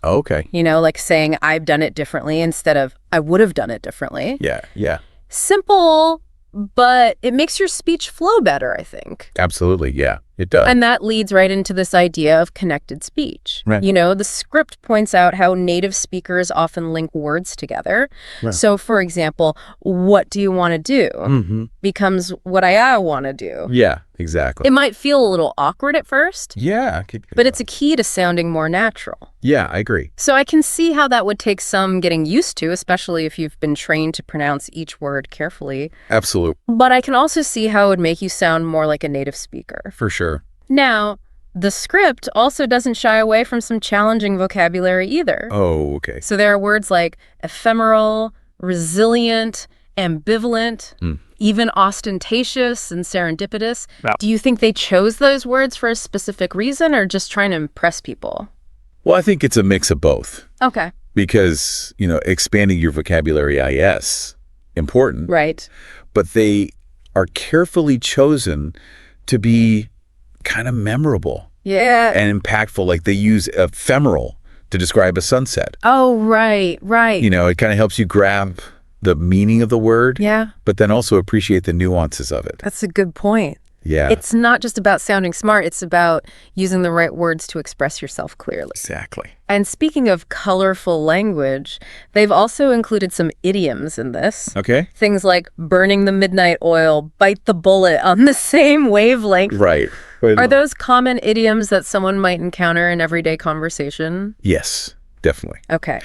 A: Okay.
B: Like saying, I've done it differently instead of, I would have done it differently.
A: Yeah.
B: Simple, but it makes your speech flow better, I think.
A: Absolutely. Yeah, it does.
B: And that leads right into this idea of connected speech.
A: Right.
B: The script points out how native speakers often link words together.
A: Right.
B: So, for example, what do you want to do becomes what I want to do.
A: Yeah, exactly.
B: It might feel a little awkward at first,
A: Yeah.
B: but it's a key to sounding more natural.
A: Yeah, I agree.
B: So I can see how that would take some getting used to, especially if you've been trained to pronounce each word carefully.
A: Absolutely.
B: But I can also see how it would make you sound more like a native speaker.
A: For sure.
B: Now, the script also doesn't shy away from some challenging vocabulary either.
A: Oh, okay.
B: So there are words like ephemeral, resilient, ambivalent, even ostentatious and serendipitous.
A: Wow.
B: Do you think they chose those words for a specific reason or just trying to impress people?
A: Well, I think it's a mix of both.
B: Okay.
A: Because, expanding your vocabulary, important.
B: Right.
A: But they are carefully chosen to be kind of memorable
B: Yeah.
A: and impactful. Like they use ephemeral to describe a sunset.
B: Oh, right.
A: It kind of helps you grab the meaning of the word,
B: Yeah,
A: but then also appreciate the nuances of it.
B: that's a good point.
A: Yeah.
B: It's not just about sounding smart. It's about using the right words to express yourself clearly.
A: Exactly.
B: And speaking of colorful language, they've also included some idioms in this.
A: Okay.
B: Things like burning the midnight oil, bite the bullet on the same wavelength.
A: Right.
B: Are those common idioms that someone might encounter in everyday conversation?
A: Yes, definitely.
B: Okay.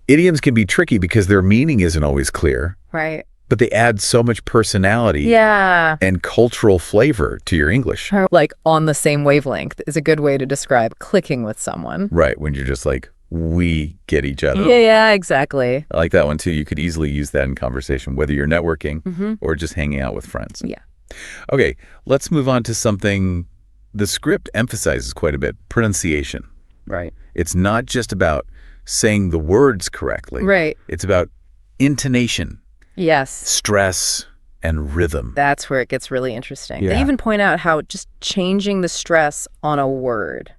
A: Idioms can be tricky because their meaning isn't always clear,
B: Right.
A: but they add so much personality
B: Yeah.
A: and cultural flavor to your English.
B: Like on the same wavelength is a good way to describe clicking with someone.
A: Right, when you're just like, we get each other.
B: Yeah, exactly.
A: I like that one too. You could easily use that in conversation, whether you're networking or just hanging out with friends.
B: Yeah.
A: Okay, let's move on to something the script emphasizes quite a bit, pronunciation.
B: Right.
A: It's not just about saying the words correctly.
B: Right.
A: It's about intonation,
B: Yes.
A: stress, and rhythm.
B: That's where it gets really interesting.
A: Yeah.
B: They even point out how just changing the stress on a word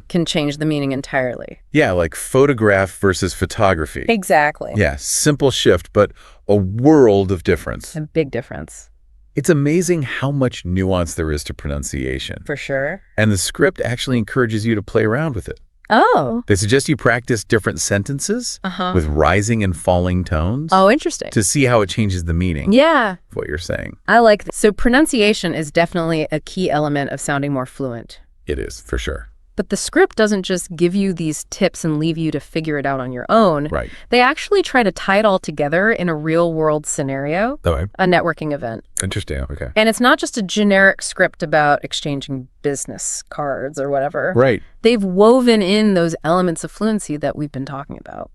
B: can change the meaning entirely.
A: Yeah, like photograph versus photography.
B: Exactly.
A: Yeah, simple shift, but a world of difference.
B: A big difference.
A: It's amazing how much nuance there is to pronunciation.
B: For sure.
A: And the script actually encourages you to play around with it.
B: Oh.
A: They suggest you practice different sentences with rising and falling tones
B: Oh, interesting.
A: to see how it changes the meaning
B: Yeah.
A: of what you're saying.
B: I like that. So pronunciation is definitely a key element of sounding more fluent.
A: It is, for sure.
B: But the script doesn't just give you these tips and leave you to figure it out on your own.
A: Right.
B: They actually try to tie it all together in a real-world scenario,
A: Okay.
B: a networking event.
A: Interesting. Okay.
B: And it's not just a generic script about exchanging business cards or whatever.
A: Right.
B: They've woven in those elements of fluency that we've been talking about.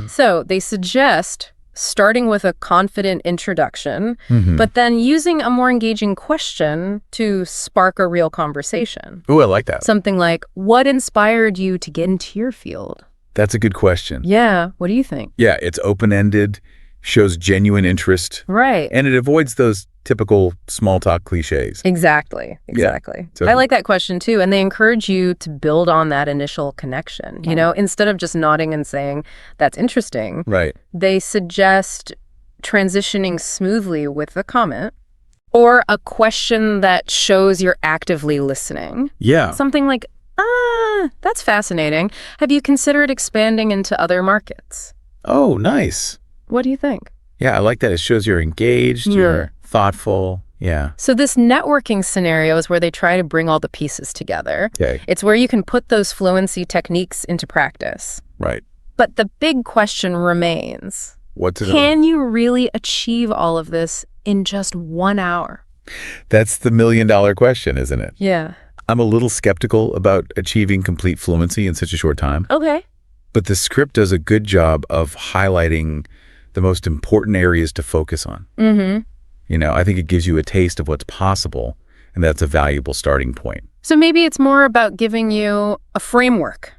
B: So they suggest starting with a confident introduction, but then using a more engaging question to spark a real conversation.
A: Ooh, I like that.
B: Something like, what inspired you to get into your field?
A: That's a good question.
B: Yeah, what do you think?
A: Yeah, it's open-ended, shows genuine interest,
B: Right.
A: and it avoids those typical small talk cliches.
B: Exactly.
A: So-
B: I like that question too. And they encourage you to build on that initial connection. You know, instead of just nodding and saying, that's interesting,
A: Right.
B: they suggest transitioning smoothly with a comment or a question that shows you're actively listening.
A: Yeah.
B: Something like, that's fascinating. Have you considered expanding into other markets?
A: Oh, nice.
B: What do you think?
A: Yeah, I like that. It shows you're engaged, you're thoughtful. Yeah.
B: So this networking scenario is where they try to bring all the pieces together.
A: Okay.
B: It's where you can put those fluency techniques into practice.
A: Right.
B: But the big question remains,
A: What's it?
B: can you really achieve all of this in just 1 hour?
A: That's the million-dollar question, isn't it?
B: Yeah.
A: I'm a little skeptical about achieving complete fluency in such a short time,
B: Okay.
A: but the script does a good job of highlighting the most important areas to focus on. You know, I think it gives you a taste of what's possible, and that's a valuable starting point.
B: So maybe it's more about giving you a framework,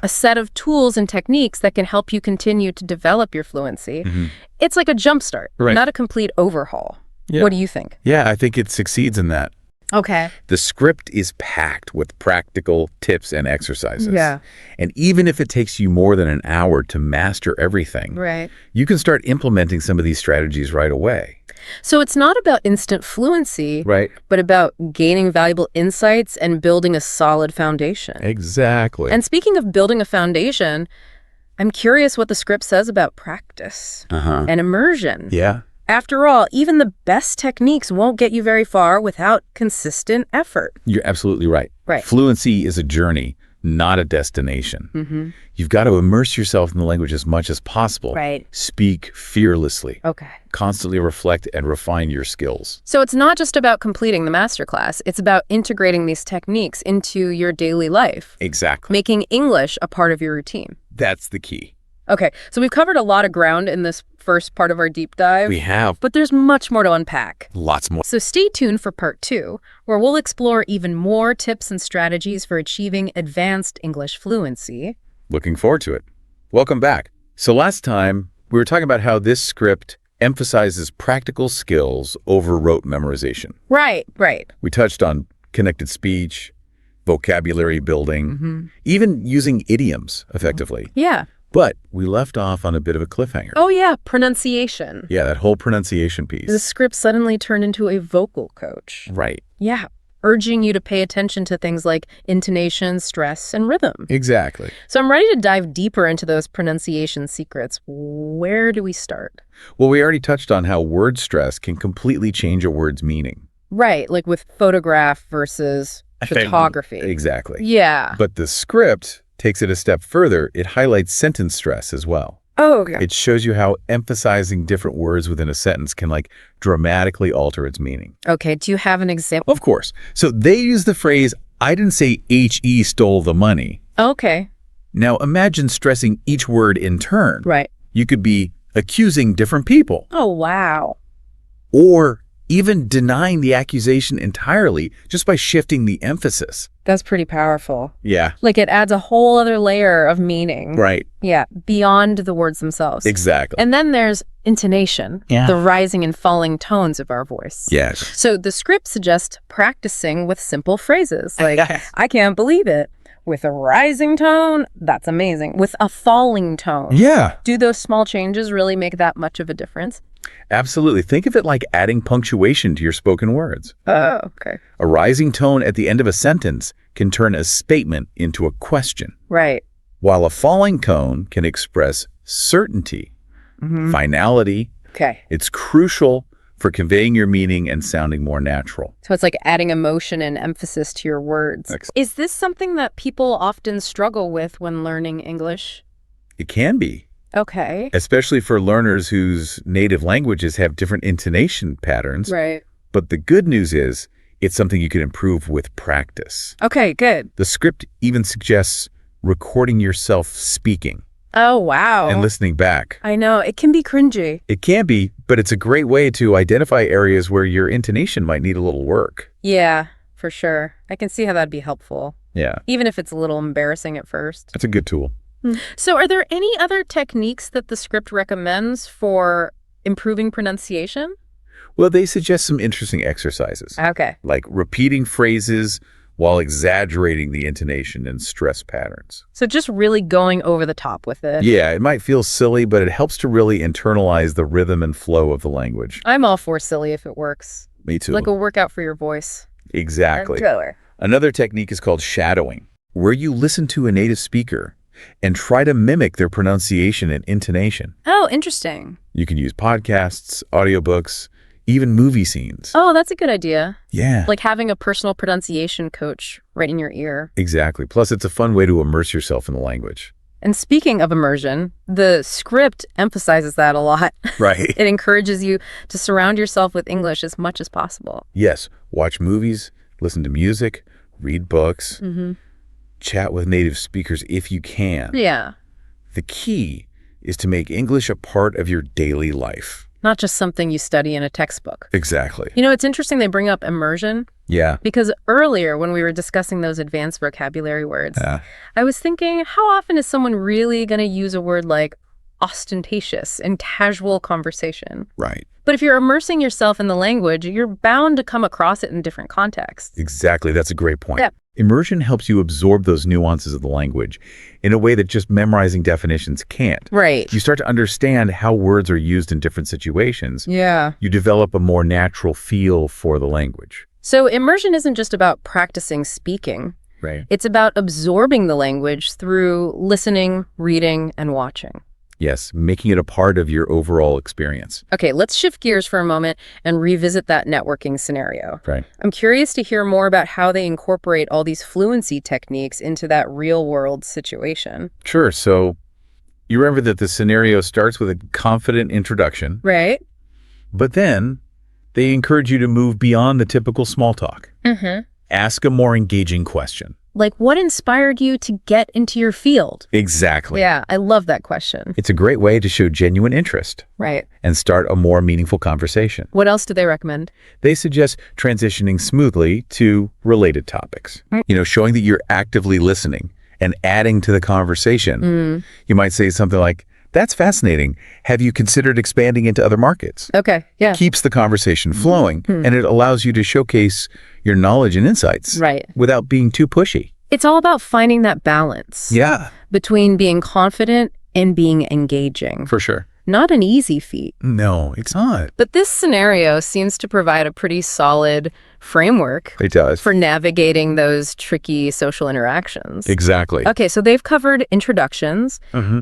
B: a set of tools and techniques that can help you continue to develop your fluency. It's like a jumpstart, not a complete overhaul.
A: Yeah.
B: What do you think?
A: Yeah, I think it succeeds in that.
B: Okay.
A: The script is packed with practical tips and exercises.
B: Yeah.
A: And even if it takes you more than an hour to master everything,
B: Right.
A: you can start implementing some of these strategies right away.
B: So it's not about instant fluency,
A: Right.
B: but about gaining valuable insights and building a solid foundation.
A: Exactly.
B: And speaking of building a foundation, I'm curious what the script says about practice and immersion.
A: Yeah.
B: After all, even the best techniques won't get you very far without consistent effort.
A: You're absolutely right.
B: Right.
A: Fluency is a journey, not a destination. You've got to immerse yourself in the language as much as possible.
B: Right.
A: Speak fearlessly.
B: Okay.
A: Constantly reflect and refine your skills.
B: So it's not just about completing the masterclass. It's about integrating these techniques into your daily life,
A: Exactly.
B: making English a part of your routine.
A: That's the key.
B: Okay, so we've covered a lot of ground in this first part of our deep dive.
A: We have
B: But there's much more to unpack.
A: lots more.
B: So stay tuned for part 2, where we'll explore even more tips and strategies for achieving advanced English fluency.
A: Looking forward to it. Welcome back. So last time, we were talking about how this script emphasizes practical skills over rote memorization.
B: Right.
A: We touched on connected speech, vocabulary building, even using idioms effectively.
B: Yeah.
A: But we left off on a bit of a cliffhanger.
B: Oh, yeah, pronunciation.
A: Yeah, that whole pronunciation piece.
B: The script suddenly turned into a vocal coach.
A: Right.
B: Yeah, urging you to pay attention to things like intonation, stress, and rhythm.
A: Exactly.
B: So I'm ready to dive deeper into those pronunciation secrets. Where do we start?
A: Well, we already touched on how word stress can completely change a word's meaning.
B: Right, like with photograph versus photography.
A: Exactly.
B: Yeah.
A: But the script takes it a step further. It highlights sentence stress as well.
B: Oh, okay.
A: It shows you how emphasizing different words within a sentence can dramatically alter its meaning.
B: Okay, do you have an example?
A: Of course. So they use the phrase, I didn't say H.E. stole the money.
B: Okay.
A: Now imagine stressing each word in turn.
B: Right.
A: You could be accusing different people
B: Oh, wow.
A: or even denying the accusation entirely just by shifting the emphasis.
B: That's pretty powerful.
A: Yeah.
B: Like it adds a whole other layer of meaning.
A: Right.
B: Yeah, beyond the words themselves.
A: Exactly.
B: And then there's intonation,
A: Yeah.
B: the rising and falling tones of our voice.
A: Yes.
B: So the script suggests practicing with simple phrases like, I can't believe it. With a rising tone, that's amazing. With a falling tone.
A: Yeah.
B: Do those small changes really make that much of a difference?
A: Absolutely. Think of it like adding punctuation to your spoken words.
B: Oh, okay.
A: A rising tone at the end of a sentence can turn a statement into a question,
B: Right.
A: while a falling tone can express certainty, finality.
B: Okay.
A: It's crucial for conveying your meaning and sounding more natural.
B: So it's like adding emotion and emphasis to your words.
A: Excellent.
B: Is this something that people often struggle with when learning English?
A: It can be,
B: Okay.
A: especially for learners whose native languages have different intonation patterns.
B: Right.
A: But the good news is it's something you can improve with practice.
B: Okay, good.
A: The script even suggests recording yourself speaking
B: Oh, wow.
A: and listening back.
B: I know. It can be cringy.
A: It can be, but it's a great way to identify areas where your intonation might need a little work.
B: Yeah, for sure. I can see how that'd be helpful,
A: Yeah,
B: even if it's a little embarrassing at first.
A: that's a good tool.
B: So are there any other techniques that the script recommends for improving pronunciation?
A: Well, they suggest some interesting exercises,
B: Okay.
A: like repeating phrases while exaggerating the intonation and stress patterns.
B: So just really going over the top with it.
A: Yeah, it might feel silly, but it helps to really internalize the rhythm and flow of the language.
B: I'm all for silly if it works.
A: Me too.
B: Like a workout for your voice.
A: Exactly.
B: Thriller.
A: Another technique is called shadowing, where you listen to a native speaker and try to mimic their pronunciation and intonation.
B: Oh, interesting.
A: You can use podcasts, audiobooks, even movie scenes.
B: Oh, that's a good idea.
A: Yeah,
B: Like having a personal pronunciation coach right in your ear.
A: exactly. Plus, it's a fun way to immerse yourself in the language.
B: And speaking of immersion, the script emphasizes that a lot.
A: Right.
B: It encourages you to surround yourself with English as much as possible.
A: Yes, watch movies, listen to music, read books, chat with native speakers if you can.
B: Yeah.
A: The key is to make English a part of your daily life.
B: Not just something you study in a textbook.
A: Exactly.
B: You know, it's interesting they bring up immersion
A: Yeah.
B: because earlier when we were discussing those advanced vocabulary words, I was thinking, how often is someone really going to use a word like ostentatious in casual conversation?
A: Right.
B: But if you're immersing yourself in the language, you're bound to come across it in different contexts.
A: Exactly. That's a great point.
B: Yeah.
A: Immersion helps you absorb those nuances of the language in a way that just memorizing definitions can't.
B: Right.
A: You start to understand how words are used in different situations.
B: Yeah.
A: You develop a more natural feel for the language.
B: So immersion isn't just about practicing speaking.
A: Right.
B: It's about absorbing the language through listening, reading, and watching.
A: Yes, making it a part of your overall experience.
B: Okay, let's shift gears for a moment and revisit that networking scenario.
A: Right.
B: I'm curious to hear more about how they incorporate all these fluency techniques into that real-world situation.
A: Sure. So you remember that the scenario starts with a confident introduction,
B: Right?
A: but then they encourage you to move beyond the typical small talk.
B: Mm-hmm.
A: Ask a more engaging question.
B: Like, what inspired you to get into your field?
A: Exactly.
B: Yeah, I love that question.
A: It's a great way to show genuine interest
B: Right.
A: and start a more meaningful conversation.
B: What else do they recommend?
A: They suggest transitioning smoothly to related topics. Showing that you're actively listening and adding to the conversation. You might say something like, "That's fascinating. Have you considered expanding into other markets?"
B: Okay, yeah.
A: Keeps the conversation flowing, and it allows you to showcase your knowledge and insights
B: Right.
A: without being too pushy.
B: It's all about finding that balance
A: Yeah,
B: between being confident and being engaging.
A: for sure.
B: Not an easy feat.
A: No, it's not.
B: But this scenario seems to provide a pretty solid framework
A: It does.
B: for navigating those tricky social interactions.
A: Exactly.
B: Okay, so they've covered introductions,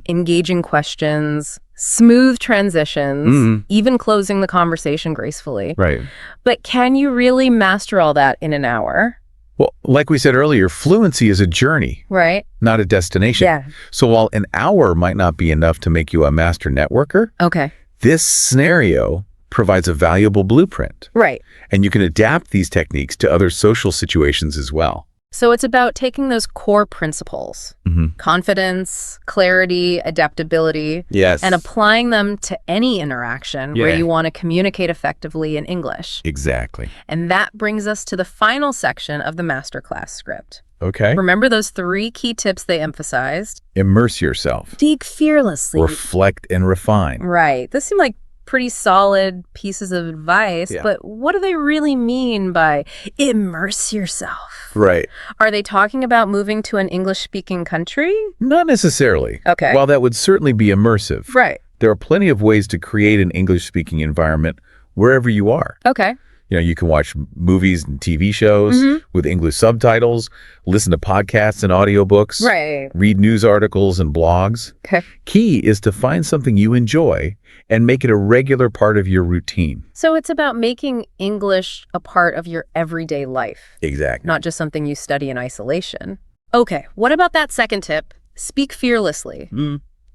B: engaging questions, smooth transitions, even closing the conversation gracefully.
A: Right.
B: But can you really master all that in an hour?
A: Well, like we said earlier, fluency is a journey,
B: Right?
A: not a destination.
B: Yeah.
A: So while an hour might not be enough to make you a master networker,
B: Okay.
A: this scenario provides a valuable blueprint.
B: Right.
A: And you can adapt these techniques to other social situations as well.
B: So it's about taking those core principles, confidence, clarity, adaptability,
A: Yes.
B: and applying them to any interaction where
A: Yeah.
B: you want to communicate effectively in English.
A: Exactly.
B: And that brings us to the final section of the masterclass script.
A: Okay.
B: Remember those 3 key tips they emphasized?
A: Immerse yourself.
B: Speak fearlessly.
A: Reflect and refine.
B: Right. Those seem like pretty solid pieces of advice, but what do they really mean by immerse yourself?
A: Right.
B: Are they talking about moving to an English-speaking country?
A: Not necessarily.
B: Okay.
A: While that would certainly be immersive,
B: Right.
A: there are plenty of ways to create an English-speaking environment wherever you are.
B: Okay.
A: You can watch movies and TV shows with English subtitles, listen to podcasts and audiobooks,
B: Right.
A: read news articles and blogs.
B: Okay.
A: Key is to find something you enjoy and make it a regular part of your routine.
B: So it's about making English a part of your everyday life,
A: Exactly.
B: not just something you study in isolation. Okay, what about that second tip? Speak fearlessly.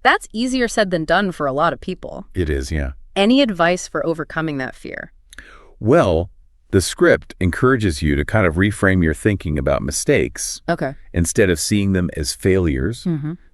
B: That's easier said than done for a lot of people.
A: It is, yeah.
B: Any advice for overcoming that fear?
A: Well, the script encourages you to kind of reframe your thinking about mistakes.
B: Okay.
A: Instead of seeing them as failures,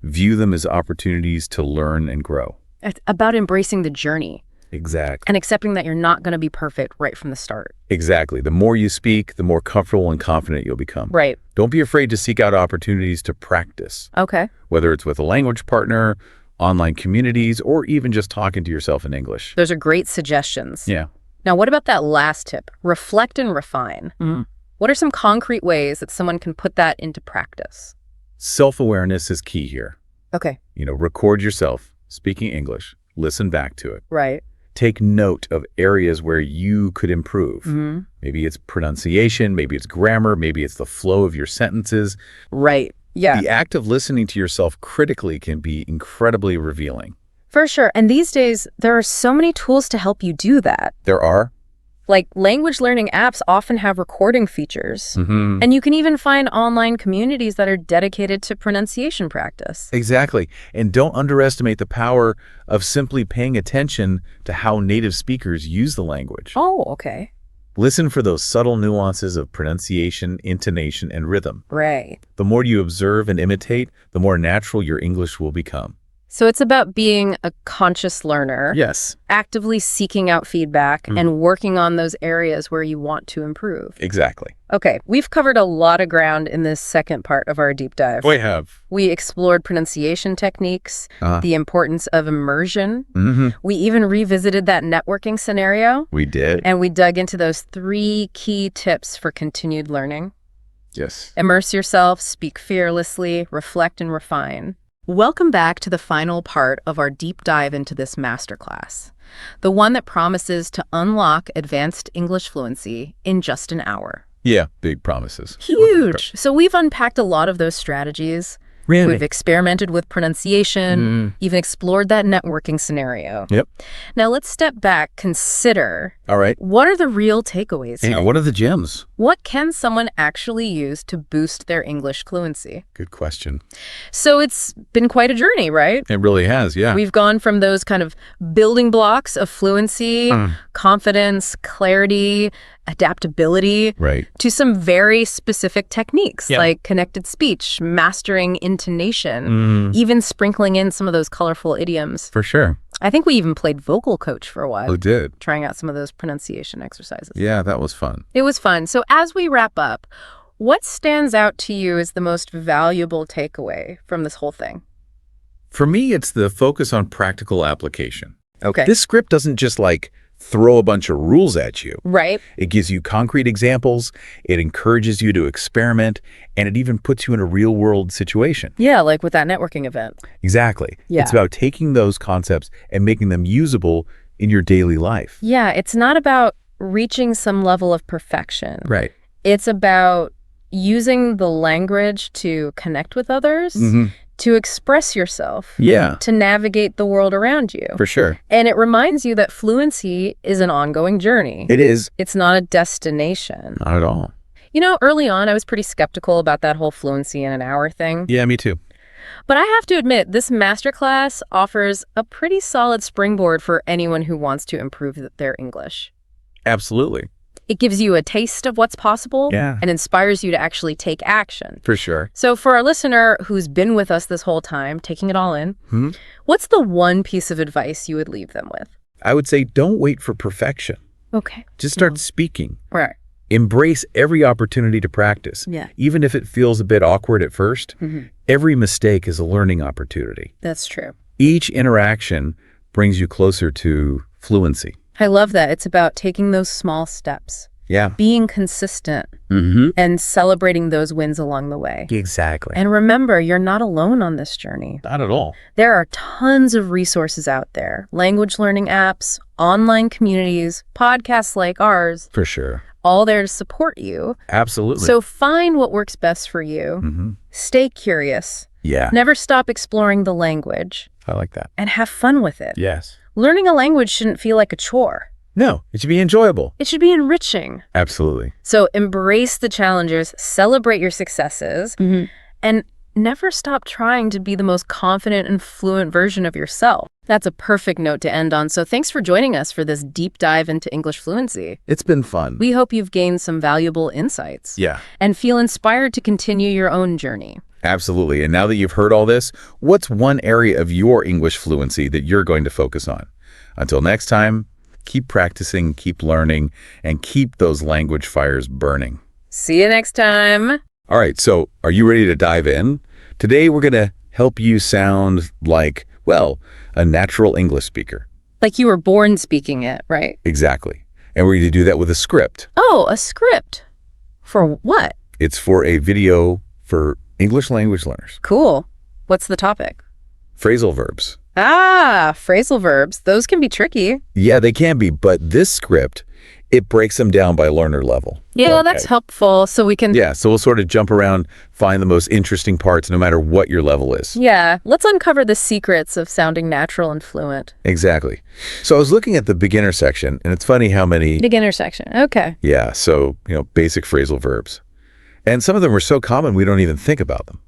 A: view them as opportunities to learn and grow.
B: It's about embracing the journey
A: Exactly.
B: and accepting that you're not going to be perfect right from the start.
A: Exactly. The more you speak, the more comfortable and confident you'll become.
B: Right.
A: Don't be afraid to seek out opportunities to practice,
B: Okay.
A: whether it's with a language partner, online communities, or even just talking to yourself in English.
B: Those are great suggestions.
A: Yeah.
B: Now, what about that last tip? Reflect and refine. What are some concrete ways that someone can put that into practice?
A: Self-awareness is key here.
B: Okay.
A: Record yourself speaking English, listen back to it.
B: Right.
A: Take note of areas where you could improve. Maybe it's pronunciation, maybe it's grammar, maybe it's the flow of your sentences.
B: Right. Yeah.
A: The act of listening to yourself critically can be incredibly revealing.
B: For sure. And these days, there are so many tools to help you do that.
A: There are.
B: Like language learning apps often have recording features. And you can even find online communities that are dedicated to pronunciation practice.
A: Exactly. And don't underestimate the power of simply paying attention to how native speakers use the language.
B: Oh, okay.
A: Listen for those subtle nuances of pronunciation, intonation, and rhythm.
B: Right.
A: The more you observe and imitate, the more natural your English will become.
B: So it's about being a conscious learner,
A: Yes.
B: actively seeking out feedback and working on those areas where you want to improve.
A: Exactly.
B: Okay, we've covered a lot of ground in this second part of our deep dive.
A: We have.
B: We explored pronunciation techniques, the importance of immersion. We even revisited that networking scenario,
A: We did.
B: and we dug into those 3 key tips for continued learning.
A: Yes.
B: Immerse yourself, speak fearlessly, reflect and refine. Welcome back to the final part of our deep dive into this masterclass, the one that promises to unlock advanced English fluency in just an hour.
A: Yeah, big promises.
B: Huge. So we've unpacked a lot of those strategies.
A: Really?
B: We've experimented with pronunciation, even explored that networking scenario.
A: Yep.
B: Now let's step back, consider,
A: All right.
B: what are the real takeaways
A: Yeah,
B: here?
A: what are the gems?
B: What can someone actually use to boost their English fluency?
A: Good question.
B: So it's been quite a journey, right?
A: It really has, yeah.
B: We've gone from those kind of building blocks of fluency, confidence, clarity, adaptability,
A: Right.
B: to some very specific techniques
A: Yeah.
B: like connected speech, mastering intonation, even sprinkling in some of those colorful idioms.
A: For sure.
B: I think we even played vocal coach for a while,
A: Oh, did.
B: trying out some of those pronunciation exercises.
A: Yeah, that was fun.
B: It was fun. So as we wrap up, what stands out to you as the most valuable takeaway from this whole thing?
A: For me, it's the focus on practical application.
B: Okay.
A: This script doesn't just throw a bunch of rules at you.
B: Right.
A: It gives you concrete examples, it encourages you to experiment, and it even puts you in a real-world situation.
B: Yeah, like with that networking event.
A: Exactly.
B: Yeah.
A: It's about taking those concepts and making them usable in your daily life.
B: Yeah, it's not about reaching some level of perfection.
A: Right.
B: It's about using the language to connect with others, to express yourself,
A: Yeah,
B: to navigate the world around you.
A: for sure.
B: And it reminds you that fluency is an ongoing journey.
A: It is.
B: It's not a destination.
A: Not at all.
B: Early on, I was pretty skeptical about that whole fluency in an hour thing.
A: Yeah, me too.
B: But I have to admit, this masterclass offers a pretty solid springboard for anyone who wants to improve their English.
A: Absolutely.
B: It gives you a taste of what's possible
A: Yeah.
B: and inspires you to actually take action.
A: For sure.
B: So for our listener who's been with us this whole time, taking it all in, what's the one piece of advice you would leave them with?
A: I would say don't wait for perfection.
B: Okay.
A: Just start speaking.
B: Right.
A: Embrace every opportunity to practice.
B: Yeah.
A: Even if it feels a bit awkward at first, every mistake is a learning opportunity.
B: That's true.
A: Each interaction brings you closer to fluency.
B: I love that. It's about taking those small steps,
A: Yeah.
B: being consistent, and celebrating those wins along the way.
A: Exactly.
B: And remember, you're not alone on this journey.
A: Not at all.
B: There are tons of resources out there, language learning apps, online communities, podcasts like ours,
A: For sure.
B: all there to support you.
A: Absolutely.
B: So find what works best for you. Stay curious.
A: Yeah.
B: Never stop exploring the language
A: I like that.
B: and have fun with it.
A: Yes.
B: Learning a language shouldn't feel like a chore.
A: No, it should be enjoyable.
B: It should be enriching.
A: Absolutely.
B: So embrace the challenges, celebrate your successes, and never stop trying to be the most confident and fluent version of yourself. That's a perfect note to end on. So thanks for joining us for this deep dive into English fluency.
A: It's been fun.
B: We hope you've gained some valuable insights.
A: Yeah.
B: And feel inspired to continue your own journey.
A: Absolutely. And now that you've heard all this, what's one area of your English fluency that you're going to focus on? Until next time, keep practicing, keep learning, and keep those language fires burning.
B: See you next time.
A: All right, so are you ready to dive in? Today, we're going to help you sound like, well, a natural English speaker.
B: Like you were born speaking it, right?
A: Exactly. And we're going to do that with a script.
B: Oh, a script. For what?
A: It's for a video for English language learners.
B: Cool. What's the topic?
A: Phrasal verbs.
B: Ah, phrasal verbs. Those can be tricky.
A: Yeah, they can be, but this script, it breaks them down by learner level.
B: Yeah, well, that's helpful. So we can...
A: Yeah, so we'll sort of jump around, find the most interesting parts, no matter what your level is.
B: Yeah, let's uncover the secrets of sounding natural and fluent.
A: Exactly. So I was looking at the beginner section, and it's funny how many...
B: Beginner section. Okay.
A: Yeah, so, basic phrasal verbs. And some of them are so common, we don't even think about them.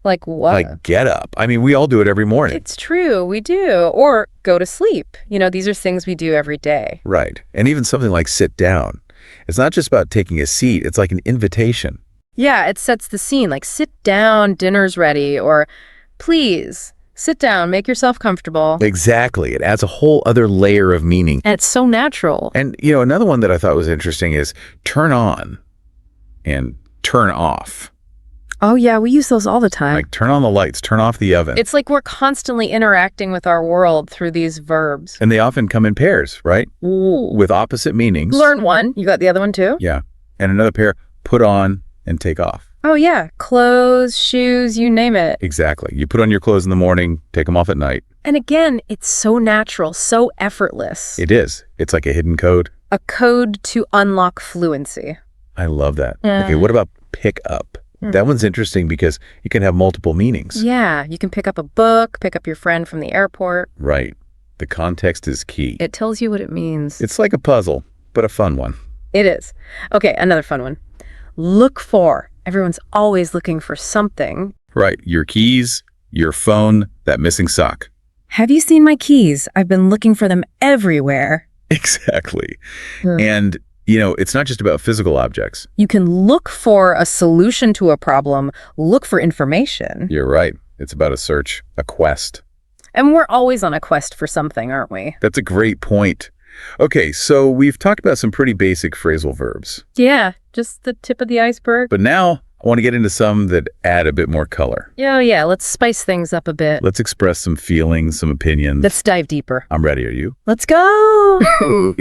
B: Like what?
A: Like get up. I mean, we all do it every morning.
B: It's true. We do. Or go to sleep. These are things we do every day.
A: Right. And even something like sit down. It's not just about taking a seat. It's like an invitation.
B: Yeah, it sets the scene. Like sit down, dinner's ready. Or please sit down, make yourself comfortable.
A: Exactly. It adds a whole other layer of meaning.
B: And it's so natural.
A: And, another one that I thought was interesting is turn on and turn off.
B: Oh, yeah, we use those all the time.
A: Like turn on the lights, turn off the oven.
B: It's like we're constantly interacting with our world through these verbs.
A: And they often come in pairs, right?
B: Ooh.
A: With opposite meanings.
B: Learn one. You got the other one too?
A: Yeah. And another pair, put on and take off.
B: Oh, yeah. Clothes, shoes, you name it.
A: Exactly. You put on your clothes in the morning, take them off at night.
B: And again, it's so natural, so effortless.
A: It is. It's like a hidden code.
B: A code to unlock fluency.
A: I love that. Okay, what about pick up? That one's interesting because you can have multiple meanings.
B: Yeah, you can pick up a book, pick up your friend from the airport.
A: Right. The context is key.
B: It tells you what it means.
A: It's like a puzzle, but a fun one.
B: It is. Okay, another fun one. Look for. Everyone's always looking for something.
A: Right. Your keys, your phone, that missing sock.
B: Have you seen my keys? I've been looking for them everywhere.
A: Exactly. And it's not just about physical objects.
B: You can look for a solution to a problem, look for information.
A: You're right. It's about a search, a quest.
B: And we're always on a quest for something, aren't we?
A: That's a great point. Okay, so we've talked about some pretty basic phrasal verbs.
B: Yeah, just the tip of the iceberg.
A: But now I want to get into some that add a bit more color.
B: Oh, yeah, let's spice things up a bit.
A: Let's express some feelings, some opinions.
B: Let's dive deeper.
A: I'm ready. Are you?
B: Let's go.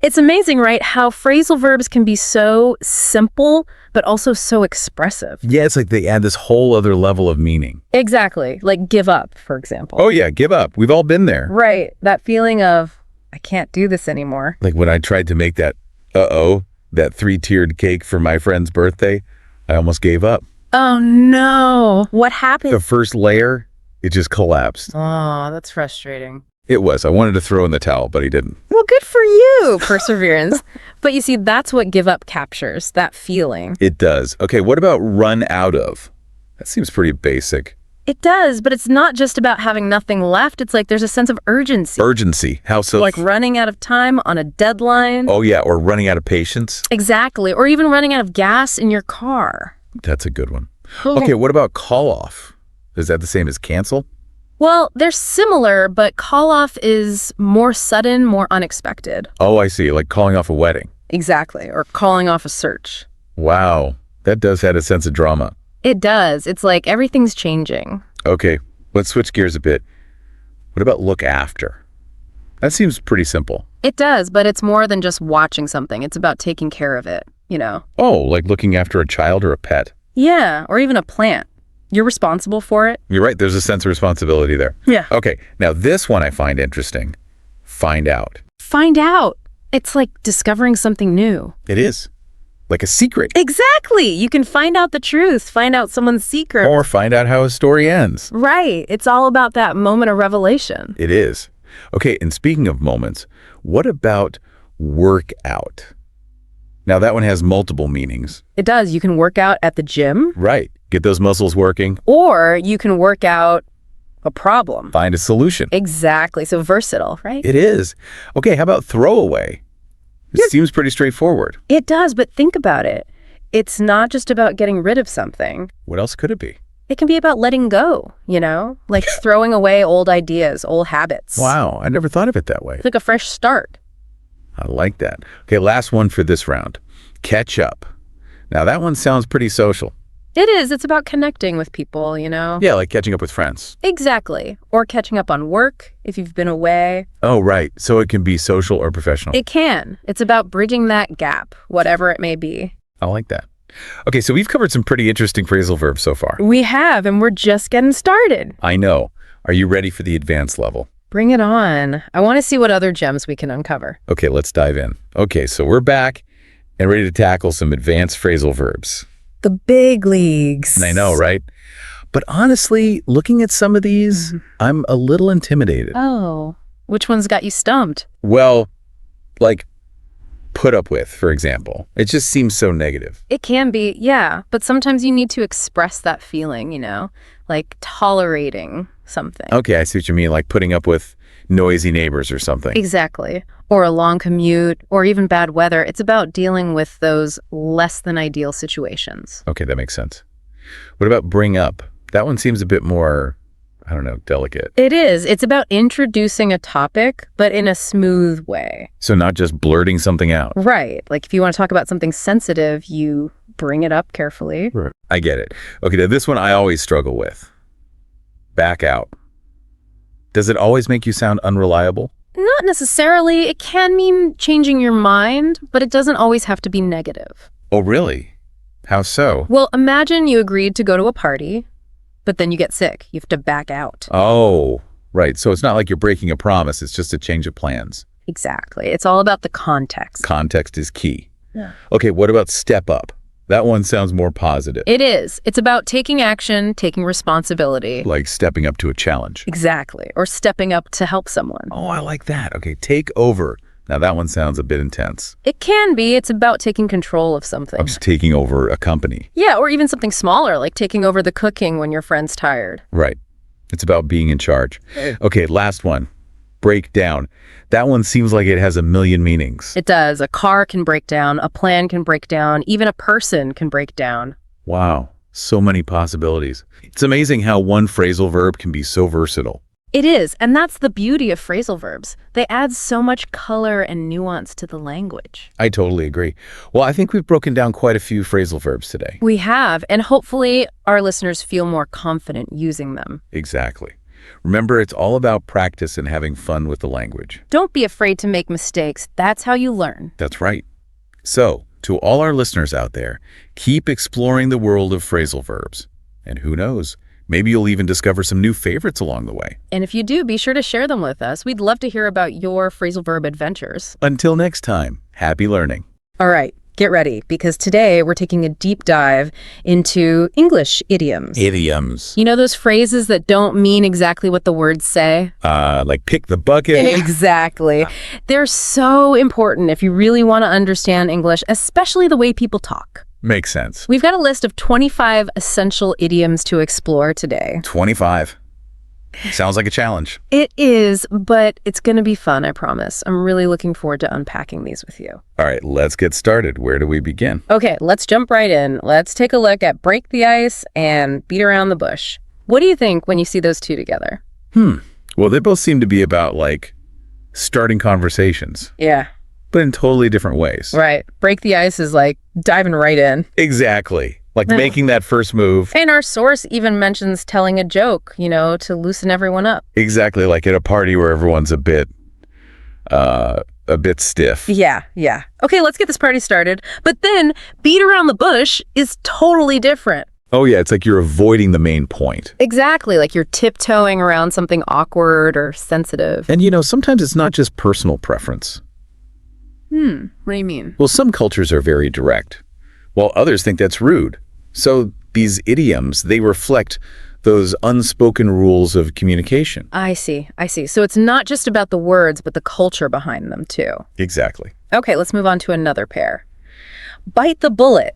B: It's amazing, right, how phrasal verbs can be so simple, but also so expressive.
A: Yeah, it's like they add this whole other level of meaning.
B: Exactly. Like give up, for example.
A: Oh, yeah, give up. We've all been there.
B: Right. That feeling of, I can't do this anymore.
A: Like when I tried to make that, that 3-tiered cake for my friend's birthday, I almost gave up.
B: Oh, no. What happened?
A: The first layer, it just collapsed.
B: Oh, that's frustrating.
A: It was. I wanted to throw in the towel, but he didn't.
B: Well, good for you, perseverance. But you see, that's what give up captures, that feeling.
A: It does. Okay, what about run out of? That seems pretty basic.
B: It does, but it's not just about having nothing left. It's like there's a sense of urgency.
A: Urgency. How so?
B: Like running out of time on a deadline.
A: Oh, yeah, or running out of patience.
B: Exactly. Or even running out of gas in your car.
A: That's a good one. Okay, what about call off? Is that the same as cancel?
B: Well, they're similar, but call off is more sudden, more unexpected.
A: Oh, I see. Like calling off a wedding.
B: Exactly. Or calling off a search.
A: Wow. That does add a sense of drama.
B: It does. It's like everything's changing.
A: Okay, let's switch gears a bit. What about look after? That seems pretty simple.
B: It does, but it's more than just watching something. It's about taking care of it, you know?
A: Oh, like looking after a child or a pet.
B: Yeah, or even a plant. You're responsible for it.
A: You're right. There's a sense of responsibility there.
B: Yeah.
A: Okay. Now, this one I find interesting. Find out.
B: Find out. It's like discovering something new.
A: It is. Like a secret.
B: Exactly. You can find out the truth, find out someone's secret.
A: Or find out how a story ends.
B: Right. It's all about that moment of revelation.
A: It is. Okay. And speaking of moments, what about work out? Now, that one has multiple meanings.
B: It does. You can work out at the gym.
A: Right. Get those muscles working.
B: Or you can work out a problem.
A: Find a solution.
B: Exactly. So versatile, right?
A: It is. Okay, how about throwaway? It seems pretty straightforward.
B: It does, but think about it. It's not just about getting rid of something.
A: What else could it be?
B: It can be about letting go, you know? Like throwing away old ideas, old habits.
A: Wow, I never thought of it that way.
B: It's like a fresh start.
A: I like that. Okay, last one for this round. Catch up. Now, that one sounds pretty social.
B: It is. It's about connecting with people, you know?
A: Yeah, like catching up with friends.
B: Exactly. Or catching up on work if you've been away.
A: Oh, right. So it can be social or professional.
B: It can. It's about bridging that gap, whatever it may be.
A: I like that. Okay, so we've covered some pretty interesting phrasal verbs so far.
B: We have, and we're just getting started.
A: I know. Are you ready for the advanced level?
B: Bring it on. I want to see what other gems we can uncover.
A: Okay, let's dive in. Okay, so we're back and ready to tackle some advanced phrasal verbs.
B: The big leagues.
A: I know, right? But honestly, looking at some of these, I'm a little intimidated.
B: Oh, which one's got you stumped?
A: Well, like put up with, for example. It just seems so negative.
B: It can be, yeah. But sometimes you need to express that feeling, you know? Like tolerating something.
A: Okay, I see what you mean, like putting up with noisy neighbors or something.
B: Exactly. Or a long commute, or even bad weather. It's about dealing with those less than ideal situations.
A: Okay, that makes sense. What about bring up? That one seems a bit more, I don't know, delicate.
B: It is. It's about introducing a topic, but in a smooth way.
A: So not just blurting something out.
B: Right. Like if you want to talk about something sensitive, you bring it up carefully.
A: Right. I get it. Okay, now this one I always struggle with. Back out. Does it always make you sound unreliable?
B: Not necessarily. It can mean changing your mind, but it doesn't always have to be negative.
A: Oh, really? How so?
B: Well, imagine you agreed to go to a party, but then you get sick. You have to back out.
A: Oh, right. So it's not like you're breaking a promise. It's just a change of plans.
B: Exactly. It's all about the context.
A: Context is key.
B: Yeah.
A: Okay, what about step up? That one sounds more positive.
B: It is. It's about taking action, taking responsibility.
A: Like stepping up to a challenge.
B: Exactly. Or stepping up to help someone.
A: Oh, I like that. Okay, take over. Now that one sounds a bit intense.
B: It can be. It's about taking control of something.
A: I'm just taking over a company.
B: Yeah, or even something smaller, like taking over the cooking when your friend's tired.
A: Right. It's about being in charge. Okay, last one. Break down. That one seems like it has a million meanings.
B: It does. A car can break down. A plan can break down. Even a person can break down.
A: Wow. So many possibilities. It's amazing how one phrasal verb can be so versatile.
B: It is, and that's the beauty of phrasal verbs. They add so much color and nuance to the language.
A: I totally agree. Well, I think we've broken down quite a few phrasal verbs today.
B: We have, and hopefully our listeners feel more confident using them.
A: Exactly. Remember, it's all about practice and having fun with the language.
B: Don't be afraid to make mistakes. That's how you learn.
A: That's right. So, to all our listeners out there, keep exploring the world of phrasal verbs. And who knows, maybe you'll even discover some new favorites along the way.
B: And if you do, be sure to share them with us. We'd love to hear about your phrasal verb adventures.
A: Until next time, happy learning.
B: All right, get ready, because today we're taking a deep dive into English idioms.
A: Idioms.
B: You know those phrases that don't mean exactly what the words say?
A: Like pick the bucket.
B: Exactly. They're so important if you really want to understand English, especially the way people talk.
A: Makes sense.
B: We've got a list of 25 essential idioms to explore today.
A: 25. Sounds like a challenge.
B: It is, but it's going to be fun, I promise. I'm really looking forward to unpacking these with you.
A: All right, let's get started. Where do we begin?
B: Okay, let's jump right in. Let's take a look at break the ice and beat around the bush. What do you think when you see those two together?
A: Well, they both seem to be about, like, starting conversations,
B: Yeah,
A: but in totally different ways.
B: right. Break the ice is like diving right in.
A: Exactly. Like making that first move.
B: And our source even mentions telling a joke, you know, to loosen everyone up.
A: Exactly, like at a party where everyone's a bit a bit stiff.
B: Yeah. Okay, let's get this party started. But then beat around the bush is totally different.
A: Oh, yeah, it's like you're avoiding the main point.
B: Exactly, like you're tiptoeing around something awkward or sensitive.
A: And, sometimes it's not just personal preference.
B: What do you mean?
A: Well, some cultures are very direct, while others think that's rude. So these idioms, they reflect those unspoken rules of communication.
B: I see. So it's not just about the words, but the culture behind them, too.
A: Exactly.
B: Okay, let's move on to another pair. Bite the bullet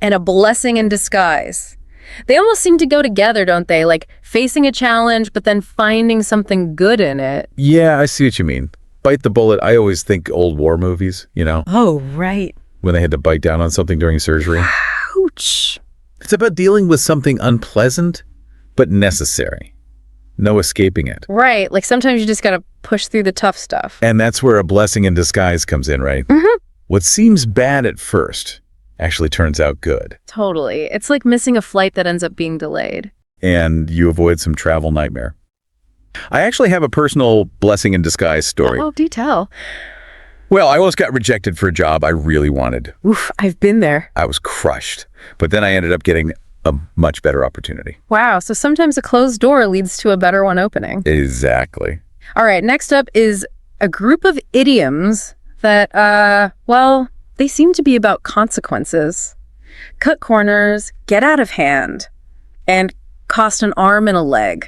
B: and a blessing in disguise. They almost seem to go together, don't they? Like facing a challenge, but then finding something good in it.
A: Yeah, I see what you mean. Bite the bullet, I always think old war movies,
B: Oh, right.
A: when they had to bite down on something during surgery.
B: Ouch.
A: It's about dealing with something unpleasant, but necessary. No escaping it.
B: Right, like sometimes you just gotta push through the tough stuff.
A: And that's where a blessing in disguise comes in, right? What seems bad at first actually turns out good.
B: Totally. It's like missing a flight that ends up being delayed.
A: And you avoid some travel nightmare. I actually have a personal blessing in disguise story.
B: Oh, do tell.
A: Well, I almost got rejected for a job I really wanted.
B: Oof, I've been there.
A: I was crushed. But then I ended up getting a much better opportunity.
B: Wow, so sometimes a closed door leads to a better one opening.
A: Exactly.
B: All right, next up is a group of idioms that, they seem to be about consequences. Cut corners, get out of hand, and cost an arm and a leg.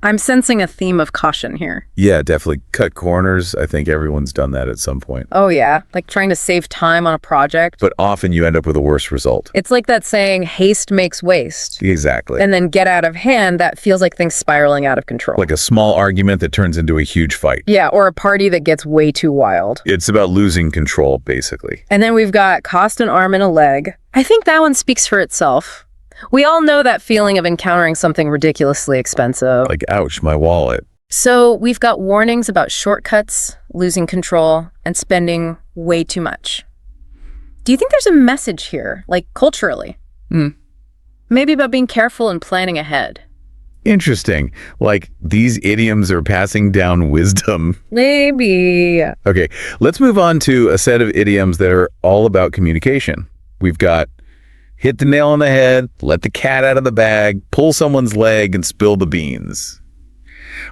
B: I'm sensing a theme of caution here.
A: Yeah, definitely. Cut corners. I think everyone's done that at some point.
B: Oh, yeah, like trying to save time on a project.
A: But often you end up with a worse result.
B: It's like that saying, haste makes waste.
A: Exactly.
B: And then get out of hand, that feels like things spiraling out of control.
A: Like a small argument that turns into a huge fight.
B: Yeah, or a party that gets way too wild.
A: It's about losing control, basically.
B: And then we've got cost an arm and a leg. I think that one speaks for itself. We all know that feeling of encountering something ridiculously expensive.
A: Like, ouch, my wallet.
B: So we've got warnings about shortcuts, losing control, and spending way too much. Do you think there's a message here, like culturally? Maybe about being careful and planning ahead.
A: Interesting. Like, these idioms are passing down wisdom.
B: Maybe.
A: Okay, let's move on to a set of idioms that are all about communication. We've got hit the nail on the head, let the cat out of the bag, pull someone's leg, and spill the beans.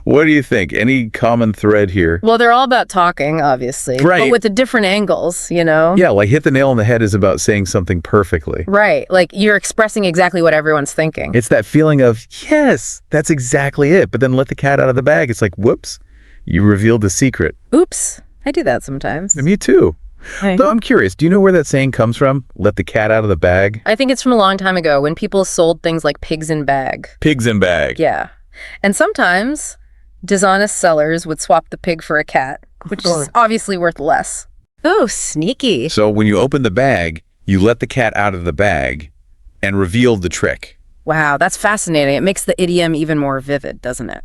A: What do you think? Any common thread here?
B: Well, they're all about talking, obviously.
A: Right.
B: But with the different angles,
A: Yeah, like hit the nail on the head is about saying something perfectly.
B: Right. Like you're expressing exactly what everyone's thinking.
A: It's that feeling of, yes, that's exactly it. But then let the cat out of the bag. It's like, whoops, you revealed the secret.
B: Oops. I do that sometimes.
A: Me too.
B: Hey.
A: Though I'm curious, do you know where that saying comes from? Let the cat out of the bag?
B: I think it's from a long time ago when people sold things like pigs in bag.
A: Pigs in bag.
B: Yeah. And sometimes dishonest sellers would swap the pig for a cat, which is obviously worth less. Oh, sneaky.
A: So when you open the bag, you let the cat out of the bag and reveal the trick.
B: Wow, that's fascinating. It makes the idiom even more vivid, doesn't it?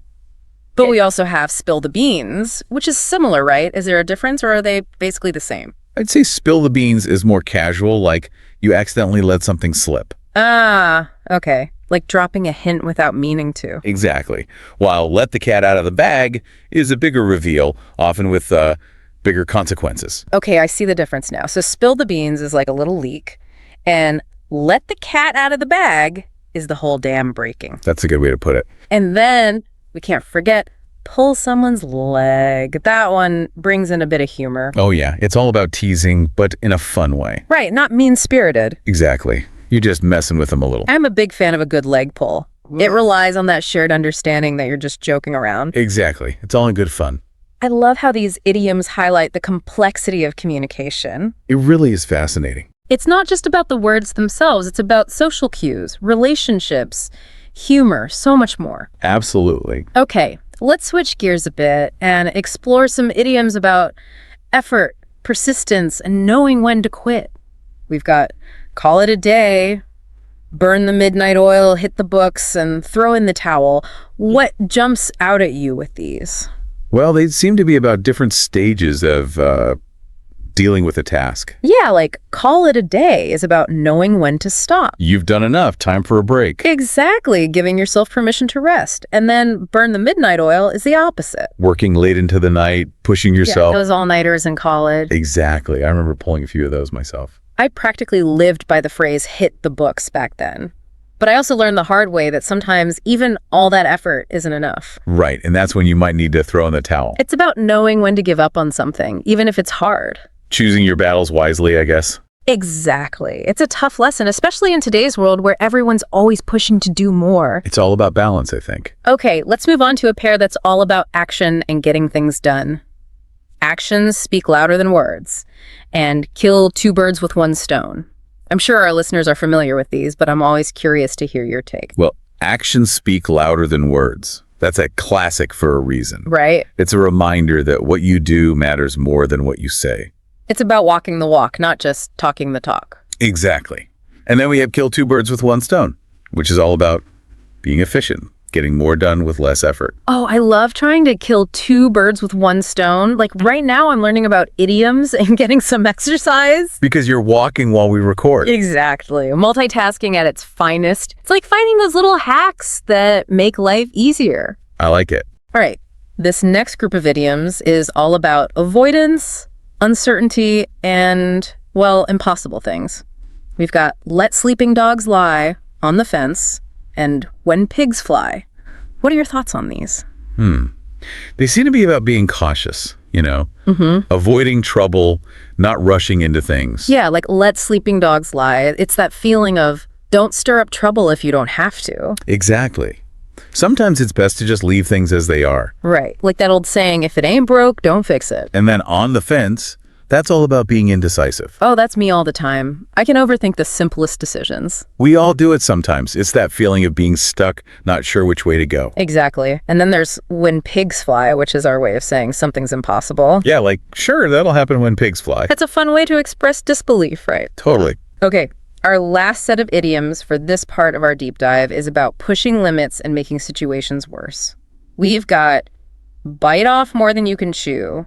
B: But we also have spill the beans, which is similar, right? Is there a difference or are they basically the same?
A: I'd say spill the beans is more casual, like you accidentally let something slip.
B: Ah, okay. Like dropping a hint without meaning to.
A: Exactly. While let the cat out of the bag is a bigger reveal, often with bigger consequences.
B: Okay, I see the difference now. So spill the beans is like a little leak, and let the cat out of the bag is the whole dam breaking.
A: That's a good way to put it.
B: And then, we can't forget, pull someone's leg. That one brings in a bit of humor.
A: Oh yeah, it's all about teasing, but in a fun way.
B: Right, not mean-spirited.
A: Exactly. You're just messing with them a little.
B: I'm a big fan of a good leg pull. It relies on that shared understanding that you're just joking around.
A: Exactly. It's all in good fun.
B: I love how these idioms highlight the complexity of communication.
A: It really is fascinating.
B: It's not just about the words themselves. It's about social cues, relationships, humor, so much more.
A: Absolutely.
B: Okay, let's switch gears a bit and explore some idioms about effort, persistence, and knowing when to quit. We've got call it a day, burn the midnight oil, hit the books, and throw in the towel. What jumps out at you with these?
A: Well, they seem to be about different stages of dealing with a task.
B: Yeah, like call it a day is about knowing when to stop.
A: You've done enough. Time for a break.
B: Exactly, giving yourself permission to rest. And then burn the midnight oil is the opposite.
A: Working late into the night, pushing yourself.
B: Yeah, those all-nighters in college.
A: Exactly. I remember pulling a few of those myself.
B: I practically lived by the phrase hit the books back then. But I also learned the hard way that sometimes even all that effort isn't enough.
A: Right, and that's when you might need to throw in the towel.
B: It's about knowing when to give up on something, even if it's hard.
A: Choosing your battles wisely, I guess.
B: Exactly. It's a tough lesson, especially in today's world where everyone's always pushing to do more.
A: It's all about balance, I think.
B: Okay, let's move on to a pair that's all about action and getting things done. Actions speak louder than words, and kill two birds with one stone. I'm sure our listeners are familiar with these, but I'm always curious to hear your take.
A: Well, actions speak louder than words. That's a classic for a reason.
B: Right?
A: It's a reminder that what you do matters more than what you say.
B: It's about walking the walk, not just talking the talk.
A: Exactly. And then we have kill two birds with one stone, which is all about being efficient, getting more done with less effort.
B: Oh, I love trying to kill two birds with one stone. Like right now I'm learning about idioms and getting some exercise.
A: Because you're walking while we record.
B: Exactly. Multitasking at its finest. It's like finding those little hacks that make life easier.
A: I like it.
B: All right. This next group of idioms is all about avoidance, uncertainty, and, well, impossible things. We've got let sleeping dogs lie, on the fence, and when pigs fly. What are your thoughts on these?
A: They seem to be about being cautious, avoiding trouble, not rushing into things.
B: Yeah, like let sleeping dogs lie. It's that feeling of don't stir up trouble if you don't have to.
A: Exactly. Sometimes it's best to just leave things as they are.
B: Right. Like that old saying, if it ain't broke, don't fix it.
A: And then on the fence, that's all about being indecisive.
B: Oh, that's me all the time. I can overthink the simplest decisions.
A: We all do it sometimes. It's that feeling of being stuck, not sure which way to go.
B: Exactly. And then there's when pigs fly, which is our way of saying something's impossible.
A: Yeah, like, sure, that'll happen when pigs fly.
B: That's a fun way to express disbelief, right?
A: Totally.
B: Okay. Our last set of idioms for this part of our deep dive is about pushing limits and making situations worse. We've got bite off more than you can chew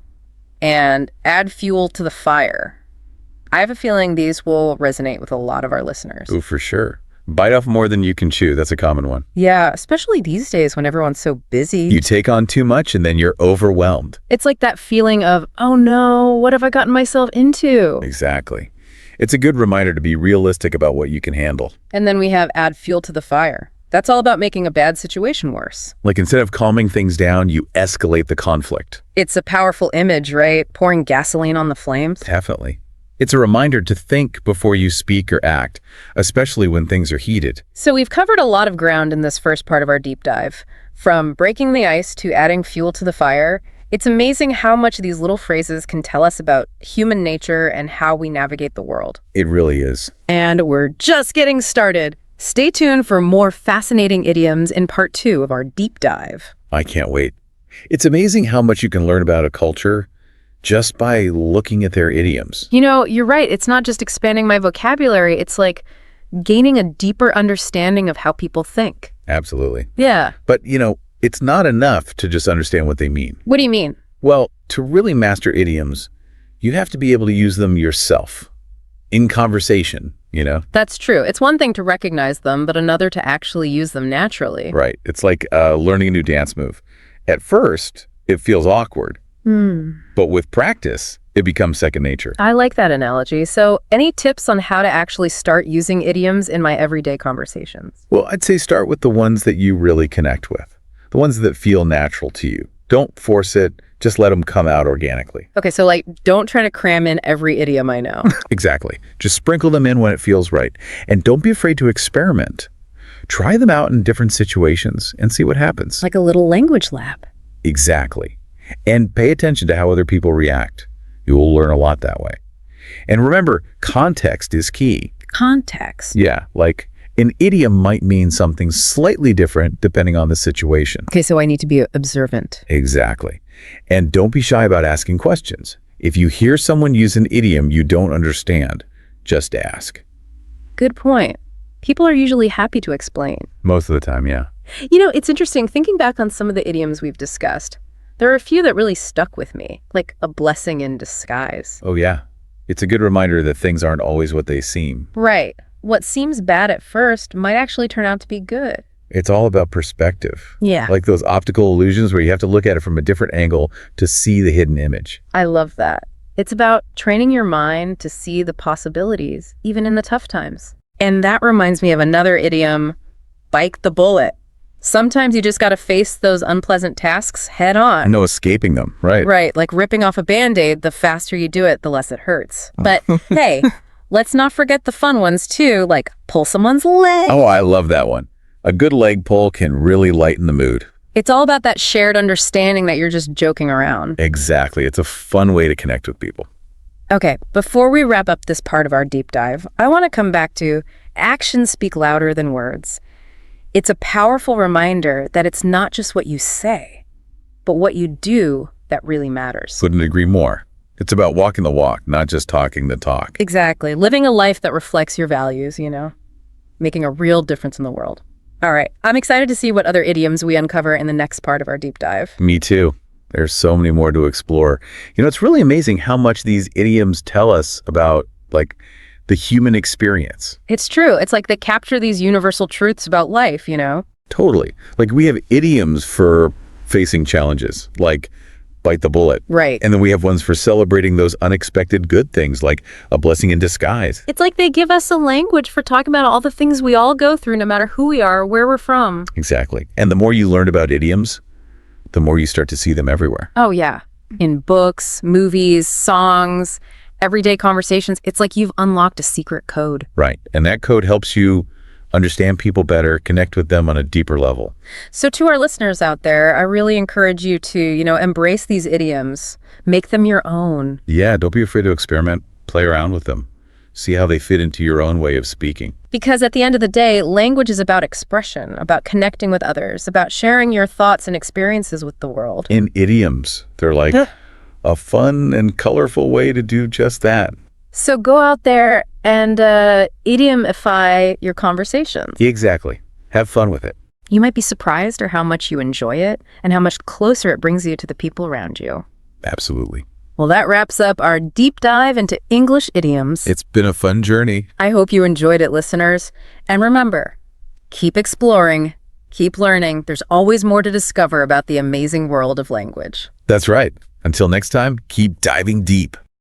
B: and add fuel to the fire. I have a feeling these will resonate with a lot of our listeners.
A: Ooh, for sure. Bite off more than you can chew. That's a common one.
B: Yeah, especially these days when everyone's so busy.
A: You take on too much and then you're overwhelmed.
B: It's like that feeling of, oh no, what have I gotten myself into?
A: Exactly. It's a good reminder to be realistic about what you can handle.
B: And then we have add fuel to the fire. That's all about making a bad situation worse.
A: Like instead of calming things down, you escalate the conflict.
B: It's a powerful image, right? Pouring gasoline on the flames.
A: Definitely. It's a reminder to think before you speak or act, especially when things are heated.
B: So we've covered a lot of ground in this first part of our deep dive. From breaking the ice to adding fuel to the fire, it's amazing how much these little phrases can tell us about human nature and how we navigate the world.
A: It really is.
B: And we're just getting started. Stay tuned for more fascinating idioms in part 2 of our deep dive.
A: I can't wait. It's amazing how much you can learn about a culture just by looking at their idioms.
B: You know, you're right. It's not just expanding my vocabulary. It's like gaining a deeper understanding of how people think.
A: Absolutely.
B: Yeah.
A: But, it's not enough to just understand what they mean.
B: What do you mean?
A: Well, to really master idioms, you have to be able to use them yourself in conversation,
B: That's true. It's one thing to recognize them, but another to actually use them naturally.
A: Right. It's like learning a new dance move. At first, it feels awkward. But with practice, it becomes second nature.
B: I like that analogy. So any tips on how to actually start using idioms in my everyday conversations?
A: Well, I'd say start with the ones that you really connect with, the ones that feel natural to you. Don't force it. Just let them come out organically.
B: Okay, so don't try to cram in every idiom I know.
A: Exactly. Just sprinkle them in when it feels right. And don't be afraid to experiment. Try them out in different situations and see what happens.
B: Like a little language lab.
A: Exactly. And pay attention to how other people react. You will learn a lot that way. And remember, context is key.
B: Context?
A: Yeah, like an idiom might mean something slightly different depending on the situation.
B: Okay, so I need to be observant.
A: Exactly. And don't be shy about asking questions. If you hear someone use an idiom you don't understand, just ask.
B: Good point. People are usually happy to explain.
A: Most of the time, yeah.
B: It's interesting. Thinking back on some of the idioms we've discussed, there are a few that really stuck with me, like a blessing in disguise.
A: Oh, yeah. It's a good reminder that things aren't always what they seem.
B: Right. What seems bad at first might actually turn out to be good.
A: It's all about perspective.
B: Yeah.
A: Like those optical illusions where you have to look at it from a different angle to see the hidden image.
B: I love that. It's about training your mind to see the possibilities, even in the tough times. And that reminds me of another idiom, bite the bullet. Sometimes you just got to face those unpleasant tasks head on.
A: No escaping them, right?
B: Right, like ripping off a Band-Aid, the faster you do it, the less it hurts. But hey, let's not forget the fun ones too, like pull someone's leg.
A: Oh, I love that one. A good leg pull can really lighten the mood.
B: It's all about that shared understanding that you're just joking around.
A: Exactly. It's a fun way to connect with people.
B: Okay, before we wrap up this part of our deep dive, I want to come back to actions speak louder than words. It's a powerful reminder that it's not just what you say, but what you do that really matters.
A: Couldn't agree more. It's about walking the walk, not just talking the talk.
B: Exactly. Living a life that reflects your values, making a real difference in the world. All right, I'm excited to see what other idioms we uncover in the next part of our deep dive.
A: Me too. There's so many more to explore. It's really amazing how much these idioms tell us about, the human experience.
B: It's true. It's like they capture these universal truths about life,
A: Totally. We have idioms for facing challenges, like bite the bullet.
B: Right.
A: And then we have ones for celebrating those unexpected good things, like a blessing in disguise.
B: It's like they give us a language for talking about all the things we all go through, no matter who we are or where we're from.
A: Exactly. And the more you learn about idioms, the more you start to see them everywhere.
B: Oh, yeah. In books, movies, songs, everyday conversations, it's like you've unlocked a secret code.
A: Right. And that code helps you understand people better, connect with them on a deeper level.
B: So to our listeners out there, I really encourage you to, embrace these idioms, make them your own.
A: Yeah, don't be afraid to experiment, play around with them, see how they fit into your own way of speaking.
B: Because at the end of the day, language is about expression, about connecting with others, about sharing your thoughts and experiences with the world.
A: In idioms, they're like a fun and colorful way to do just that.
B: So go out there and idiomify your conversations.
A: Exactly. Have fun with it.
B: You might be surprised at how much you enjoy it and how much closer it brings you to the people around you.
A: Absolutely.
B: Well, that wraps up our deep dive into English idioms.
A: It's been a fun journey.
B: I hope you enjoyed it, listeners. And remember, keep exploring, keep learning. There's always more to discover about the amazing world of language.
A: That's right. Until next time, keep diving deep.